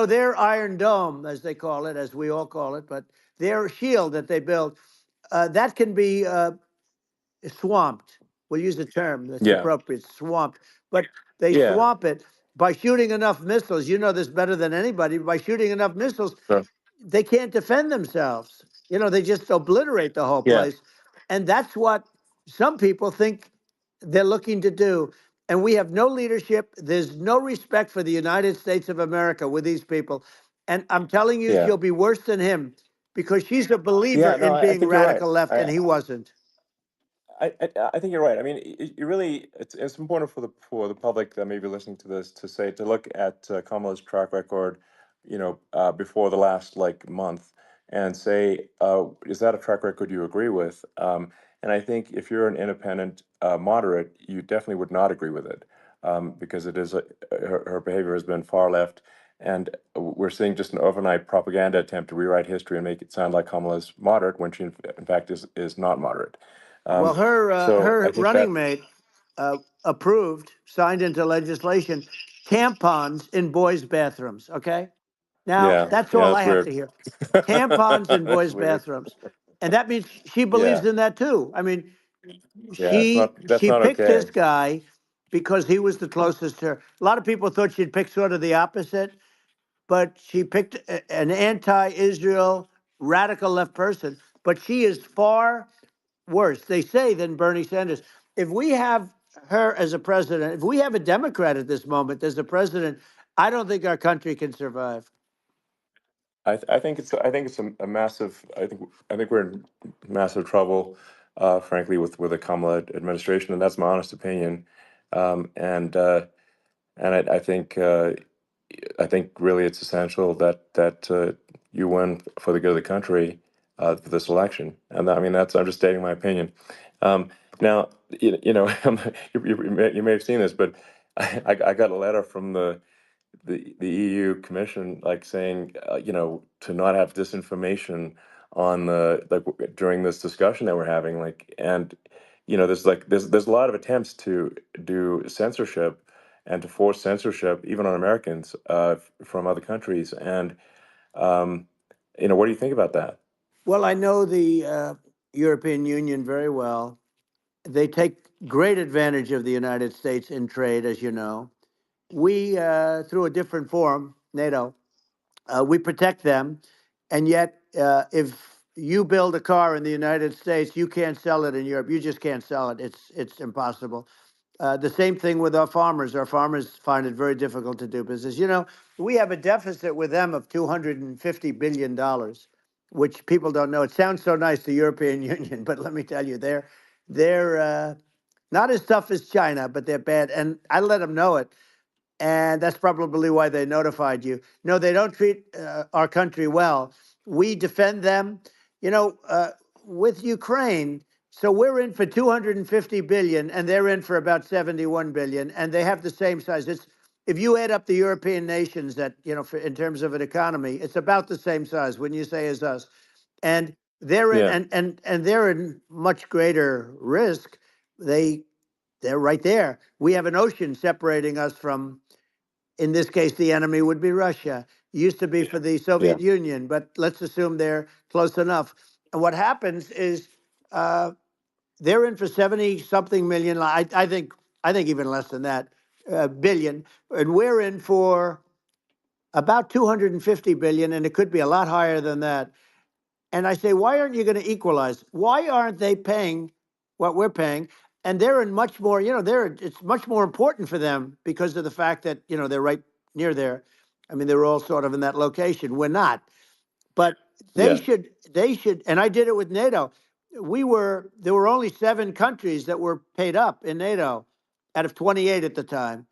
Their Iron Dome, as they call it, as we all call it, but their shield that they build, that can be swamped. We'll use the term that's yeah, appropriate, swamped. But they yeah. swamp it by shooting enough missiles. You know this better than anybody. By shooting enough missiles, Sure. they can't defend themselves. They just obliterate the whole Yeah, place. And that's what some people think they're looking to do. And we have no leadership. There's no respect for the United States of America with these people. And I'm telling you, yeah, she'll be worse than him because she's a believer yeah. No, in I being think you're right. radical left, and he wasn't. I think you're right. I mean, you really, it's important for the public that may be listening to this to look at Kamala's track record, before the last month, and say, is that a track record you agree with? And I think if you're an independent moderate, you definitely would not agree with it, because it is her behavior has been far left, and we're seeing just an overnight propaganda attempt to rewrite history and make it sound like Kamala's moderate when she in fact is not moderate. Well, Um, so her I think that, running mate approved, signed into legislation, tampons in boys' bathrooms. Okay, now yeah, that's yeah, all I that's have to weird. hear. Tampons in That's boys' weird. bathrooms, and that means she believes Yeah, in that too. I mean, yeah, that's she not picked okay. this guy because he was the closest to her. A lot of people thought she'd pick sort of the opposite, but she picked an anti-Israel radical left person. But she is far worse, they say, than Bernie Sanders. If we have her as a president, if we have a Democrat at this moment as a president, I don't think our country can survive. I think it's a massive. I think we're in massive trouble, frankly, with the Kamala administration, and that's my honest opinion. Um, and uh, and I think really it's essential that you win for the good of the country for this election. And I mean that's I'm just stating my opinion. Now you may have seen this, but I got a letter from the EU Commission saying to not have disinformation on during this discussion that we're having and there's a lot of attempts to do censorship and to force censorship even on Americans from other countries and um, what do you think about that? Well, I know the European Union very well. They take great advantage of the United States in trade, as you know. We, through a different forum, NATO, we protect them. And yet, if you build a car in the United States, you can't sell it in Europe. You just can't sell it. It's impossible. The same thing with our farmers. Our farmers find it very difficult to do business. We have a deficit with them of $250 billion, which people don't know. It sounds so nice, the European Union, but let me tell you, they're not as tough as China, but they're bad. And I let them know it. And that's probably why they notified you. No, they don't treat our country well. We defend them, with Ukraine. So we're in for 250 billion, and they're in for about 71 billion, and they have the same size. It's if you add up the European nations that in terms of an economy, it's about the same size. When you say as us, and they're in, Yeah, and they're in much greater risk. They they're right there. We have an ocean separating us from, in this case, the enemy would be Russia. It used to be for the yeah, Soviet Union, but let's assume they're close enough. And what happens is uh, they're in for 70 something million. I think even less than that, billion, and we're in for about 250 billion, and it could be a lot higher than that. And I say, why aren't you going to equalize? Why aren't they paying what we're paying? And they're in much more, it's much more important for them because of the fact that, they're right near there. I mean, they're all sort of in that location. We're not. But They Yeah. should, they should, and I did it with NATO. There were only 7 countries that were paid up in NATO out of 28 at the time.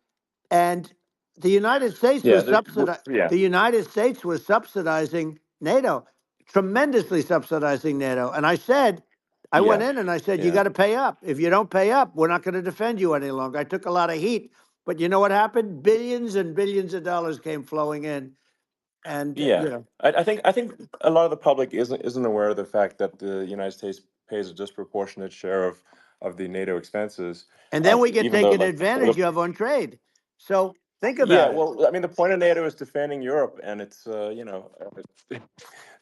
And the United States Yeah. was subsidizing, Yeah. the United States was subsidizing NATO, tremendously subsidizing NATO. And I said, I went Yeah. in and I said, you Yeah. got to pay up. If you don't pay up, we're not going to defend you any longer. I took a lot of heat, but you know what happened? Billions and billions of dollars came flowing in. And, Yeah. I think a lot of the public isn't aware of the fact that the United States pays a disproportionate share of the NATO expenses. and then we get Even though taken like advantage of on trade. So think yeah, about it. well, I mean, the point of NATO is defending Europe, and it's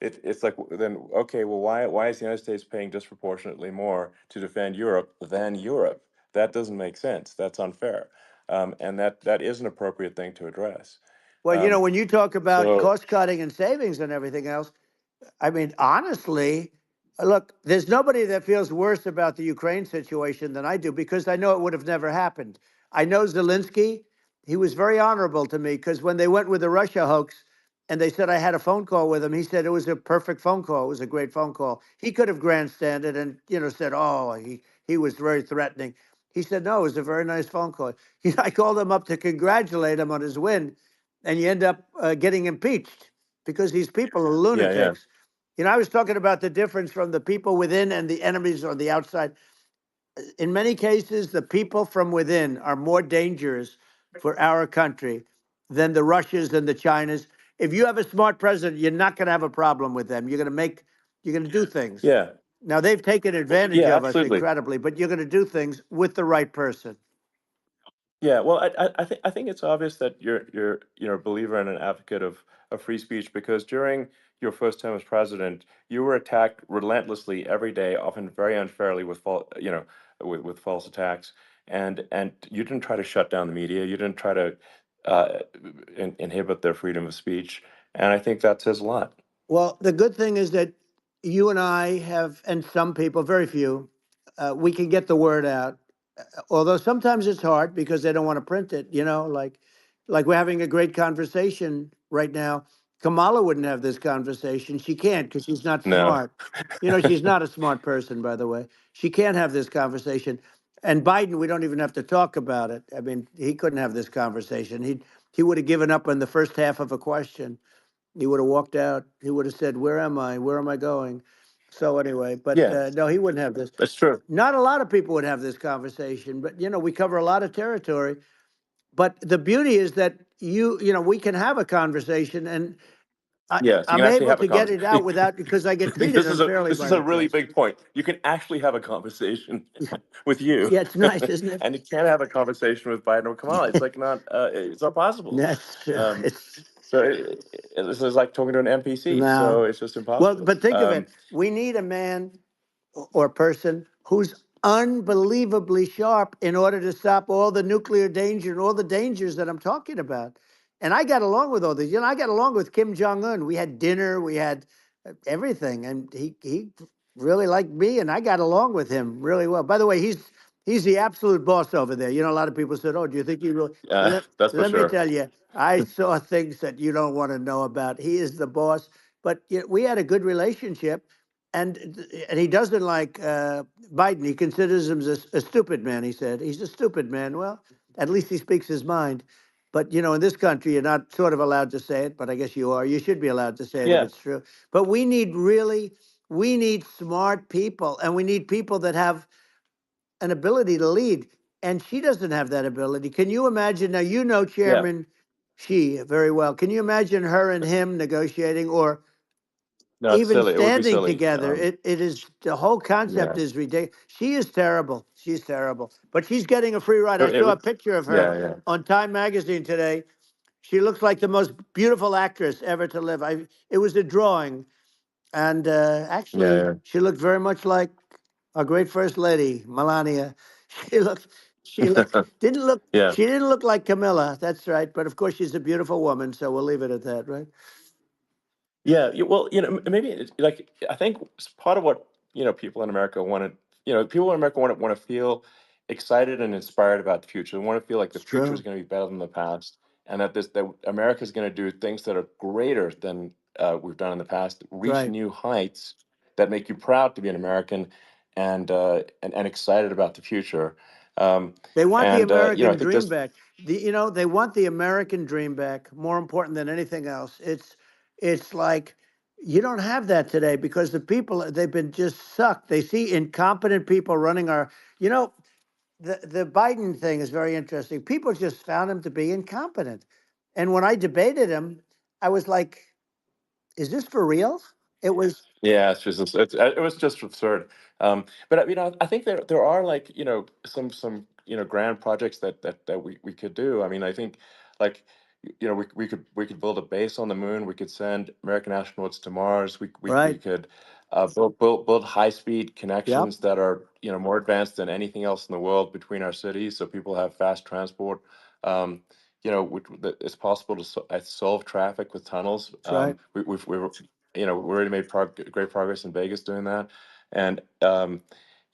it's like then okay, well, why is the United States paying disproportionately more to defend Europe than Europe? That doesn't make sense. That's unfair, and that is an appropriate thing to address. Well, Um, when you talk about so cost cutting and savings and everything else, I mean, honestly, look, there's nobody that feels worse about the Ukraine situation than I do because I know it would have never happened. I know Zelensky. He was very honorable to me because when they went with the Russia hoax and they said I had a phone call with him, he said it was a perfect phone call. It was a great phone call. He could have grandstanded and, said, oh, he was very threatening. He said, no, it was a very nice phone call. I called him up to congratulate him on his win, and you end up getting impeached because these people are yeah, yeah, lunatics. I was talking about the difference from the people within and the enemies on the outside. In many cases, the people from within are more dangerous for our country than the Russias and the Chinas. If you have a smart president, you're not going to have a problem with them. You're going to do things. yeah, Now they've taken advantage yeah, of us absolutely. incredibly, but you're going to do things with the right person. Yeah, well, I think it's obvious that you're a believer and an advocate of free speech because during your first term as president, you were attacked relentlessly every day, often very unfairly with with false attacks, and you didn't try to shut down the media, you didn't try to uh, inhibit their freedom of speech, and I think that says a lot. Well, the good thing is that you and I have, and some people, very few, we can get the word out. Although sometimes it's hard because they don't want to print it. Like we're having a great conversation right now. Kamala wouldn't have this conversation. She can't because she's not No. smart. She's not a smart person, by the way. She can't have this conversation. And Biden, we don't even have to talk about it. I mean, he couldn't have this conversation. He would have given up on the first half of a question. He would have walked out. He would have said, "Where am I? Where am I going?" So anyway, but Yeah, no, he wouldn't have this. that's true. Not a lot of people would have this conversation, but we cover a lot of territory. But the beauty is that we can have a conversation, and Yes, you I'm can actually able have a to get it out conversation. without because I get treated This is a unfairly this by is a the really press. big point. You can actually have a conversation with you, Yeah, it's nice, isn't it? and you can't have a conversation with Biden or Kamala. It's like it's not possible. That's true. Um, It's this is like talking to an NPC. So no. it's just Well, impossible. but think of it. We need a man or person who's unbelievably sharp in order to stop all the nuclear danger and all the dangers that I'm talking about. And I got along with all these. I got along with Kim Jong Un. We had dinner, we had everything, and he really liked me, and I got along with him really well. By the way, he's the absolute boss over there. A lot of people said, "Oh, do you think he really?" That's for Let me sure. tell you, I saw things that you don't want to know about. He is the boss. But we had a good relationship, and he doesn't like Biden. He considers him a stupid man. He said he's a stupid man. Well, at least he speaks his mind. But in this country, you're not sort of allowed to say it, but I guess you are. You should be allowed to say it if Yeah, it's true. But we need smart people, and we need people that have an ability to lead. And she doesn't have that ability. Can you imagine? Now, yeah. Chairman Xi very well. Can you imagine her and him negotiating or No, it's even silly. It would be standing silly. together? It is the whole concept Yeah. is ridiculous. She is terrible. She's terrible. But she's getting a free ride. I It saw a would. picture of her Yeah, yeah, on Time Magazine today. She looks like the most beautiful actress ever to live. It was a drawing, and actually, yeah, she looked very much like our great first lady, Melania. She looked, she looked, yeah. didn't look, Yeah. she didn't look like Camilla. That's right. But of course, she's a beautiful woman, so we'll leave it at that, right? Yeah, well, maybe like I think part of what people in America want to, people in America want to feel excited and inspired about the future. They want to feel like the It's future is true. going to be better than the past, and that America is going to do things that are greater than we've done in the past reach Right. new heights that make you proud to be an American and excited about the future. They want the I American think dream this, back. They want the American dream back. More important than anything else. It's like you don't have that today because the people they've been just sucked. They see incompetent people running our. You know, the Biden thing is very interesting. People just found him to be incompetent, and when I debated him, I was like, "Is this for real?" It was yeah, it was just absurd. But I think there are like some grand projects that we could do. I mean, I think like we could build a base on the moon. We could send American astronauts to Mars. We right. could build high speed Yep. connections that are more advanced than anything else in the world between our cities, so people have fast transport. Um, that it's possible to solve traffic with tunnels. That's right. We already made great progress in Vegas doing that, and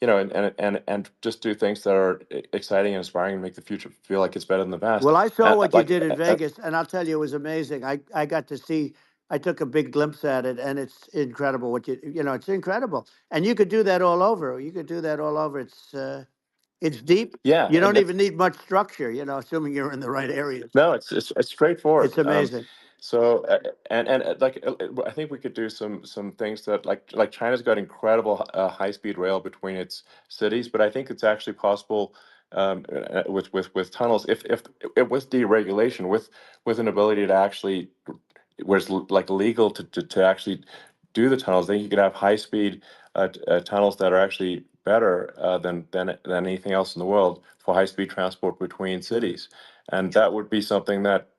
and just do things that are exciting and inspiring and make the future feel like it's better than the past. Well, I saw And what you did in Vegas, and I'll tell you, it was amazing. I got to see. I took a big glimpse at it, and it's incredible. It's incredible, and you could do that all over. You could do that all over. It's deep. yeah, You and don't that's even need much structure. Assuming you're in the right areas. no, it's It's straightforward. amazing. So I think we could do some things that like China's got incredible high speed rail between its cities, but I think it's actually possible with tunnels if with deregulation with an ability to actually where it's like legal to actually do the tunnels. Then you could have high speed tunnels that are actually better than anything else in the world for high speed transport between Yeah. cities, and that would be something that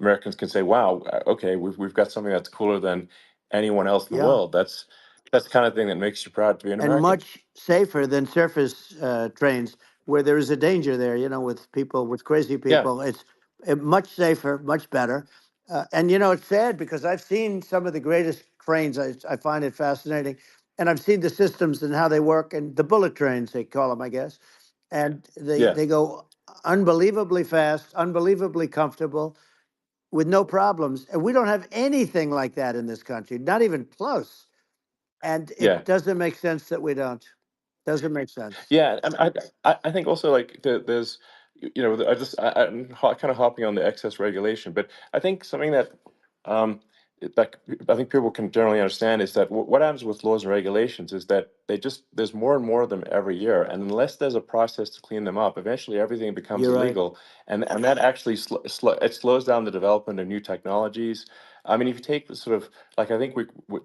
Americans can say, "Wow, okay, we've got something that's cooler than anyone else in the Yeah. world." That's the kind of thing that makes you proud to be an And American. much safer than surface trains where there is a danger there, with people, with crazy Yeah, people. It's much safer, much better. And, it's sad because I've seen some of the greatest trains. I find it fascinating. And I've seen the systems and how they work, and the bullet trains, they call them, I guess. And yeah, they go unbelievably fast, unbelievably comfortable with no problems. And we don't have anything like that in this country, not even close. And yeah. it doesn't make sense that we don't. Doesn't make sense. Yeah, and I think also like there's I'm kind of hopping on the excess regulation, but I think something that um like I think people can generally understand is that what happens with laws and regulations is that there's more and more of them every year, and unless there's a process to clean them up, eventually everything becomes You're right. illegal, and that actually it slows down the development of new technologies. I mean, if you take the sort of like I think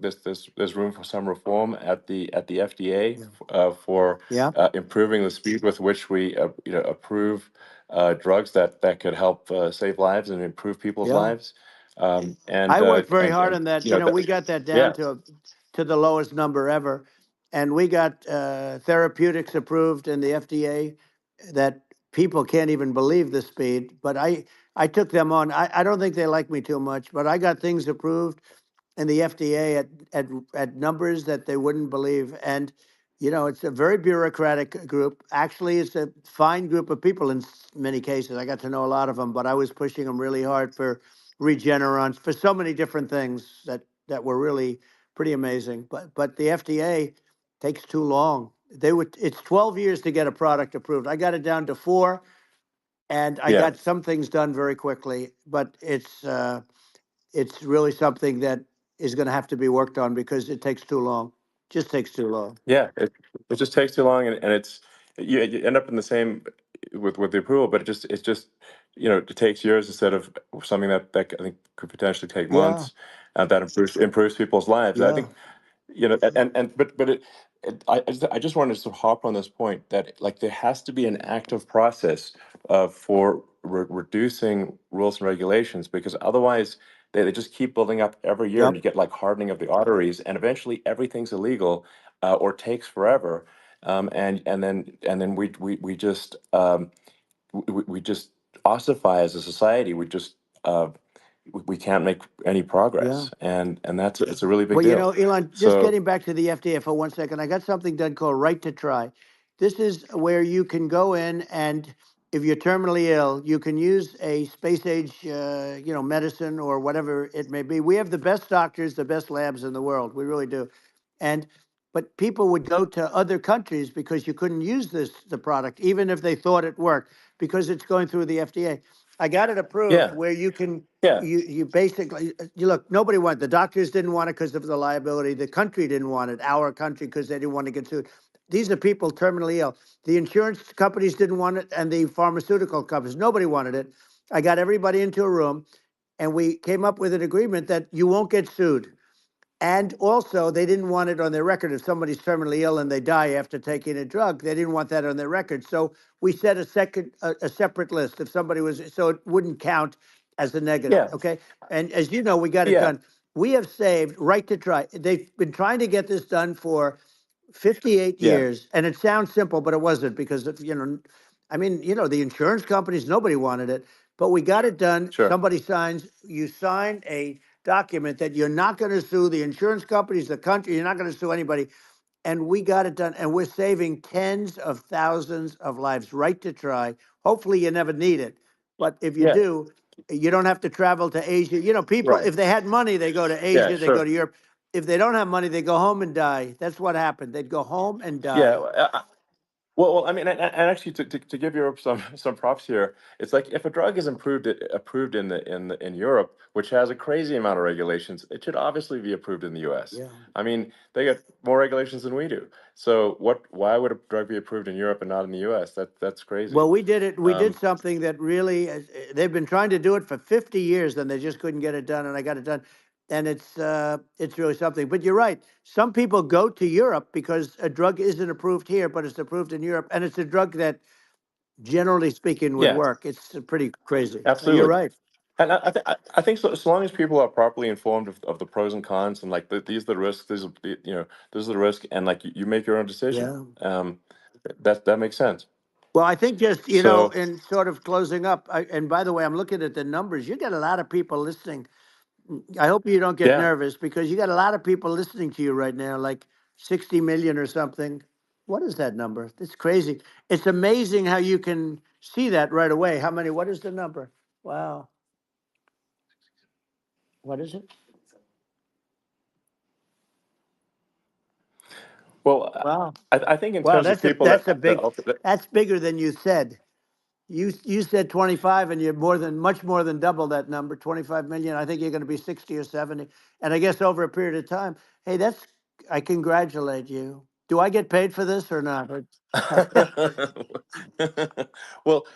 there's room for some reform at the FDA Yeah. for Yeah. improving the speed with which we approve drugs that could help save lives and improve people's Yeah. lives. Um, and I uh, worked very and hard and on that. you know We got that down yeah, to the lowest number ever, and we got therapeutics approved in the FDA that people can't even believe the speed. But I took them on. I don't think they like me too much, but I got things approved in the FDA at numbers that they wouldn't believe. And it's a very bureaucratic group. Actually, it's a fine group of people in many cases. I got to know a lot of them, but I was pushing them really hard for Regeneron, for so many different things that were really pretty amazing. But the FDA takes too long. It's 12 years to get a product approved. I got it down to 4, and I yeah. got some things done very quickly. But it's really something that is going to have to be worked on because it takes too long. Just takes too long. Yeah, it just takes too long, and it's you end up in the same with the approval, but it's just it takes years instead of something that I think could potentially take Yeah, months, and that improves people's lives. I yeah, think and but I just wanted to sort of hop on this point that like there has to be an active process for reducing rules and regulations, because otherwise they just keep building up every year, and yep, you get like hardening of the arteries, and eventually everything's illegal or takes forever, and then we just we just ossify as a society. We can't make any yeah. progress, and that's it's a really big Well, deal. Elon, just So getting back to the FDA for 1 second, I got something done called Right to Try. This is where you can go in and if you're terminally ill, you can use a space age, medicine or whatever it may be. We have the best doctors, the best labs in the world. We really do. And but people would go to other countries because you couldn't use the product, even if they thought it worked, because it's going through the FDA. I got it approved Yeah. where you can Yeah. you basically you look. Nobody wanted, the doctors didn't want it because of the liability. The country didn't want it, our country, because they didn't want to get sued. These are people terminally ill. The insurance companies didn't want it, and the pharmaceutical companies. Nobody wanted it. I got everybody into a room, and we came up with an agreement that you won't get sued. And also, they didn't want it on their record. If somebody's terminally ill and they die after taking a drug, they didn't want that on their record. So we set a separate list. If somebody was, so it wouldn't count as a negative. Yeah. Okay. And as you know, we got it Yeah. done. We have saved right to try. They've been trying to get this done for 58 Yeah. years. And it sounds simple, but it wasn't, because, the insurance companies, nobody wanted it, but we got it done. Sure. Somebody you sign a document that you're not going to sue the insurance companies, the country, you're not going to sue anybody. And we got it done. And we're saving tens of thousands of lives, right to try. Hopefully you never need it. But if you Yeah. do, you don't have to travel to Asia. People, Right. if they had money, they go to Yeah. Asia, they go Sure. to Europe. If they don't have money, they go home and die. That's what happened. They'd go home and Yeah. die. Well, I mean, and actually, to give Europe some props here, it's like if a drug is approved in Europe, which has a crazy amount of regulations, it should obviously be approved in the U.S. Yeah. I mean, they got more regulations than we do. So why would a drug be approved in Europe and not in the U.S.? That's crazy. Well, we did it. We did Um, something that really, they've been trying to do it for 50 years, and they just couldn't get it done, and I got it done. And it's really something. But you're right. Some people go to Europe because a drug isn't approved here, but it's approved in Europe, and it's a drug that, generally speaking, would yeah, work. It's pretty crazy. You're absolutely. right. And I think so, as long as people are properly informed of the pros and cons, and like these are the risks, this is the risk, and like you make your own decision. Yeah. That makes sense. Well, I think just, So in sort of closing up, and by the way, I'm looking at the numbers. You got a lot of people listening. I hope you don't get yeah. nervous, because you got a lot of people listening to you right now, like 60 million or something. What is that number? It's crazy. It's amazing how you can see that right away. How many? What is the number? Wow. What is it? Well, Wow. I think in Wow, terms of that's a people that's a that big that's bigger than you said. You said 25, and you're much more than double that number, 25 million. I think you're going to be 60 or 70. And I guess over a period of time, hey, I congratulate you. Do I get paid for this or not? well,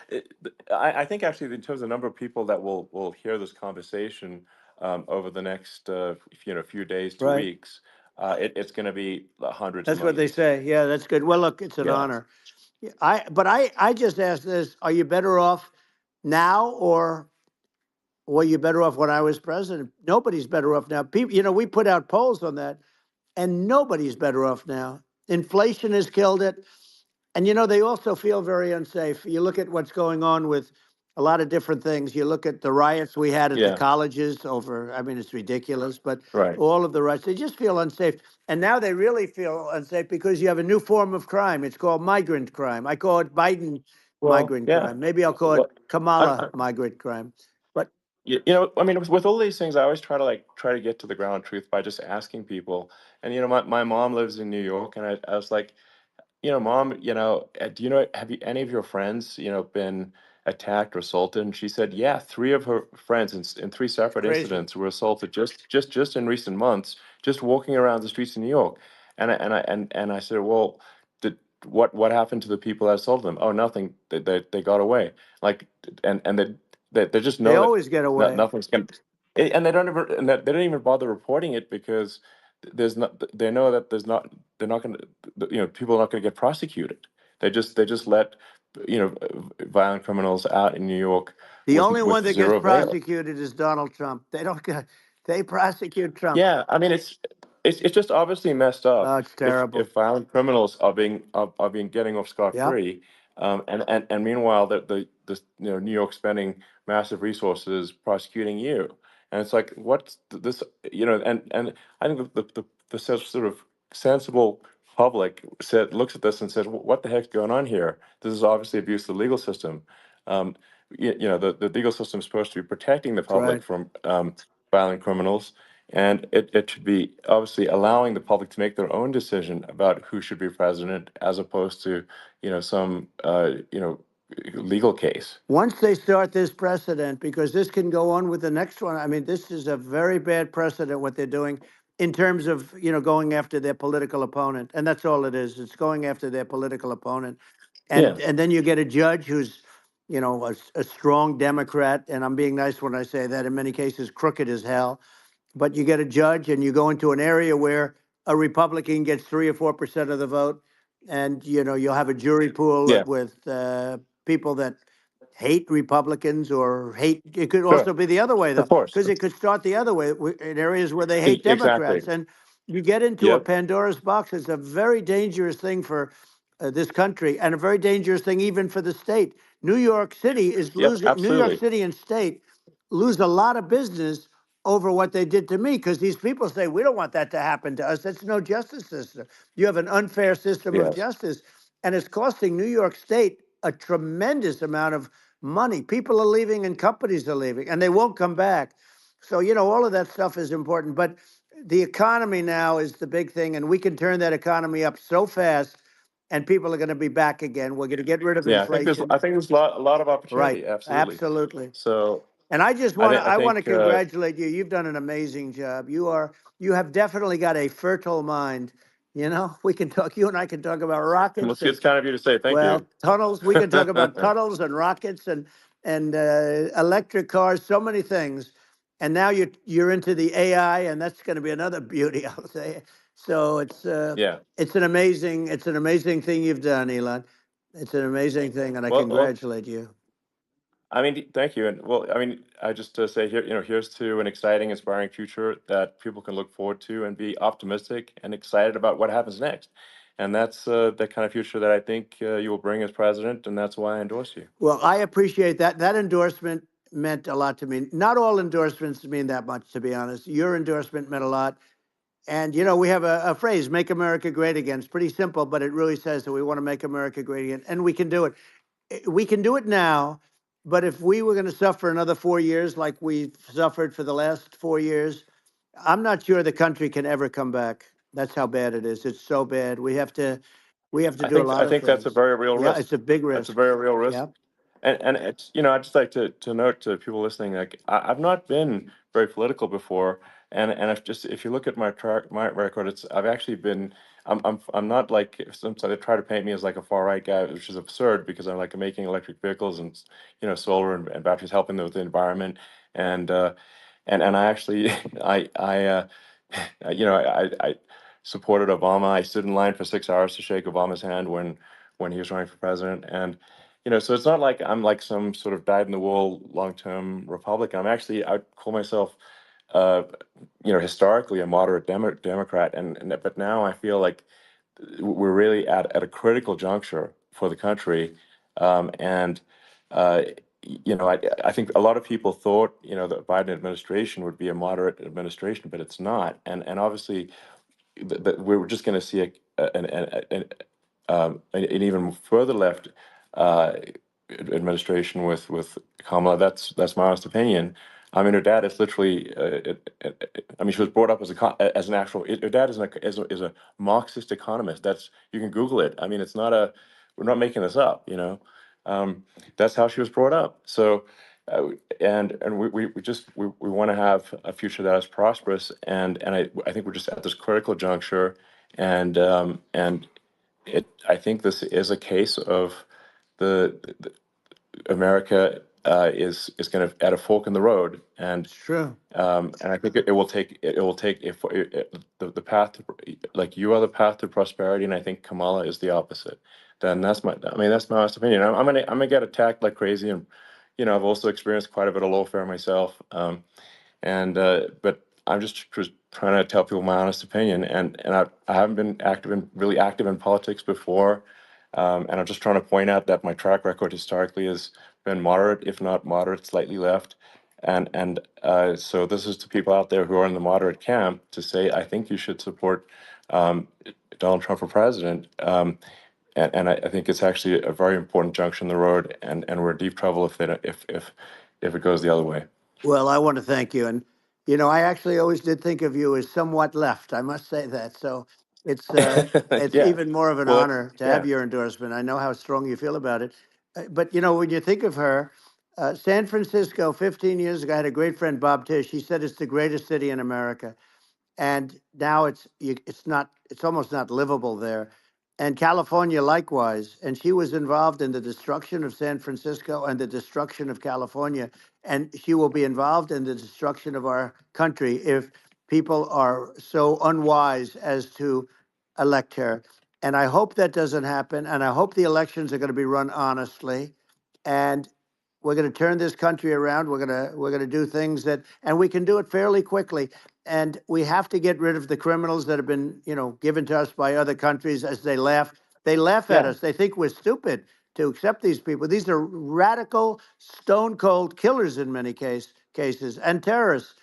I think actually in terms of the number of people that will hear this conversation over the next few days to Right. weeks, it's going to be hundreds of That's what they millions. say. Yeah, that's good. Well, look, it's an Yeah. honor. Yeah, I just asked this, are you better off now, or were you better off when I was president? Nobody's better off now. People, we put out polls on that, and nobody's better off now. Inflation has killed it. And they also feel very unsafe. You look at what's going on with a lot of different things. You look at the riots we had at the Yeah. colleges over, I mean, it's ridiculous, but Right. all of the riots, they just feel unsafe. And now they really feel unsafe because you have a new form of crime. It's called migrant crime. I call it Biden Well, migrant yeah. crime. Maybe I'll call it Well, Kamala I, migrant crime. But I mean, with all these things, I always try to get to the ground truth by just asking people. And my mom lives in New York, and I was like, Mom, do have any of your friends, been attacked or assaulted? And she said, yeah, three of her friends in three separate crazy. incidents were assaulted just in recent months, just walking around the streets of New York. And I said, well, what happened to the people that assaulted them? Oh, nothing. They got away. Like, and they just They know that always get away. nothing's going. And they don't ever, and they don't even bother reporting it because there's not. They know that there's not. They're not going to. People are not going to get prosecuted. They just let violent criminals out in New York The only one with that gets zero bail. prosecuted is Donald Trump. They don't get, they prosecute Trump. Yeah, I mean it's just obviously messed up Oh, it's terrible. if violent criminals are being getting off scot Yep. free, and meanwhile the New York spending massive resources prosecuting you, and it's like what's this and I think the sort of sensible public looks at this and says, "What the heck's going on here? This is obviously abuse of the legal system." Um, the legal system is supposed to be protecting the That's right. public from violent criminals, and it should be obviously allowing the public to make their own decision about who should be president, as opposed to some legal case. Once they start this precedent, because this can go on with the next one. I mean, this is a very bad precedent what they're doing in terms of going after their political opponent, and that's all it is. It's going after their political opponent, Yeah, and then you get a judge who's a strong Democrat, and I'm being nice when I say that. In many cases, crooked as hell, but you get a judge and you go into an area where a Republican gets 3 or 4% of the vote, and you'll have a jury pool yeah, with people that hate Republicans or hate. It could sure, also be the other way though, of course, because it could start the other way in areas where they hate exactly. Democrats, and you get into a Yep, Pandora's box. It's a very dangerous thing for this country, and a very dangerous thing even for the state. New York City is yep, losing. New York absolutely. City and state lose a lot of business over what they did to me, because these people say we don't want that to happen to us. That's no justice system. You have an unfair system of Yes. justice, and it's costing New York State a tremendous amount of money. People are leaving and companies are leaving, and they won't come back. So all of that stuff is important, but the economy now is the big thing, and we can turn that economy up so fast, and people are going to be back again. We're going to get rid of Yeah, inflation. I think there's a lot of Right. opportunity. Absolutely. Absolutely. So And I just I want to think I I want to think congratulate you. You've done an amazing job. You have definitely got a fertile mind. We can talk. You and I can talk about rockets and it's kind of you to say. Thank you. tunnels. We can talk about tunnels and rockets and electric cars. So many things. And now you're into the AI, and that's going to be another beauty, I'll say. So Yeah. it's an amazing thing you've done, Elon. It's an amazing thing, and I Well, congratulate you. I mean, thank you. And well, I mean, I just say here, here's to an exciting, inspiring future that people can look forward to and be optimistic and excited about what happens next. And that's the kind of future that I think you will bring as president, and that's why I endorse you. Well, I appreciate that. That endorsement meant a lot to me. Not all endorsements mean that much, to be honest. Your endorsement meant a lot. And, we have a phrase, make America great again. It's pretty simple, but it really says that we want to make America great again. And we can do it. We can do it now. But if we were going to suffer another 4 years like we've suffered for the last 4 years, I'm not sure the country can ever come back. That's how bad it is. It's so bad. We have to do a lot I of think that's a things. very real Yeah, risk. it's a big That's a risk. very real risk. Yeah. And it's I'd just like to note to people listening, like I've not been very political before, and if you look at my record, I've actually been I'm not like some they try to paint me as like a far right guy, which is absurd because I'm like making electric vehicles and solar and batteries helping with the environment, and and I actually I supported Obama. I stood in line for 6 hours to shake Obama's hand when he was running for president, and so it's not like I'm like some sort of dyed in the wool long term Republican. I call myself, uh, historically a moderate Democrat, but now I feel like we're really at a critical juncture for the country, and uh, I think a lot of people thought the Biden administration would be a moderate administration, but it's not, and obviously we're just going to see an even further left uh, administration with Kamala. That's my honest opinion. I mean, her dad is literally. I mean, she was brought up as an actual. Her dad is a Marxist economist. You can Google it. I mean, it's not a. We're not making this up. That's how she was brought up. So. And we want to have a future that is prosperous, and I think we're just at this critical juncture, and I think this is a case of the America is kind of at a fork in the road, It's true. and I think it will take if the path to, like you are the path to prosperity, and I think Kamala is the opposite. Then that's my honest opinion. I'm gonna get attacked like crazy, and I've also experienced quite a bit of lawfare myself, and but I'm just trying to tell people my honest opinion, and I haven't been really active in politics before, and I'm just trying to point out that my track record historically has been moderate, if not moderate, slightly left, and so this is to people out there who are in the moderate camp to say I think you should support Donald Trump for president. And I think it's actually a very important junction in the road, and we're in deep trouble if it goes the other way. Well, I want to thank you. And, I actually always did think of you as somewhat left. I must say that. So it's Yeah. even more of an Well, honor to have yeah. your endorsement. I know how strong you feel about it. But, when you think of her, San Francisco, 15 years ago, I had a great friend, Bob Tish. He said it's the greatest city in America. And now it's almost not livable there. And California likewise. And she was involved in the destruction of San Francisco and the destruction of California. And she will be involved in the destruction of our country if people are so unwise as to elect her. And I hope that doesn't happen. And I hope the elections are going to be run honestly. And we're going to turn this country around. We're going to do things and we can do it fairly quickly. And we have to get rid of the criminals that have been, given to us by other countries as they laugh. They laugh at Yeah. us. They think we're stupid to accept these people. These are radical, stone cold killers in many cases and terrorists.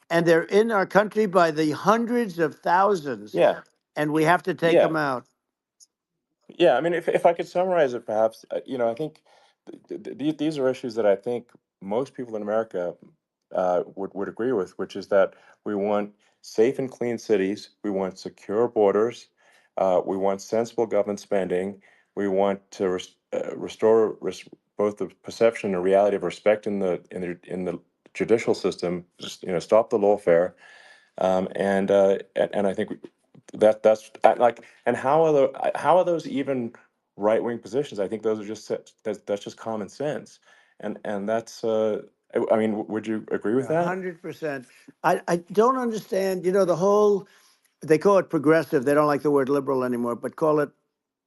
And they're in our country by the hundreds of thousands. Yeah. And we have to take Yeah. them out. Yeah, I mean, if I could summarize it, perhaps, I think these are issues that I think most people in America would agree with, which is that we want safe and clean cities, we want secure borders, we want sensible government spending, we want to restore both the perception and reality of respect in the judicial system, just, stop the lawfare, and I think that's like, and how are those even right wing positions? I think those are that's just common sense, and that's I mean, would you agree with that? 100%. I don't understand, the whole, they call it progressive. They don't like the word liberal anymore, but call it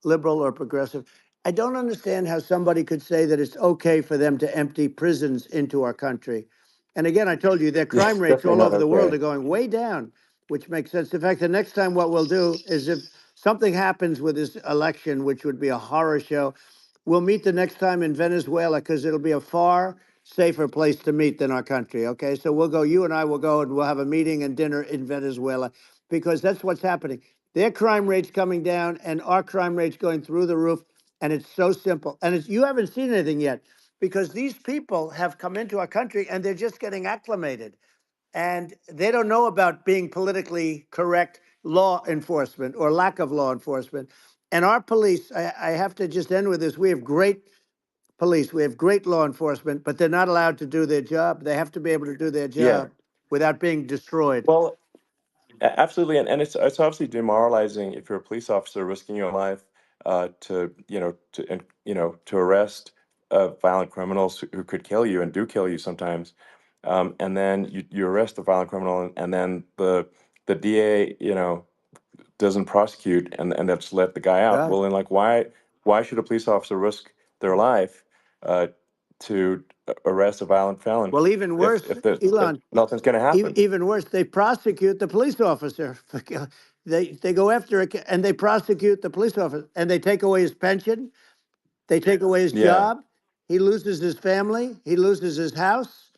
liberal or progressive. I don't understand how somebody could say that it's okay for them to empty prisons into our country. And again, I told you their Yeah, crime rates definitely all not over the world okay. are going way down, which makes sense. In fact, the next time what we'll do is if something happens with this election, which would be a horror show, we'll meet the next time in Venezuela because it'll be a far safer place to meet than our country. Okay. So we'll go, you and I will go and we'll have a meeting and dinner in Venezuela because that's what's happening. Their crime rate's coming down and our crime rate's going through the roof. And it's so simple. And you haven't seen anything yet because these people have come into our country and they're just getting acclimated. And they don't know about being politically correct law enforcement or lack of law enforcement. And our police, I have to just end with this. We have great police. We have great law enforcement, but they're not allowed to do their job. They have to be able to do their Yeah. job without being destroyed. Well, absolutely, and it's obviously demoralizing if you're a police officer risking your life to arrest violent criminals who could kill you and do kill you sometimes, and then you arrest the violent criminal, and then the DA doesn't prosecute, and they just let the guy out. Right. Well, then, like, why should a police officer risk their life uh, to arrest a violent felon Well, even worse, if Elon, nothing's going to happen? even worse, they prosecute the police officer. They go after it and they prosecute the police officer and they take away his pension. They take away his Yeah. job. He loses his family. He loses his house.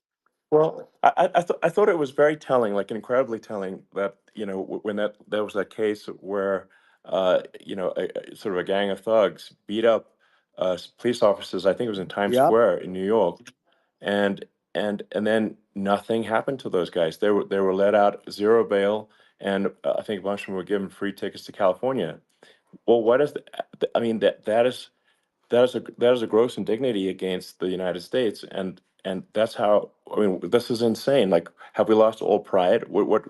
Well, I thought it was very telling, like incredibly telling, that when there was that case where sort of a gang of thugs beat up police officers. I think it was in Times Yep. Square in New York, and and then nothing happened to those guys. They were let out, zero bail, and I think a bunch of them were given free tickets to California. Well, what is I mean, that is a gross indignity against the United States, and that's how, I mean, this is insane. Like, have we lost all pride? What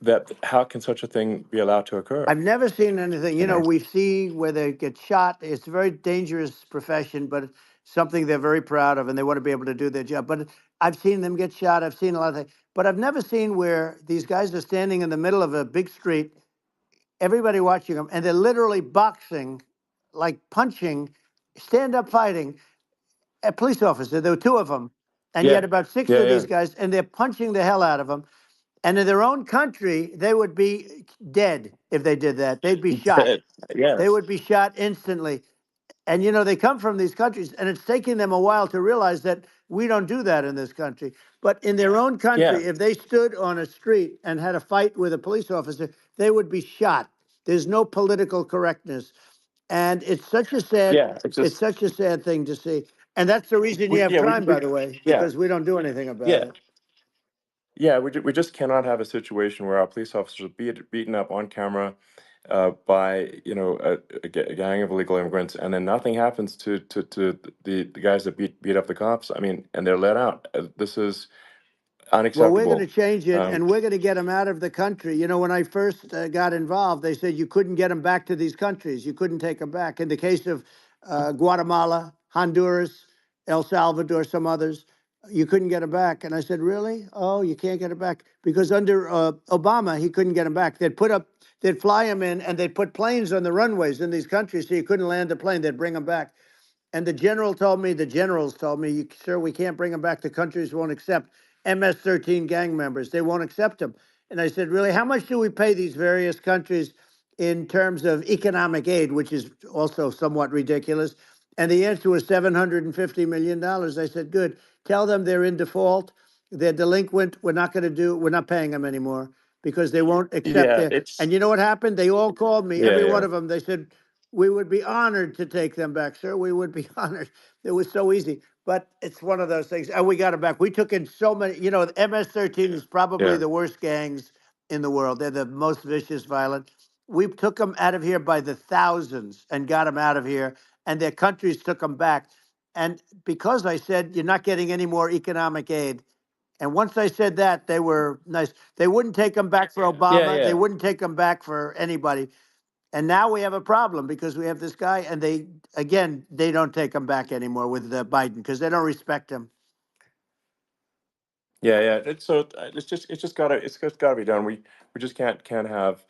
that how can such a thing be allowed to occur? I've never seen anything. You know? We see where they get shot. It's a very dangerous profession, but it's something they're very proud of and they want to be able to do their job. But I've seen them get shot. I've seen a lot of things. But I've never seen where these guys are standing in the middle of a big street, everybody watching them, and they're literally boxing, like punching, stand up fighting a police officer. There were two of them, and you Yeah, had about six yeah, of yeah. these guys, and they're punching the hell out of them. And in their own country, they would be dead if they did that. They'd be shot. They Yes. would be shot instantly. And they come from these countries, and it's taking them a while to realize that we don't do that in this country. But in their own Yeah. country, if they stood on a street and had a fight with a police officer, they would be shot. There's no political correctness. And it's such a sad, Yeah, it's it's just such a sad thing to see. And that's the reason you have crime, by the way, yeah, because we don't do anything about yeah. it. Yeah, we just cannot have a situation where our police officers are beaten up on camera by a gang of illegal immigrants, and then nothing happens to the guys that beat up the cops. I mean, and they're let out. This is Well, we're going to unacceptable. change it, Um, and we're going to get them out of the country. You know, when I first got involved, they said you couldn't get them back to these countries. You couldn't take them back. In the case of Guatemala, Honduras, El Salvador, some others, you couldn't get them back. And I said, really? Oh, you can't get them back? Because under Obama, he couldn't get them back. They'd fly them in, and they'd put planes on the runways in these countries, so you couldn't land the plane. They'd bring them back. And the generals told me, sir, we can't bring them back. The countries won't accept MS-13 gang members. They won't accept them. And I said, really, how much do we pay these various countries in terms of economic aid, which is also somewhat ridiculous? And the answer was $750 million. I said, good. Tell them they're in default. They're delinquent. We're not paying them anymore because they won't accept yeah, it. it's And you know what happened? They all called me, yeah, every one yeah, of them. They said, we would be honored to take them back, sir. We would be honored. It was so easy. But it's one of those things. And we got them back. We took in so many, the MS-13 is probably yeah, the worst gangs in the world. They're the most vicious, violent. We took them out of here by the thousands and got them out of here. And their countries took them back. And because I said, you're not getting any more economic aid. And once I said that, they were nice. They wouldn't take them back for yeah, Obama. They yeah. wouldn't take them back for anybody. And now we have a problem because we have this guy, and they don't take him back anymore with Biden because they don't respect him. Yeah, yeah. It's just gotta be done. We just can't have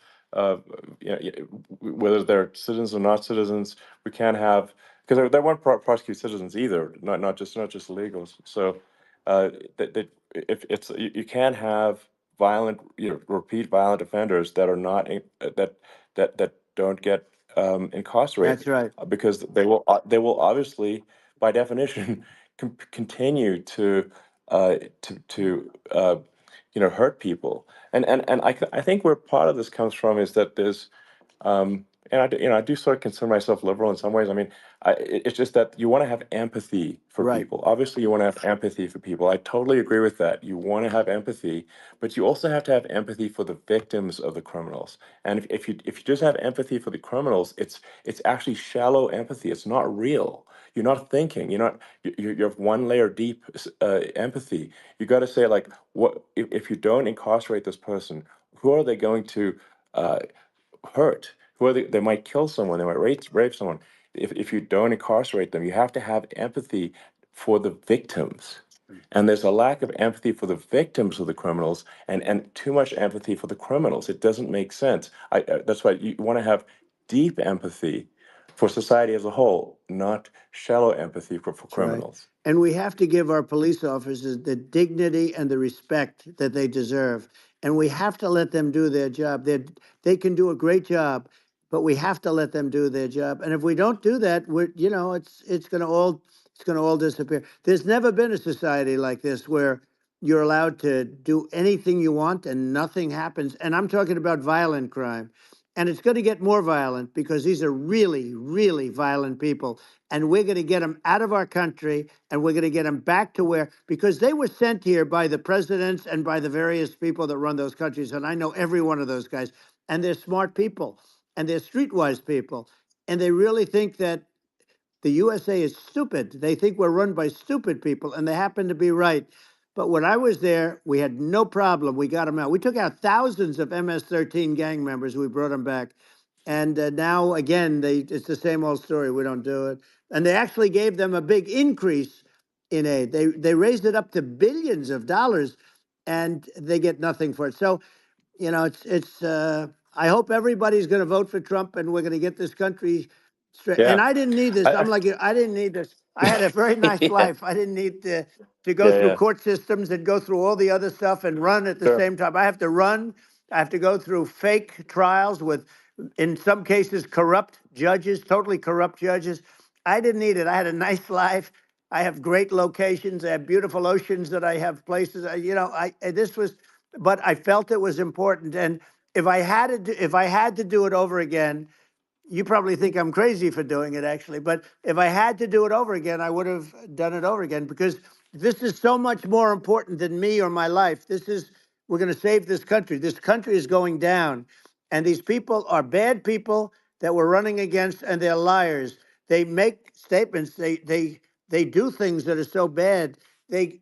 whether they're citizens or not citizens. We can't have because they won't prosecute citizens either. Not just illegals. So that if it's you can't have violent repeat violent offenders that are not that don't get That's incarcerated right. because they will obviously by definition continue to hurt people. I think where part of this comes from is that there's and I do sort of consider myself liberal in some ways. I mean, it's just that you want to have empathy for Right. people. Obviously, you want to have empathy for people. I totally agree with that. You want to have empathy, but you also have to have empathy for the victims of the criminals. And if you just have empathy for the criminals, it's actually shallow empathy. It's not real. You're not thinking. You have one layer deep empathy. You got to say like, what if you don't incarcerate this person? Who are they going to uh, hurt? Who are they might kill someone. They might rape someone. If you don't incarcerate them, you have to have empathy for the victims. And there's a lack of empathy for the victims of the criminals, and too much empathy for the criminals. It doesn't make sense. That's why you want to have deep empathy for society as a whole, not shallow empathy for That's right. criminals. And we have to give our police officers the dignity and the respect that they deserve. And we have to let them do their job. They can do a great job, but we have to let them do their job. And if we don't do that, it's going to all disappear. There's never been a society like this where you're allowed to do anything you want and nothing happens. And I'm talking about violent crime. And it's going to get more violent because these are really, really violent people. And we're going to get them out of our country and we're going to get them back to because they were sent here by the presidents and by the various people that run those countries. And I know every one of those guys. And they're smart people and they're streetwise people. And they really think that the USA is stupid. They think we're run by stupid people, and they happen to be right. But when I was there, we had no problem. We got them out. We took out thousands of MS-13 gang members. We brought them back. And now, again, it's the same old story. We don't do it. And they actually gave them a big increase in aid. They raised it up to billions of dollars, and they get nothing for it. So I hope everybody's going to vote for Trump, and we're going to get this country straight. And Yeah. I didn't need this. I, I'm I, like you. I didn't need this. I had a very nice yeah. life. I didn't need to go Yeah. through Yeah. court systems and go through all the other stuff and run at the Sure. same time. I have to run. I have to go through fake trials with, in some cases, corrupt judges, totally corrupt judges. I didn't need it. I had a nice life. I have great locations. I have beautiful oceans that I have places. This was, but I felt it was important. And if I had to do it over again, you probably think I'm crazy for doing it, actually. But if I had to do it over again, I would have done it over again, because this is so much more important than me or my life. We're going to save this country. This country is going down. And these people are bad people that we're running against, and they're liars. They make statements. They do things that are so bad. They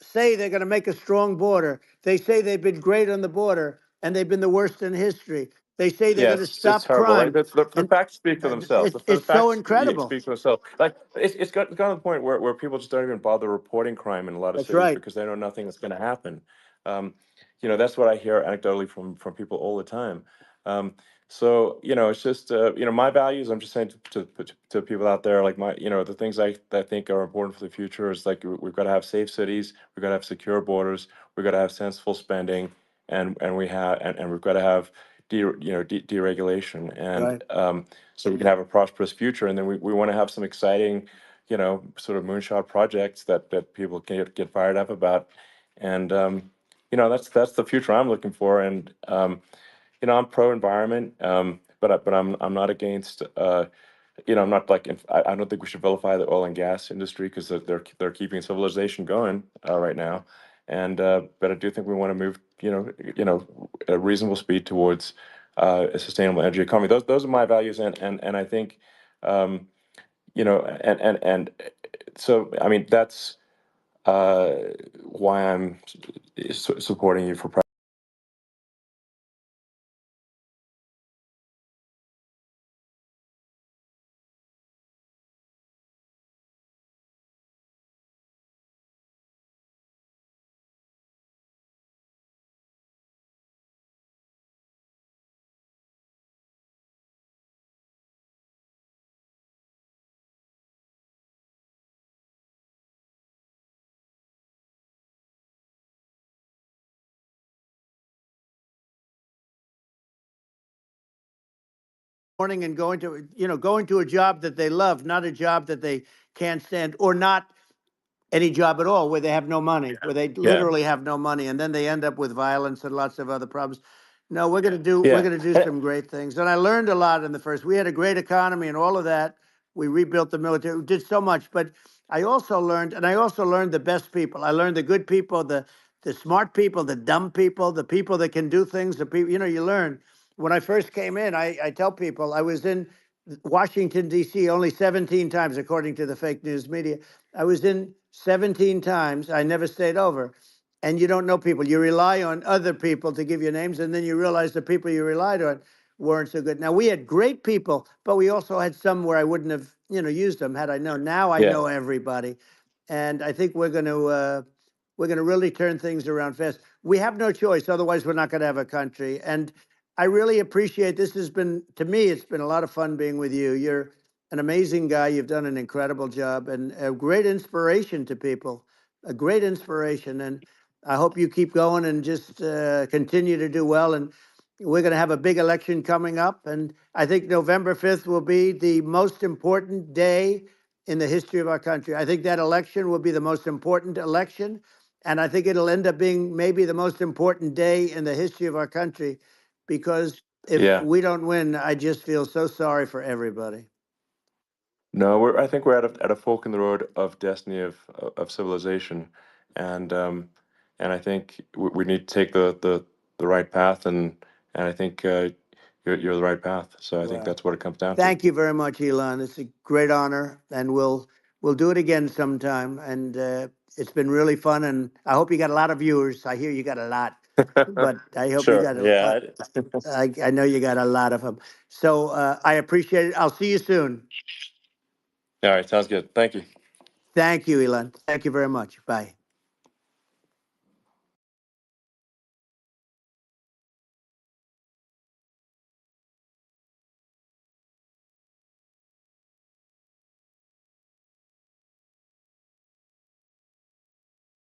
say they're going to make a strong border. They say they've been great on the border, and they've been the worst in history. They say they're going to It's stop horrible. Like crime. the And facts speak for themselves. The it's so facts incredible. speak for themselves. Like it's gotten to the point where people just don't even bother reporting crime in a lot of That's cities right. because they know nothing is going to happen. Um, that's what I hear anecdotally from people all the time. So it's just my values. I'm just saying to people out there, like the things I think are important for the future is like we've got to have safe cities, we've got to have secure borders, we've got to have sensible spending, and we've got to have deregulation, and Right. so we can have a prosperous future. And then we want to have some exciting, sort of moonshot projects that people can get fired up about. And that's the future I'm looking for. And I'm pro environment, but I'm not against. I'm not like I don't think we should vilify the oil and gas industry because they're keeping civilization going right now. And but I do think we want to move at a reasonable speed towards a sustainable energy economy. Those are my values, and I think and so I mean that's why I'm supporting you for president. Morning and going to a job that they love, not a job that they can't stand, or not any job at all where they have no money, where they Yeah, literally have no money, and then they end up with violence and lots of other problems. No, we're yeah. going to do some great things. And I learned a lot in the first. We had a great economy and all of that. We rebuilt the military. We did so much, but I also learned the best people. I learned the good people, the smart people, the dumb people, the people that can do things. The people, you learn. When I first came in, I tell people I was in Washington, D.C. only 17 times, according to the fake news media. I was in 17 times. I never stayed over. And you don't know people. You rely on other people to give you names, and then you realize the people you relied on weren't so good. Now, we had great people, but we also had some where I wouldn't have, used them had I known. Now I Yeah. know everybody. And I think we're going to really turn things around fast. We have no choice. Otherwise, we're not going to have a country. And I really appreciate this. Has been, to me, it's been a lot of fun being with you. You're an amazing guy. You've done an incredible job and a great inspiration to people, a great inspiration. And I hope you keep going and just continue to do well. And we're going to have a big election coming up. And I think November 5th will be the most important day in the history of our country. I think that election will be the most important election. And I think it'll end up being maybe the most important day in the history of our country, because if Yeah. we don't win, I just feel so sorry for everybody. No, I think we're at a fork in the road of destiny of civilization, and I think we need to take the right path, and I think you're the right path. So I think Well, that's what it comes down to. thank you very much, Elon. It's a great honor, and we'll do it again sometime. And it's been really fun, and I hope you got a lot of viewers. I hear you got a lot, but I hope you Sure. got Yeah. I know you got a lot of them. So I appreciate it. I'll see you soon. All right. Sounds good. Thank you. Thank you, Elon. Thank you very much. Bye.